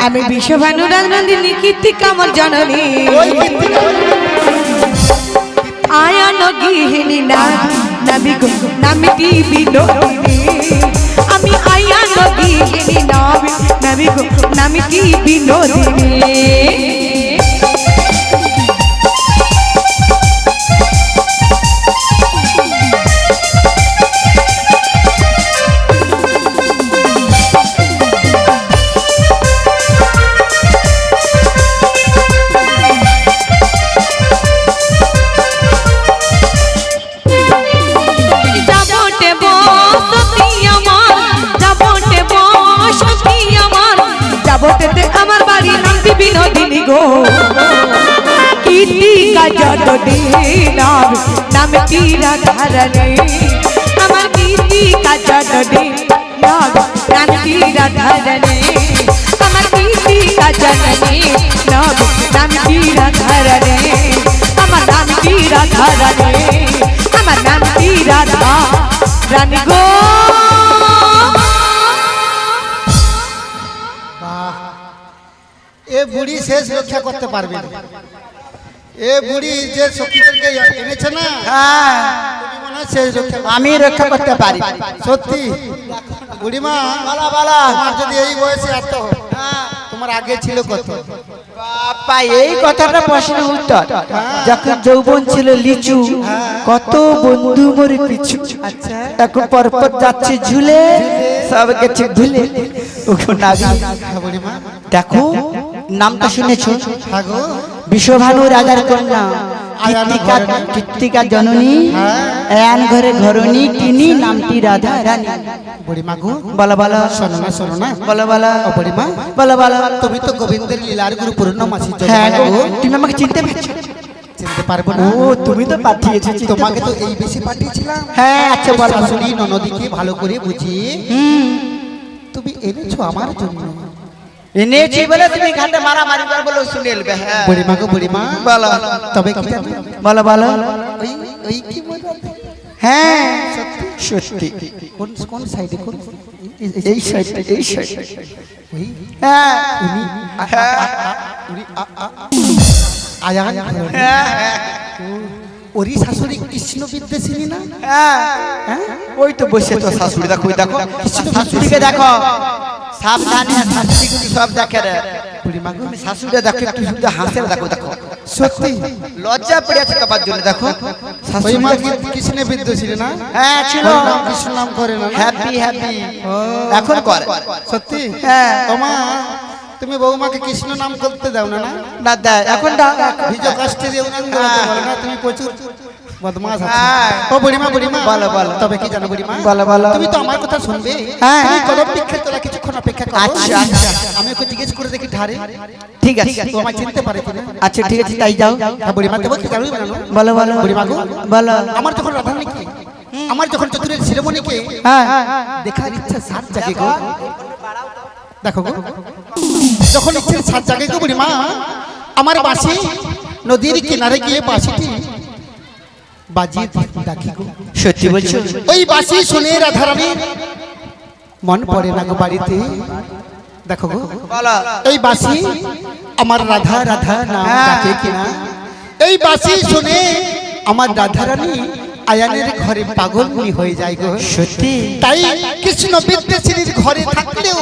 আমি বিশ্বভানু রাজনন্দিনী কীর্তিকা আমার জননী ওই কীর্তিকা আয়ান গিহিনী নাবিক নামিটি বিনোদিনী আমি আয়ান গিহিনী নাবিক নামিটি বিনোদিনী যাবতে আমার বাড়ি নামটি বিনোদিনী গো কীর্তিকা জননী নামটি রাধারানী আমার কীর্তিকা জননী নামটি রাধারানী আমার কীর্তিকা জননী নামটি রাধারানী আমার নামটি রাধারানী আমার নামটি রাধা রানী গো এ বুড়ি শেষ রক্ষা করতে পারবে না। এ বুড়ি যে সখীদেরকে এনেছে না হ্যাঁ তুমি মনে হয় শেষ রক্ষা আমি রক্ষা করতে পারি সত্যি বুড়িমা বলা বলা তোমার যদি এই বয়সে এত তোমার আগে ছিল কত বাবা এই কথাটা প্রশ্ন উত্তর যখন যৌবন ছিল লিচু কত বন্ধু মরে পিছু এখন পরপর যাচ্ছে ঝুলে সব গেছে ভুলে ওগো নাবি বুড়িমা দেখো নামটা শুনেছো থাকো বিশ্বভানু রাজার কন্যা কীর্তিকা জননী এন ঘরে ঘরণী তিনি নামটি রাধা রানী বুড়িমা গো বলা বলা শোনো না বলা বলা ও বুড়িমা বলা বলা তুমি তো গোবিন্দের লীলার গুরু পূর্ণমাসী হ্যাঁ গো, তুমি আমাকে চিনতে পারছো চিনতে পারবো না ও তুমি তো পাঠিয়েছো চিনতে তোমাকে তো এই বেশি পাঠিয়েছিলাম হ্যাঁ আচ্ছা বলো শাশুড়ি ননদীকে ভালো করে বুঝিয়ে তুমি এনেছো আমার জন্য। এনেছি বলে তুমি ঘাটে মারামারি কর বলে শুনে এলবে। হ্যাঁ বুড়িমা গো বুড়িমা, বলো তবে কি জানো? বলো বলো। ওই ওই কি বলো? হ্যাঁ সত্যি। কোন কোন সাইডে? কোন এই সাইড এই সাইড। ওই হ্যাঁ উনি উনি আয়ান ওরি শাশুড়ি কৃষ্ণ বিদ্বেষিনী না? হ্যাঁ ওই তো বসে তো শাশুড়ি দেখো, ওই দেখো শাশুড়িকে দেখো, সাবধানে শাশুড়ি কিন্তু সব দেখে রে। বুড়িমা গো শাশুড়ি দেখো একটু শুধু হাসে, দেখো দেখো সত্যি লজ্জা পড়ে আছে তোমার জন্য। দেখো ওই শাশুড়ি মা কৃষ্ণ বিদ্বেষিনী না? হ্যাঁ ছিল, ওই নাম কৃষ্ণ নাম করে না? হ্যাপি হ্যাপি ও এখন করে। সত্যি? হ্যাঁ ওমা তুমি বৌমাকে কৃষ্ণ নাম করতে দাও না? না না দেয় এখন দাও। ভিজ কষ্টে দেও না বলো না, তুমি প্রচুর বদমাশ আছো। হ্যাঁ। ও বুড়িমা বুড়িমা, বলো, বলো। তবে কি জানো বুড়িমা? বলো, বলো। তুমি তো আমার কথা শুনবে। হ্যাঁ। তুমি কদম বিক্ষে তোলা কিছুক্ষণ অপেক্ষা করো। আচ্ছা, আচ্ছা। আমি ওকে জিজ্ঞেস করে দেখি ধারে ঠিক আছে তো আমায় চিনতে পারে কিনা। আচ্ছা ঠিক আছে তাই যাও। হ্যাঁ বুড়িমা, তবে কি জানো জানো? বলো বলো বুড়িমা গো, বলো। আমার যখন রাধারানীকে, আমার যখন চতুরের শিরোমণিকে হ্যাঁ দেখার ইচ্ছা সাত জাগে গো। দেখো গো, যখন ইচ্ছের সাত জাগে গো বুড়িমা, আমার বাঁশি নদীর কিনারে গিয়ে বাঁশিটি বাজিয়ে ডাকি গো। সত্যি বলছো? ওই বাঁশি শুনে রাধারানী মন পড়ে না গো বাড়িতে। দেখো গো, বলো। এই বাঁশি আমার রাধা রাধা নাম ডাকে কিনা। এই বাঁশি শুনে আমার রাধারানী আয়ানের ঘরে পাগলনি হয়ে যায় গো। সত্যি? তাই কৃষ্ণ বিদ্বেষিনীর ঘরে থাকলেও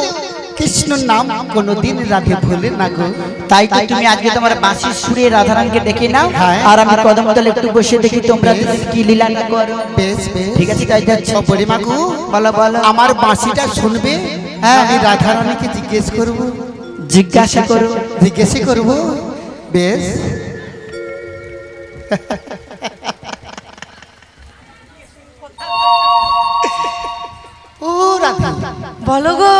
কৃষ্ণ নাম কোনোদিন রাধে ভুলে না গো। তাই তো তুমি আজকে তোমার বাঁশির সুরে রাধারানীকে ডেকে নাও, হ্যাঁ। আর আমি কদম তলে একটু বসে দেখি তোমরা কি লীলাটা করো। বেশ বেশ, ঠিক আছে তাই যাচ্ছি। ও বুড়িমা গো, বলো বলো। আমার বাঁশিটা শুনবে? হ্যাঁ। আমি রাধারানীকে জিজ্ঞেস করব। জিজ্ঞাসা করো। জিজ্ঞেসই করব। বেশ। ও রাধা, বলো গো।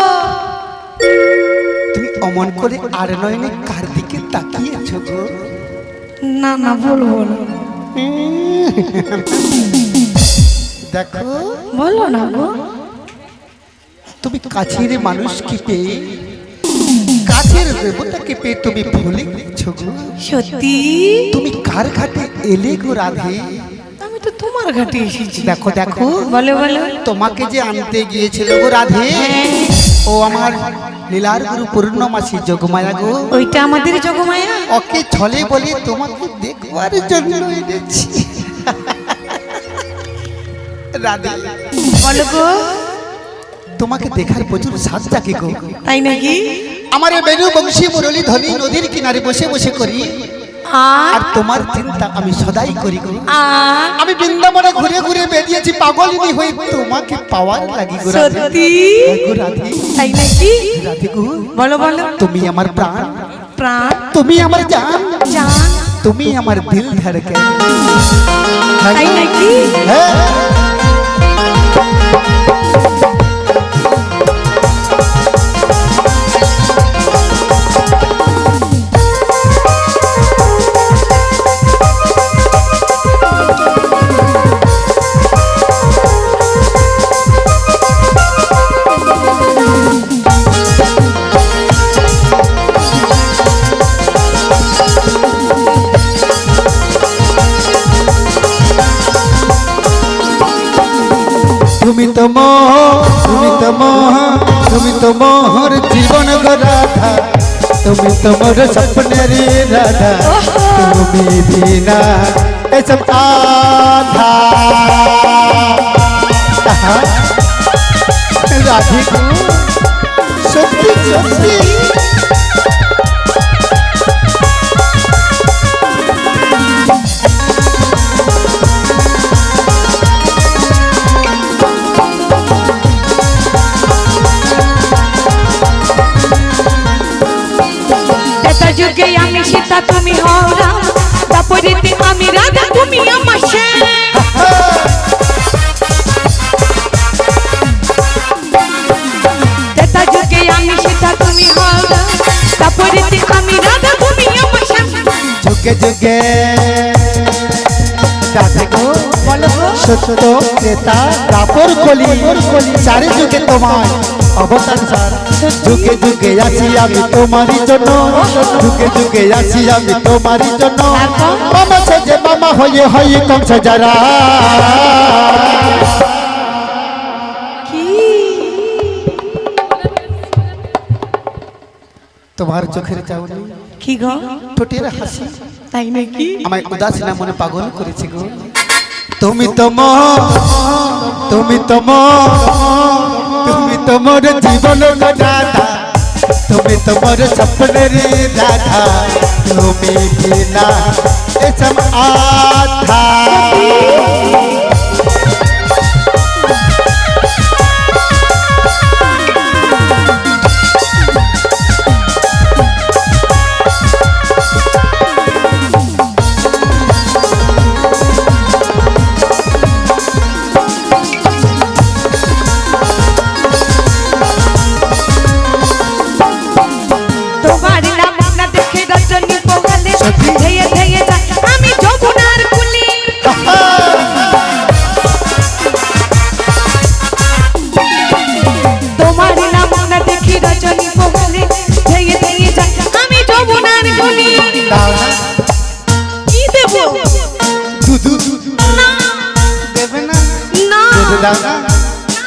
তুমি অমন করে আর নয়নে কার দিকে তাকিয়েছো গো? না না বলবো না। দেখো, বলো না গো। তুমি কাছের মানুষকে পেয়ে, কাছের দেবতাকে পেয়ে তুমি ভুলে গেছো গো। সত্যি? তুমি কার ঘাটে এলে গো রাধে? আমি তো তোমার ঘাটে এসেছি। দেখো দেখো, বলো বলো। তোমাকে যে আনতে গিয়েছিল গো রাধে, ও আমার লীলার গুরু পূর্ণমাসী যোগমায়া গো। ওইটা আমাদের যোগমায়া? ওকে ছলে বলে তোমাকে দেখবার জন্য এনেছি। রাধে, বলো গো। তোমাকে দেখার প্রচুর সাজ জাগে গো। তাই নাকি? আমার এই বেনু বংশী মুরলী ধ্বনি নদীর কিনারে বসে বসে করি, আর তোমার চিন্তা আমি সদাই করি গো। আমি বৃন্দাবনে ঘুরে ঘুরে বেরিয়েছি পাগলিনী হয়ে তোমাকে পাওয়ার লাগি গো রাধে। সত্যি? হ্যাঁ গো রাধে। তাই নাকি? রাধে গো, বলো বলো। তুমি আমার প্রাণ, প্রাণ তুমি আমার জান, জান। তুমি আমার দিল ধড়কন। তাই নাকি? হ্যাঁ। তুমি তো মোহ, তুমি তো মোহ, তুমি তো মোহর জীবন গো রাধা, তুমি তো মোর স্বপ্নের রাধা, তুমি বিনা এসব আধা। রাধে গো, সত্যি সত্যি যুগে আমি সীতা তুমি হও রাম, তারপরেতে আমি রাধা তুমি আমার শ্যাম। তেতা যুগে আমি সীতা তুমি হও রাম, তারপরেতে আমি রাধা তুমি আমার শ্যাম। যুগে যুগে রাধে গো, বলো গো। সত্য ক্রেতা দাপর কলি, চারি যুগে তোমায় অবতার সার যুগে যুগে আছি আমি তোমারই জন্য যুগে যুগে আছি আমি তোমারই জন্য মামা সেজে মামা হয়ে হয়ে কংস যারা তোমার চোখের চাউনি কি গো ঠোঁটের হাসি তাই নাকি আমায় উদাসীনা মনে পাগল করেছি গো তুমি তো তুমি তো তুমি তোমার জীবন দাদা তুমি তোমার স্বপ্নের রাধা তুমি বিনা এসম আধা তোমার নাম না দেখে রজনী পোহালে ধেয়ে ধেয়ে যায় আমি যমুনার কুলি তোমার নাম না দেখে রজনী পোহালে ধেয়ে ধেয়ে যায় আমি যমুনার কুলি কি দেব না দেবে না না দেবে দাও না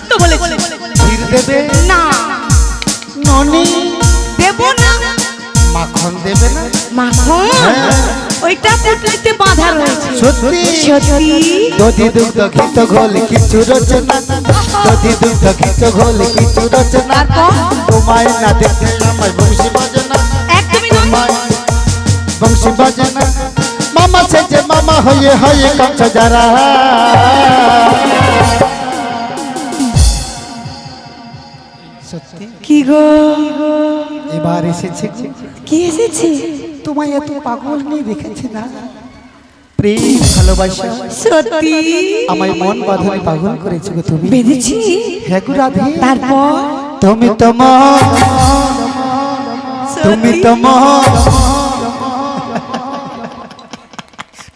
তো বলেছি ক্ষীর দেবে না ননি দেব না মাখন দেবে না মাখন ওইটা পুটলিতে বাঁধা রয়েছে সত্যি সত্যি দধি দুগ্ধ ঘিত ঘোল কিছু রচনা দধি দুগ্ধ ঘিত ঘোল কিছু রচনা তারপর তোমায় না দেখতে আমার বংশী বাজনা একদমই তোমায় বংশী বাজনা মামা সেজে মামা হয়ে হয়ে কংস যারা সত্যি কি গো এবার এসেছে কি এসেছে তোমায় এত পাগল নিয়ে দেখেছি না প্রেম ভালোবাসা সত্যি আমায় মন বাঁধনে পাগল করেছো গো তুমি বেঁধেছি হ্যাঁ গো রাধে তারপর তুমি তো তুমি তো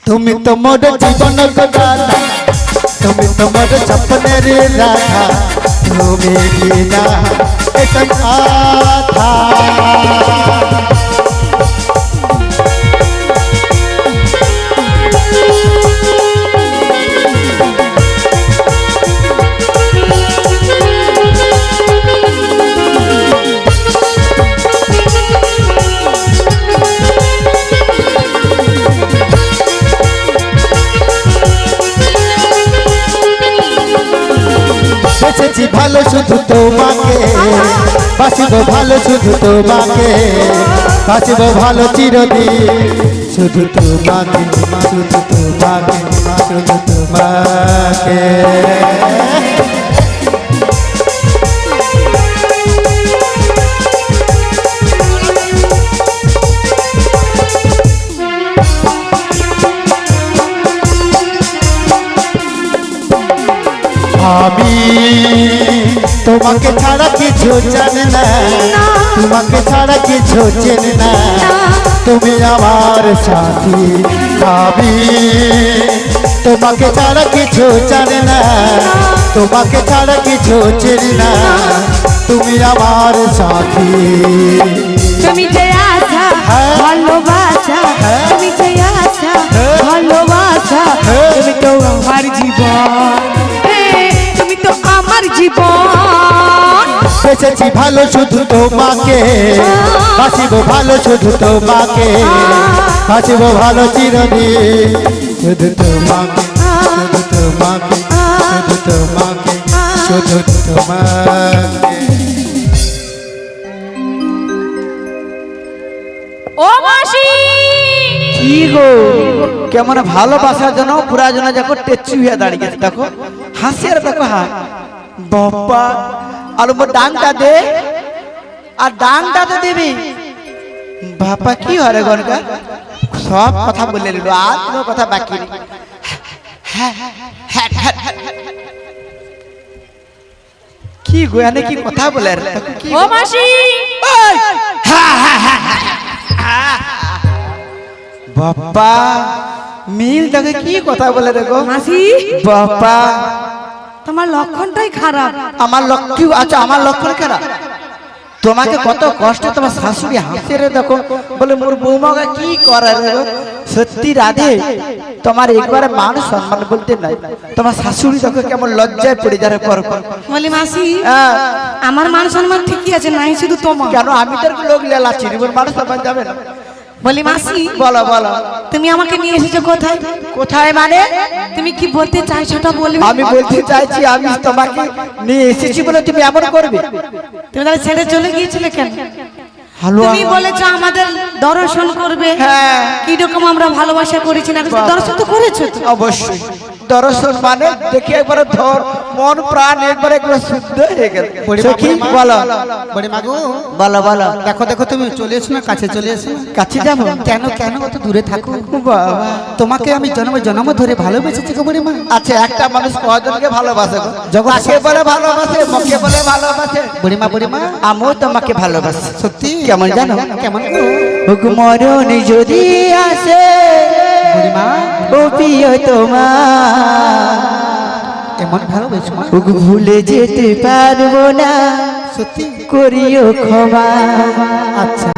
তুমি তো মোর জীবন দাদা তুমি তো মোর স্বপ্নের রাধা তুমি বিনা এসব আধা বেঁচেছি ভালো শুধু তোমাকে বাঁচিব ভালো শুধু তোমাকে বাঁচিব ভালো চিরদিন শুধু তোমাকে শুধু তোমাকে শুধু তোমাকে আমি তোমাকে ছাড়া কিছু জানি না তোমাকে ছাড়া কিছু চেনে না তুমি আমার সাথী আমি তোমাকে ছাড়া কিছু জানি না তোমাকে ছাড়া কিছু চেনি না তুমি আমার সাথী তুমি যে আশা ভালোবাসা তুমি যে আশা ভালোবাসা তুমি তো আমার জীবন তুমি তো আমার জীবন বেঁচেছি ভালো শুধু তোমাকে বাঁচিব ভালো শুধু তোমাকে বাঁচিব ভালো চিরদিন শুধু তোমাকে শুধু তোমাকে শুধু তোমাকে শুধু তোমাকে ও মাসি কি গো কেমন ভালোবাসার জন্য পুরা জন যখন টেচু হয়ে দাঁড়িয়ে গেছে দেখো হাসি আর দেখো হা বাবা আর মোর ডাংটা দে আর ডাংটা তো দিবি বাবা কি হরে গনকা সব কথা বলে নিল আর কোনো কথা বাকি নেই কি গোয়ানে কি কথা বলে রে দেখো কি ও মাসি বাবা মিল দেখে কি কথা বলে দেখো মাসি বাবা তোমার লক্ষণটাই খারাপ। আমার লক্ষ্য আচ্ছা আমার লক্ষণ খারাপ? তোমাকে কত কষ্ট তোমার শাশুড়ি হাসে রে, দেখো বলে মোর বৌমাকে কি করে রে গো? সত্যি রাধে তোমার একবারে মান সম্মান বলতে নাই, তোমার শাশুড়ি দেখো কেমন লজ্জায় পড়ে যাবে পর পর। বলি মাসি হ্যাঁ, আমার মান সম্মান ঠিকই আছে, নাই শুধু তোমার। কেন আমি তোর লোক লেলাচ্ছি মোর মান সম্মান যাবে না? বলি মাসি বলো বলো। তুমি আমাকে নিয়ে এসেছো কোথায়? কোথায় মানে? তুমি কি বলতে চাইছোটা বলবে? আমি বলতে চাইছি আমি তোমাকে নিয়ে এসেছি বলে তুমি এমন করবে? তুমি তাহলে ছেড়ে চলে গিয়েছিলে কেন? হালুয়া তুমি বলেছো আমাদের দর্শন করবে। হ্যাঁ। কি রকম আমরা ভালোবাসা করেছি না, দর্শন তো করেছো তো। অবশ্যই দর্শন মানে দেখে একবারে ধর মন প্রাণ একবারে শুদ্ধ হয়ে গেল। সখী বলো বড়ি মাগো বলো বলো। দেখো দেখো তুমি চলে এসো না, কাছে চলে এসো। কাছে যাবো? কেন কেন অত দূরে থাকো? বাবা, তোমাকে আমি জন্ম জন্ম ধরে ভালোবেসেছি গো বড়ি মা। আচ্ছা একটা মানুষ কজনকে ভালোবাসে গো? জগৎ কাকে বলে ভালোবাসে, মুখে বলে ভালোবাসে? বড়ি মা আমিও তোমাকে ভালোবাসি। সত্যি? কেমন জানো? কেমন গো? ওগো মরণ যদি আসে বড়ি মা ও প্রিয় তোমার, এমন ভালোবেসো মা? ওগো ভুলে যেতে পারবো না, সত্যি? করিও ক্ষমা। আচ্ছা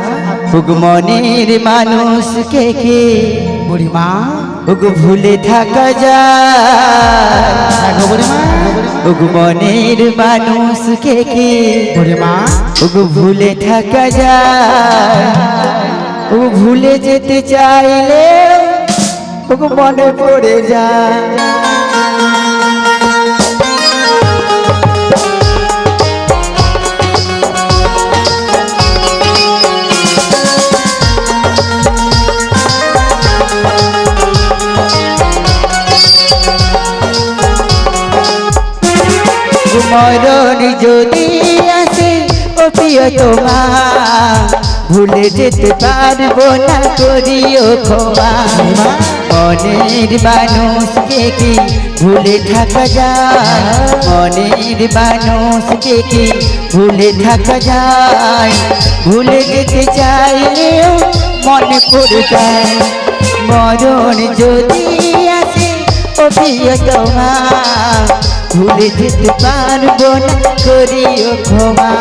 ওগো মনের মানুষকে কে বড়ি মা ওগো ভুলে থাকা যায়? হ্যাঁ গো বড়ি মা। ওগো মনের মানুষকে কে বড়ি মা ওগো ভুলে থাকা যায়? ওগো ভুলে যেতে চাইলে ওগো মনে পড়ে যায়। মরণ যদি আসে ও প্রিয় তোমার, ভুলে যেতে পারবো না, করিও ক্ষমা। মনের মানুষকে কি ভুলে থাকা যায়? মনের মানুষকে কি ভুলে থাকা যায়? ভুলে যেতে চাইলেও মনে পড়ে যায়। মরণ যদি আসে ও প্রিয় তোমার, ভুলে যেতে পারবো না, করিও ক্ষমা।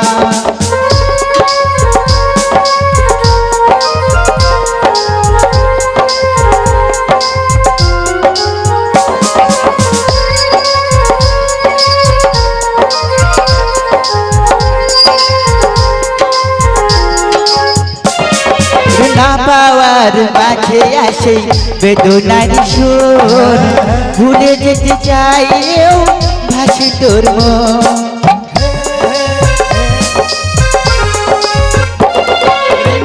না পাওয়ার মাঝে আসে বেদনার সুর, ভুলে যেতে চাইলেও ভাসে তোর মন।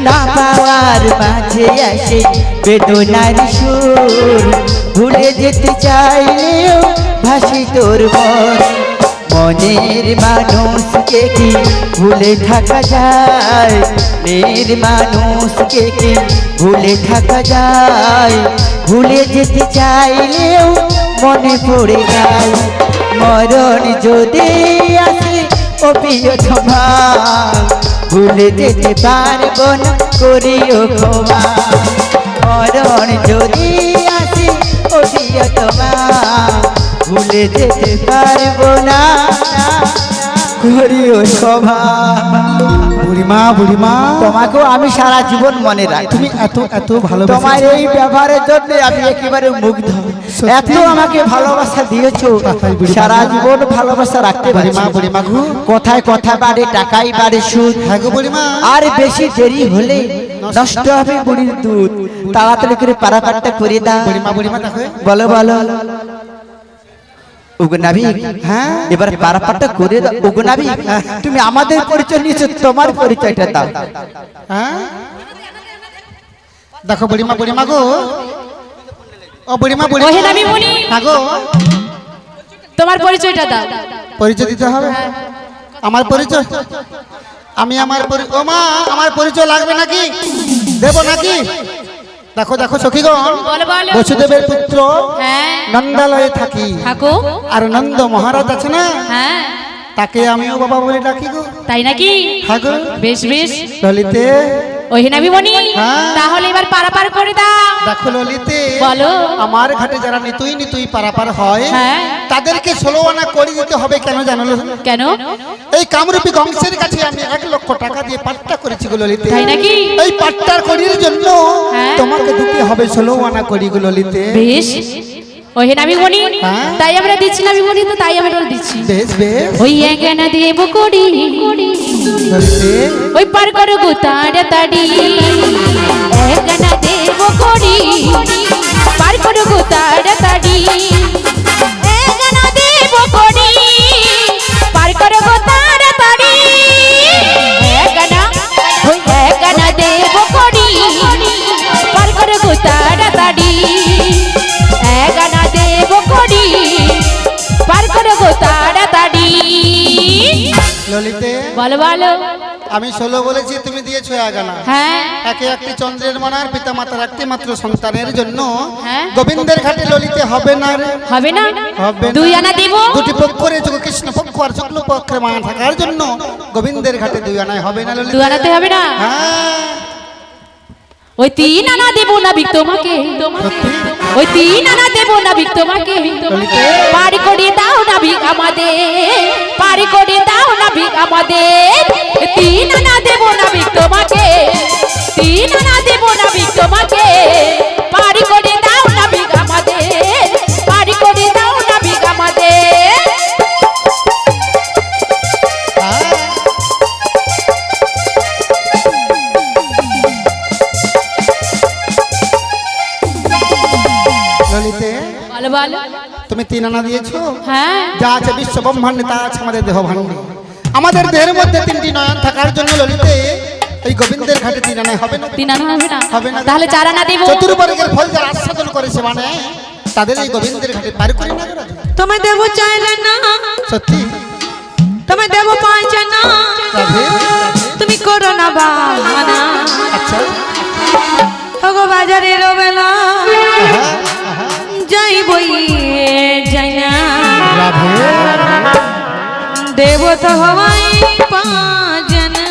না পাওয়ার মাঝে আসে বেদনার সুর, ভুলে যেতে চাইলেও ভাসে তোর মন। মনের মানুষকে কি ভুলে থাকা যায়? মনের মানুষকে কি ভুলে থাকা যায়? ভুলে যেতে চাইলেও মনে পড়ে যায়। মরণ যদি আসে ও প্রিয় তোমার, ভুলে যেতে পারবো না, করিও ক্ষমা। মরণ যদি আসে ও প্রিয় তোমার, ভুলে যেতে পারবো না, করিও ক্ষমা। বুড়ি মা তোমাকেও আমি সারা জীবন মনে রাখি। তুমি এত এত ভালো তোমার এই ব্যবহারের জন্য আমি একেবারে মুগ্ধ। এত আমাকে ভালোবাসা দিয়েছো, সারা জীবন ভালোবাসা রাখতে পারি। বুড়ি মা গো কথায় কথা বাড়ে, টাকাই বাড়ে সুদ। হ্যাঁ গো বুড়ি মা। আর বেশি দেরি হলে নষ্ট হবে বুড়ির দুধ। তাড়াতাড়ি করে পারাপারটা করে দাও। বুড়ি মা দেখো। বলো বলো। ওগো নাবিক, হ্যাঁ এবার পারাপারটা করে দাও। ওগো নাবিক, তুমি আমাদের পরিচয় নিয়েছো, তোমার পরিচয়টা দাও। হ্যাঁ দেখো বুড়ি মা গো। ও বুড়ি মা ওহে নামি মুনি, হ্যাঁ গো। তোমার পরিচয়টা দাও। পরিচয় দিতে হবে? আমার পরিচয়? আমি আমার ও মা, আমার পরিচয় লাগবে নাকি? দেব নাকি? দেখো দেখো সখীগণ, বলো বলো। বসুদেবের পুত্র হ্যাঁ নন্দালয়ে থাকি। থাকো। আর নন্দ মহারাজ আছে না, হ্যাঁ তাকে আমিও বাবা বলে ডাকি গো। তাই নাকি? হ্যাঁ গো। বেশ বেশ। ললিতে ওই হেনাবি মনি হ্যাঁ। তাহলে এবার পারাপার করে দাও। দেখো ললিতে, বলো। আমার ঘাটে যারা নিতুই নিতুই পারাপার হয় হ্যাঁ। তাদেরকে 16 আনা করে দিতে হবে। কেন জানো ললিতে? কেন? এই কামরূপী কংসের কাছে আমি 1 লক্ষ টাকা দিয়ে পাট্টা করেছি গো ললিতে। তাই নাকি? এই পাট্টার কড়ির জন্য হ্যাঁ। তোমাকে দিতে হবে 16 আনা কড়ি গো ললিতে। বেশ, ওই হেনাবি মনি হ্যাঁ। তাই আমরা দিচ্ছি না মনি, তো তাই আমরা দিচ্ছি। বেশ বেশ ওই একানা দেব করি ললিতে, ওই পার করো গো তাড়াতাড়ি, একানা দেব করি পার করো গো তাড়াতাড়ি, একানা দেব করি পার করো গো তাড়াতাড়ি, একানা ওই একানা দেব করি পার করো গো তাড়াতাড়ি, একানা দেব করি পার করো গো তাড়াতাড়ি। ললিতে বলো বলো। আমি 16 বলেছি, তুমি দিয়েছো 1 আনা। হ্যাঁ একে একটি চন্দ্রের মানার পিতা মাতার একটি মাত্র সন্তানের জন্য হ্যাঁ। গোবিন্দের ঘাটে ললিতে হবে না রে, হবে না? হবে না। 2 আনা দেব। দুটি পক্ষ রে যোগ কৃষ্ণ পক্ষ আর শুক্ল পক্ষের মা থাকার জন্য গোবিন্দের ঘাটে 2 আনায় হবে না ললিতে। 2 আনাতে হবে না? হ্যাঁ ওই 3 আনা দেব না বিক তোমাকে, সত্যি ওই 3 আনা দেব না বিক তোমাকে, ললিতে। পারি করে দাও না বিক আমাদের, পারি করে দাও না বিক আমাদের, 3 আনা দেব না বিক তোমাকে, 3 আনা দেব না বিক তোমাকে, পারি করে দাও না বিক আমাদের, পারি করে দাও না বিক আমাদের। হ্যাঁ। ললিতে, বলো বলো। তুমি 3 আনা দিয়েছো। হ্যাঁ যা আছে বিশ্ব ব্রহ্মাণ্ডে তা আছে আমাদের দেহ ভাণ্ডে। আমাদের দেহের মধ্যে 3টি নয়ন থাকার জন্য ললিতে এই গোবিন্দের ঘাটে 3 আনায় হবে না। 3 আনা হবে না? হবে না। তাহলে 4 আনা দেব। চতুর্বর্গের ফল যারা আস্বাদন করেছে মানে তাদের এই গোবিন্দের ঘাটে পার করে না করা যায়। তোমায় দেব 4 আনা, সত্যি তোমায় দেব 5 আনা, রাধে। তুমি করো না বাহানা। আচ্ছা ওগো বাজারের বেলা আহা, আহা। যাই বই যাই না, রাধে দেব তো হওয়াই 5 আনা,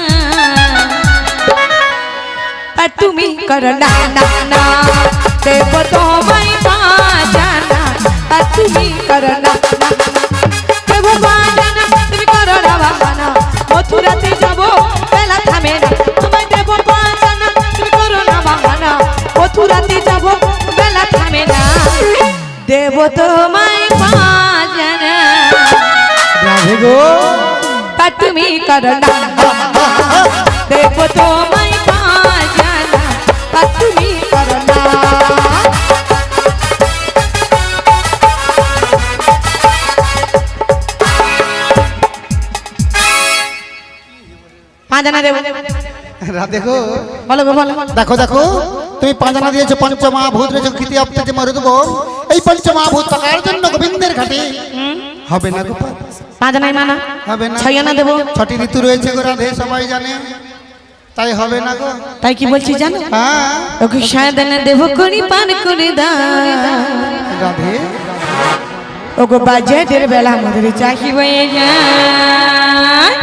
আর তুমি করো না না না, দেব তো হওয়াই 5 আনা, আর তুমি করো না না, দেব 5 আনা, তুমি করো না বাহানা, মথুরাতে যাব বেলা থামে না, তোমায় দেব 5 আনা, তুমি করো না বাহানা, মথুরাতে যাব বেলা থামে না, দেব তোমায় 5 আনা, রাধে গো আর তুমি করো না, দেব তোমায় 5 আনা, আর তুমি করো না। পাঁচ আনা দেব। রাধে গো বলো গো বলো। দেখো দেখো তুমি 5 আনা দিয়েছো। পঞ্চমহাভূত রয়েছে কৃতি অপ্তে মরুদব। এই পঞ্চমহাভূত থাকার জন্য গোবিন্দের ঘাটে হবে না গো। 5 আনাই মানা, হবে না। 6 আনা দেব। 6টি ঋতু রয়েছে গো রাধে, সবাই জানে, তাই হবে না গো। তাই কি বলছি জানো? হ্যাঁ ওকে সায়দানা দেব করি পান করে দাও, রাধে ওগো বাজেটের বেলা আমাদের চাকি বয়ে যায়,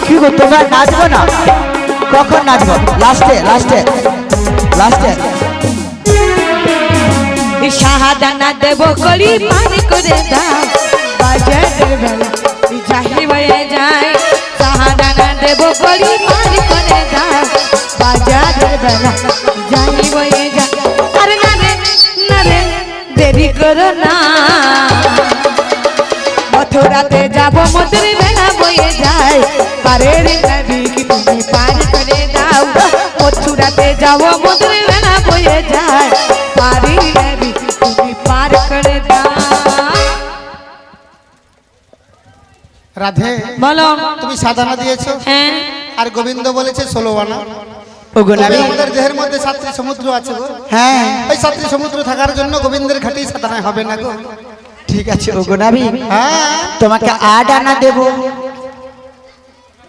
কি গো তোমরা নাচবো না? কখন নাচবো? লাস্টে লাস্টে লাস্টে শাহাদানা দেব করি পান করে দাও, বাজেটের বেলা চাকি বয়ে যায়, শাহাদানা দেব করি পান করে দাও, বাজেটের বেলা চাকি বয়ে যায়, আরে না রে দেরি করো না, মথুরাতে যাব মধুর বেলা বয়ে যায়, পারের নবী কি তুমি পার করে দাও, মথুরাতে যাব মধুর বেলা বয়ে যায়, পারের নবী তুমি পার করে দাও। রাধে বলো। তুমি 7 আনা দিয়েছো হ্যাঁ আর গোবিন্দ বলেছে 16 আনা। ওগো তবে নাবি আমাদের দেহের মধ্যে 7টি সমুদ্র আছে গো। হ্যাঁ এই 7টি সমুদ্র থাকার জন্য গোবিন্দের ঘাটেই 7 আনায় হবে না গো। ঠিক আছে ওগো নাবি হ্যাঁ তোমাকে 8 আনা দেব।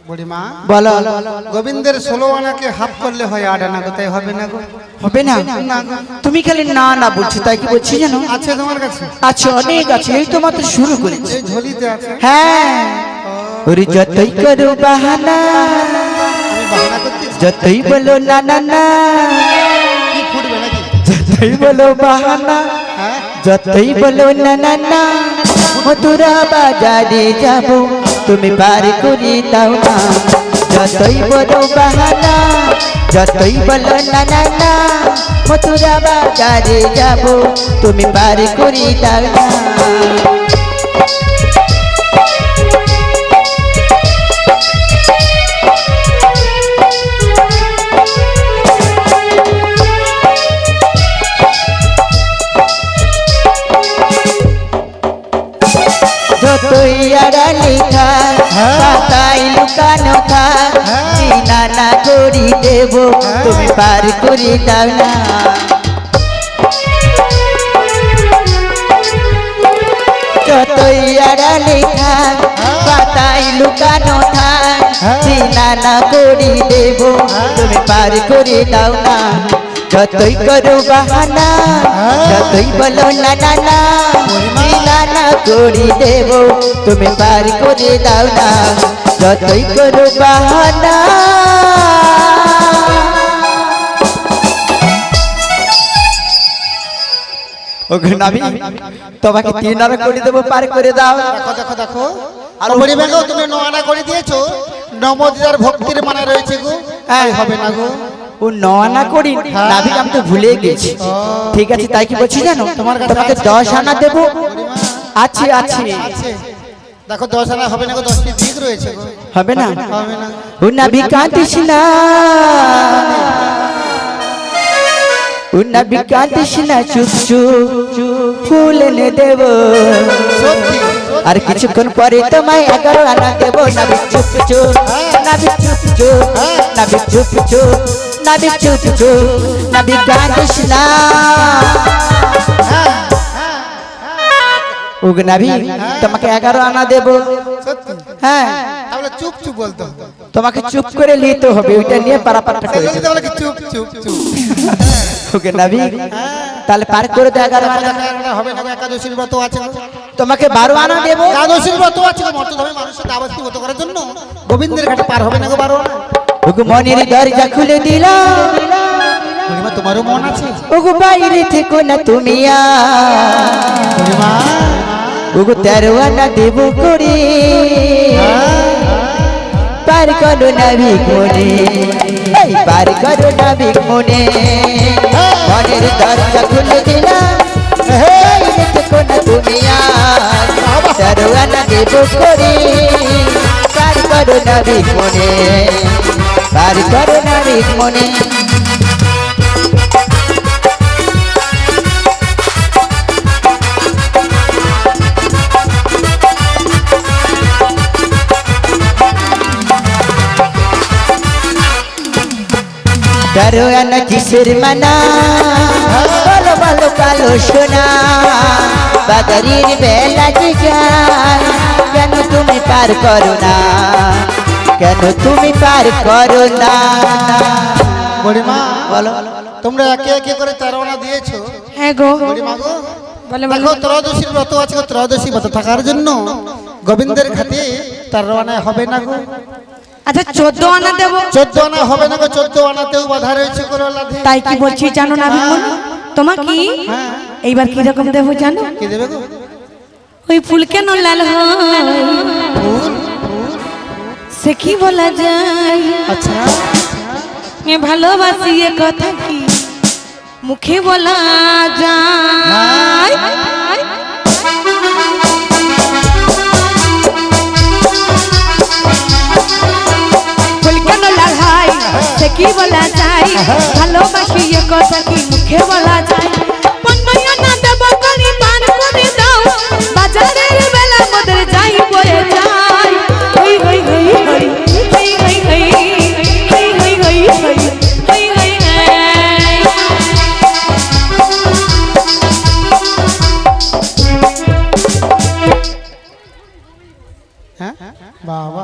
বুড়িমা বলো গোবিন্দের 16 আনাকে হাফ করলে হয় 8 আনা, তাই হবে না গো? হবে না? তুমি খালি না না বলছো, তাই কি বলছি জানো? আছে তোমার কাছে? আছে, অনেক আছে, এই তো মাত্র শুরু করেছি। এই ঝোলিতে আছে? হ্যাঁ, ওরে যতই করো বাহানা, আমি বাহানা করতেছি? যতই বলো না না না, কি ফুটবে নাকি? যতই বলো বাহানা, হ্যাঁ, যতই বলো না না না, মথুরা বাজারে যাব, তুমি পার করে দাও না। যতই বলো বাহানা, যতই বলো না না না, মথুরা বাজারে যাব, তুমি পার করে দাও না। যতই আড়ালে থাক, পাতায় লুকানো থাক, চিনা না করি দেব, তুমি পার করে দাও না। যতই আড়ালে থাক, পাতায় লুকানো থাক, চিনা না করি দেব, তুমি পার করে দাও না। যতই করো বাহানা, যতই বলো না না না, চিনা না করি দেব, তুমি পার করে দাও না। যতই করো বাহানা। ওকে নাবি, তোমাকে 3 আনা করে দেবো, পার করে দাও। দেখো দেখো দেখো, আর বুড়িমা গো তুমি 9 আনা করে দিয়েছো, নবদিদার ভক্তির মানে রয়েছে গো, তাই হবে না গো? ও 9 আনা করি নাবি, আমি তো ভুলে গেছি। ঠিক আছে, তাই কি বলছি জানো, তোমাকে 10 আনা দেবো। আছে আছে, আছে। দেখো 10 আনা হবে না গো, 10টি দিক রয়েছে গো। হবে না? হবে না। ও নাবি কাঁদিস না, ও নাবি কাঁদিস না, চুপ চুপ ফুল এনে দেব, সত্যি আর কিছুক্ষণ পরে তোমায় 11 আনা দেব। নাবি চুপ চুপ, নাবি চুপ চুপ, নাবি চুপ চুপ, নাবি চুপ চুপ, নাবি কাঁদিস না। ও নাবি, তোমাকে 11 আনা দেব। সত্যি? হ্যাঁ, তাহলে চুপ চুপ বলতো, তোমাকে চুপ করে নিতে হবে, ওইটা নিয়ে পারাপারটা করে দেব। তাহলে কি চুপ চুপ চুপ? ওকে নাবি, তাহলে পার করে দে 11 আনা। হবে না গো, একাদশীর ব্রত আছে গো। তোমাকে 12 আনা দেব। একাদশীর ব্রত আছে গো, মর্তধামে মানুষের দাবাস্তি ব্রত করার জন্য গোবিন্দের ঘাটে পার হবে না গো 12 আনা। ওগো মনের দরজা খুলে দিলাম, বুড়িমা তোমারও মন আছে? ওগো বাইরে থেকো না তুমি বুড়িমা ওগো 13 আনা দেব করে, পার করো না ভিক মনে, এই পার করো না ভিক মনে। মনের দরজা খুলে দিলাম, বাইরে থেকো না তুমি 13 আনা দেব করে, পার করো না ভিক মনে, পার করো না ভিক মনে। কারো আনা কিসের মানা, বলো বলো কালো সোনা, বাজারের বেলা যে যায়, কেন তুমি পার করো না, কেন তুমি পার করো না। বুড়িমা বলো, তোমরা একে একে করে 13 আনা দিয়েছো। হ্যাঁ গো, বুড়িমা গো বলে দেখো, ত্রয়োদশীর ব্রত আছে গো, ত্রয়োদশী ব্রত থাকার জন্য গোবিন্দের ঘাটে 13 আনা হবে না গো। আচ্ছা 14 আনা দেব। 14 আনা হবে না গো, 14 আনাতেও বাধা রয়েছে গো লাধে। তাই কি বলছি জানো না বিমল, তোমাকে হ্যাঁ, এইবার কি রকম দেবো জানো? কি দেবে গো? ওই ফুল কেন লাল হয়, ফুল? সে কি বলা যায়? আচ্ছা, আমি ভালোবাসি এ কথা কি মুখে বলা যায়? ফুল কেন লাল হয়, সে কি বলা যায়? ভালোবাসি এ কথা কি মুখে বলা যায়? পন্নয়া না দেব করি পান করে দাও, বাজারের বেলা মদের যাই বয়ে যায়। হই হই হই হই হই হই হই হই হই হই হই হই হ্যাঁ বাবা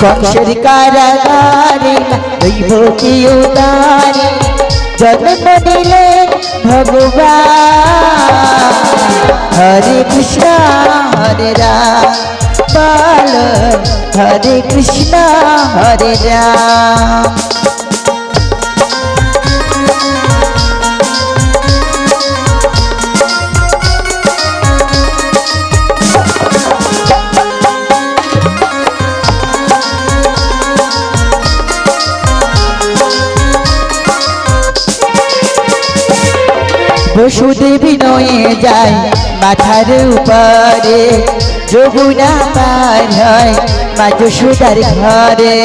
কংসের কারাগারে দৈব কি উদারে জন্ম নিলেন ভগবান হরে কৃষ্ণ হরে রাম বল হরে কৃষ্ণ হরে রাম বসুদেবী নয়ে যায় মাথার উপরে যমুনা পার হয় মা যশোদার ঘরে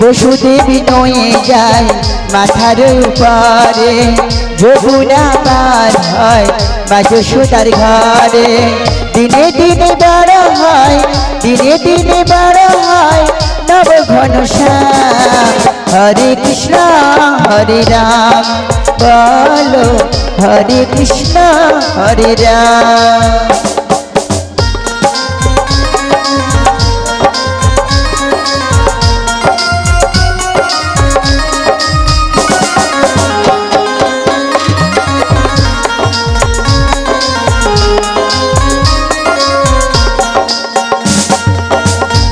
বসুদেবী নয়ে যায় মাথার উপরে যমুনা পার হয় মা যশোদার ঘরে দিনে দিনে বড় হয় দিনে দিনে বড় হয় নব ঘন শ্যাম হরে কৃষ্ণ হরে রাম বলো হরে কৃষ্ণ হরে রাম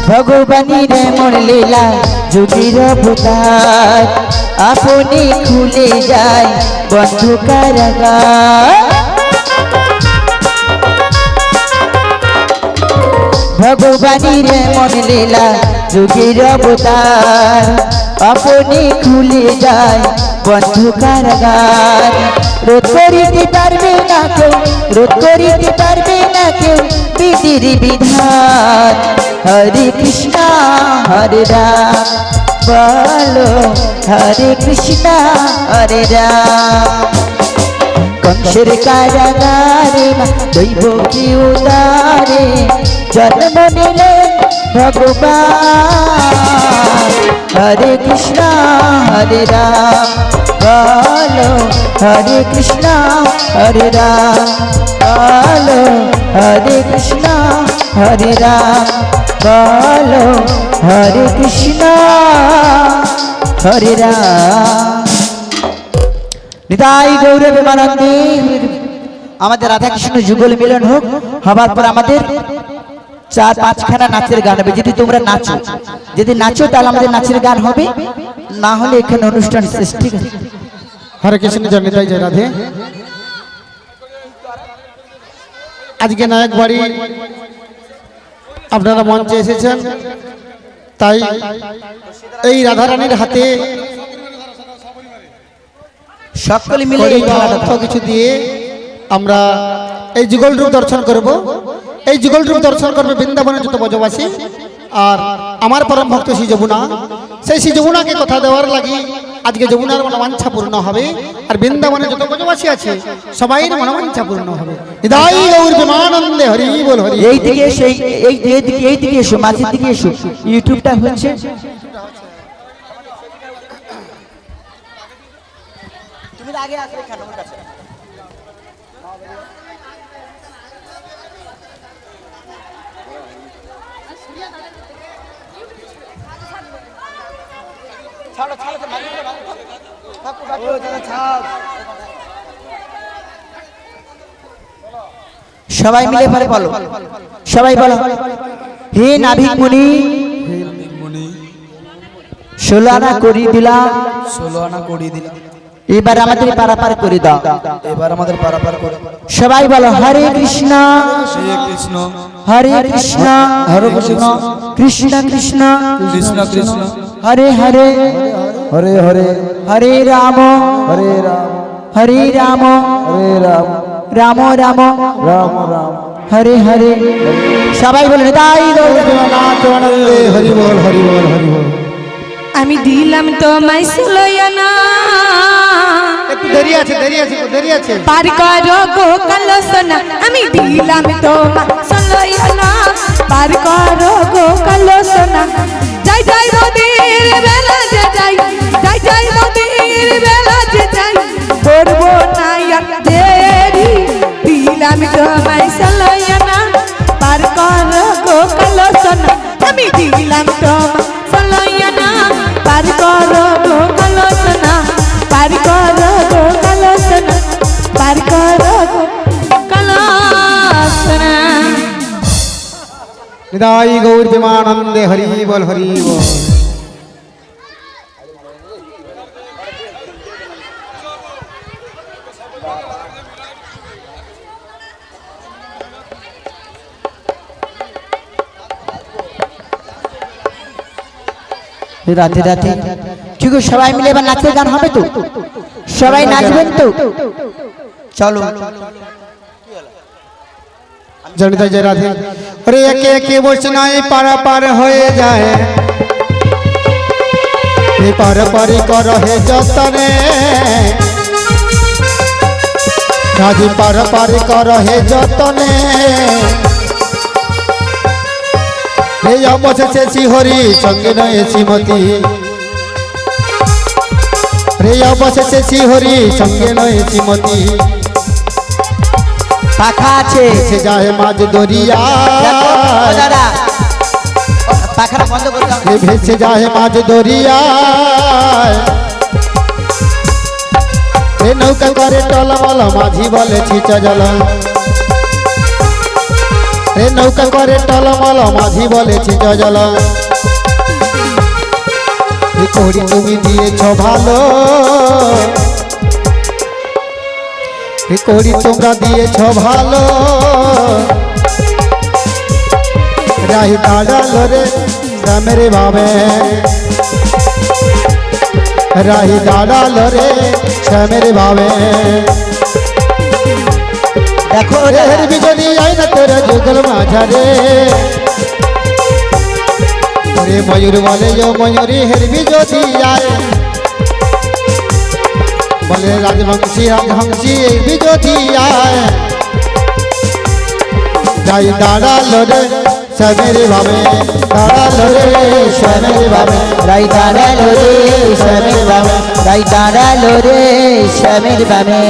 ভগবানের এমন লীলা যুগের অবতার আপনি খুলে যায় বন্ধ কারাগার ভগবানের এমন লীলা যুগের অবতার আপনি খুলে যায় বন্ধ কারাগার রোধ করিতে পারবে না কেউ রোধ করিতে পারবে না কেউ বিধির বিধান হরে কৃষ্ণ হরে রাম বলো হরে কৃষ্ণ হরে রাম কংসের কারাগারে দৈব কি উদারে জন্ম নিলেন ভগবান হরে কৃষ্ণ হরে রাম বলো হরে কৃষ্ণ হরে রাম বলো হরে কৃষ্ণ হরে রাম বলো হরে কৃষ্ণ হরে রাম নিতাই গৌরবে মানন্দে আমাদের রাধা কৃষ্ণ যুগল মিলন হোক হবার পর আমাদের 4-5খানা নাচের গান হবে যদি তোমরা নাচো যদি নাচো তাহলে আমাদের নাচের গান হবে না হলে এখানে অনুষ্ঠান শেষ ঠিক আছে হরে কৃষ্ণ জয় নিতাই জয় রাধে আজকে নায়ক বাড়ি আপনারা মঞ্চে এসেছেন তাই এই রাধারানীর হাতে সকলে মিলে এই খেলাটা কিছু দিয়ে আমরা এই যুগল রূপ দর্শন করব এই যুগল রূপ দর্শন করবে বৃন্দাবনের যত ব্রজবাসী আর আমার পরম ভক্ত শ্রী যমুনা সেই শ্রী যমুনাকে কথা দেওয়ার লাগি আজকে যমুনার মনোবাঞ্ছা পূর্ণ হবে আর বৃন্দাবনের যত ব্রজবাসী আছে সবাই মনোবাঞ্ছা পূর্ণ হবে হৃদয় গৌর বিমানন্দে হরি বল হরি এই দিকে এসো এই দিকে এসো মাঝের দিকে এসো ইউটিউবটা হচ্ছে তুমি আগে আসবে খানোর কাছে ছাড়ো ছাড়ো সবাই মিলে পরে বলো সবাই বলো হে নাভিক মুনি 16 আনা করি দিলাম এবার আমাদের পারাপার করে দাও সবাই বলো হরে কৃষ্ণ হরে কৃষ্ণ কৃষ্ণ কৃষ্ণ হরে হরে হরে হরে হরে রাম হরে রাম রাম রাম হরে হরে সবাই বলেন তাই হরি বল হরি বল হরি বল আমি দিলাম তোমায় সুলয়না একটু দেরি আছে পার করো গোকাল সোনা আমি দিলাম তোমায় সুলয়না পার করো গোকাল সোনা যাই যাই নদীর বেলা যে যাই যাই যাই নদীর বেলা যে যাই করবো না আর দেরি দিলাম তোমায় সুলয়না নিদাই গৌর প্রেমানন্দে হরি বল হরি বল। রাতে রাতে ঠিক আছে, সবাই মিলে এবার নাচের গান হবে তো? সবাই নাচবেন তো? চলো জনিত জয় রাধে। ওরে একে একে বসে নাই পারা পার হয়ে যায়, এ পার পারি কর হে যতনে, রাজি পার পারি কর হে যতনে। রে অবশেষে শ্রীহরি সঙ্গে নয় শ্রীমতী, রে অবশেষে শ্রীহরি সঙ্গে নয় শ্রীমতী। পাখা আছে সে যায় মাঝ দরিয়া, দেখো, ও দাদা পাখাটা বন্ধ করে দাও। রে ভেসে যায় মাঝ দরিয়া। এ নৌকা করে টলমল মাঝি বলে ছিচ জল, এ নৌকা করে টলমল মাঝি বলে ছিচ জল। এ করি তুমি দিয়েছ ভালো, এ করি তোমরা দিয়েছ ভালো। রাহি দাঁড়ালো রে শ্যামের ভাবে, রাহি দাঁড়ালো রে শ্যামের ভাবে। দেখো রে হেরবি যদি আই না তোর যুগল মাঝারে, ওরে ময়ূর বলে ও ময়ূরী হেরবি যদি আয়, বলে রাজবংশী রাজহংসী হেরবি যদি আয়। যাই দাঁড়ালো রে শ্যামের ভাবে, দাঁড়ালো রে শ্যামের ভাবে। রাই দাঁড়ালো রে শ্যামের বামে, রাই দাঁড়ালো রে শ্যামের বামে।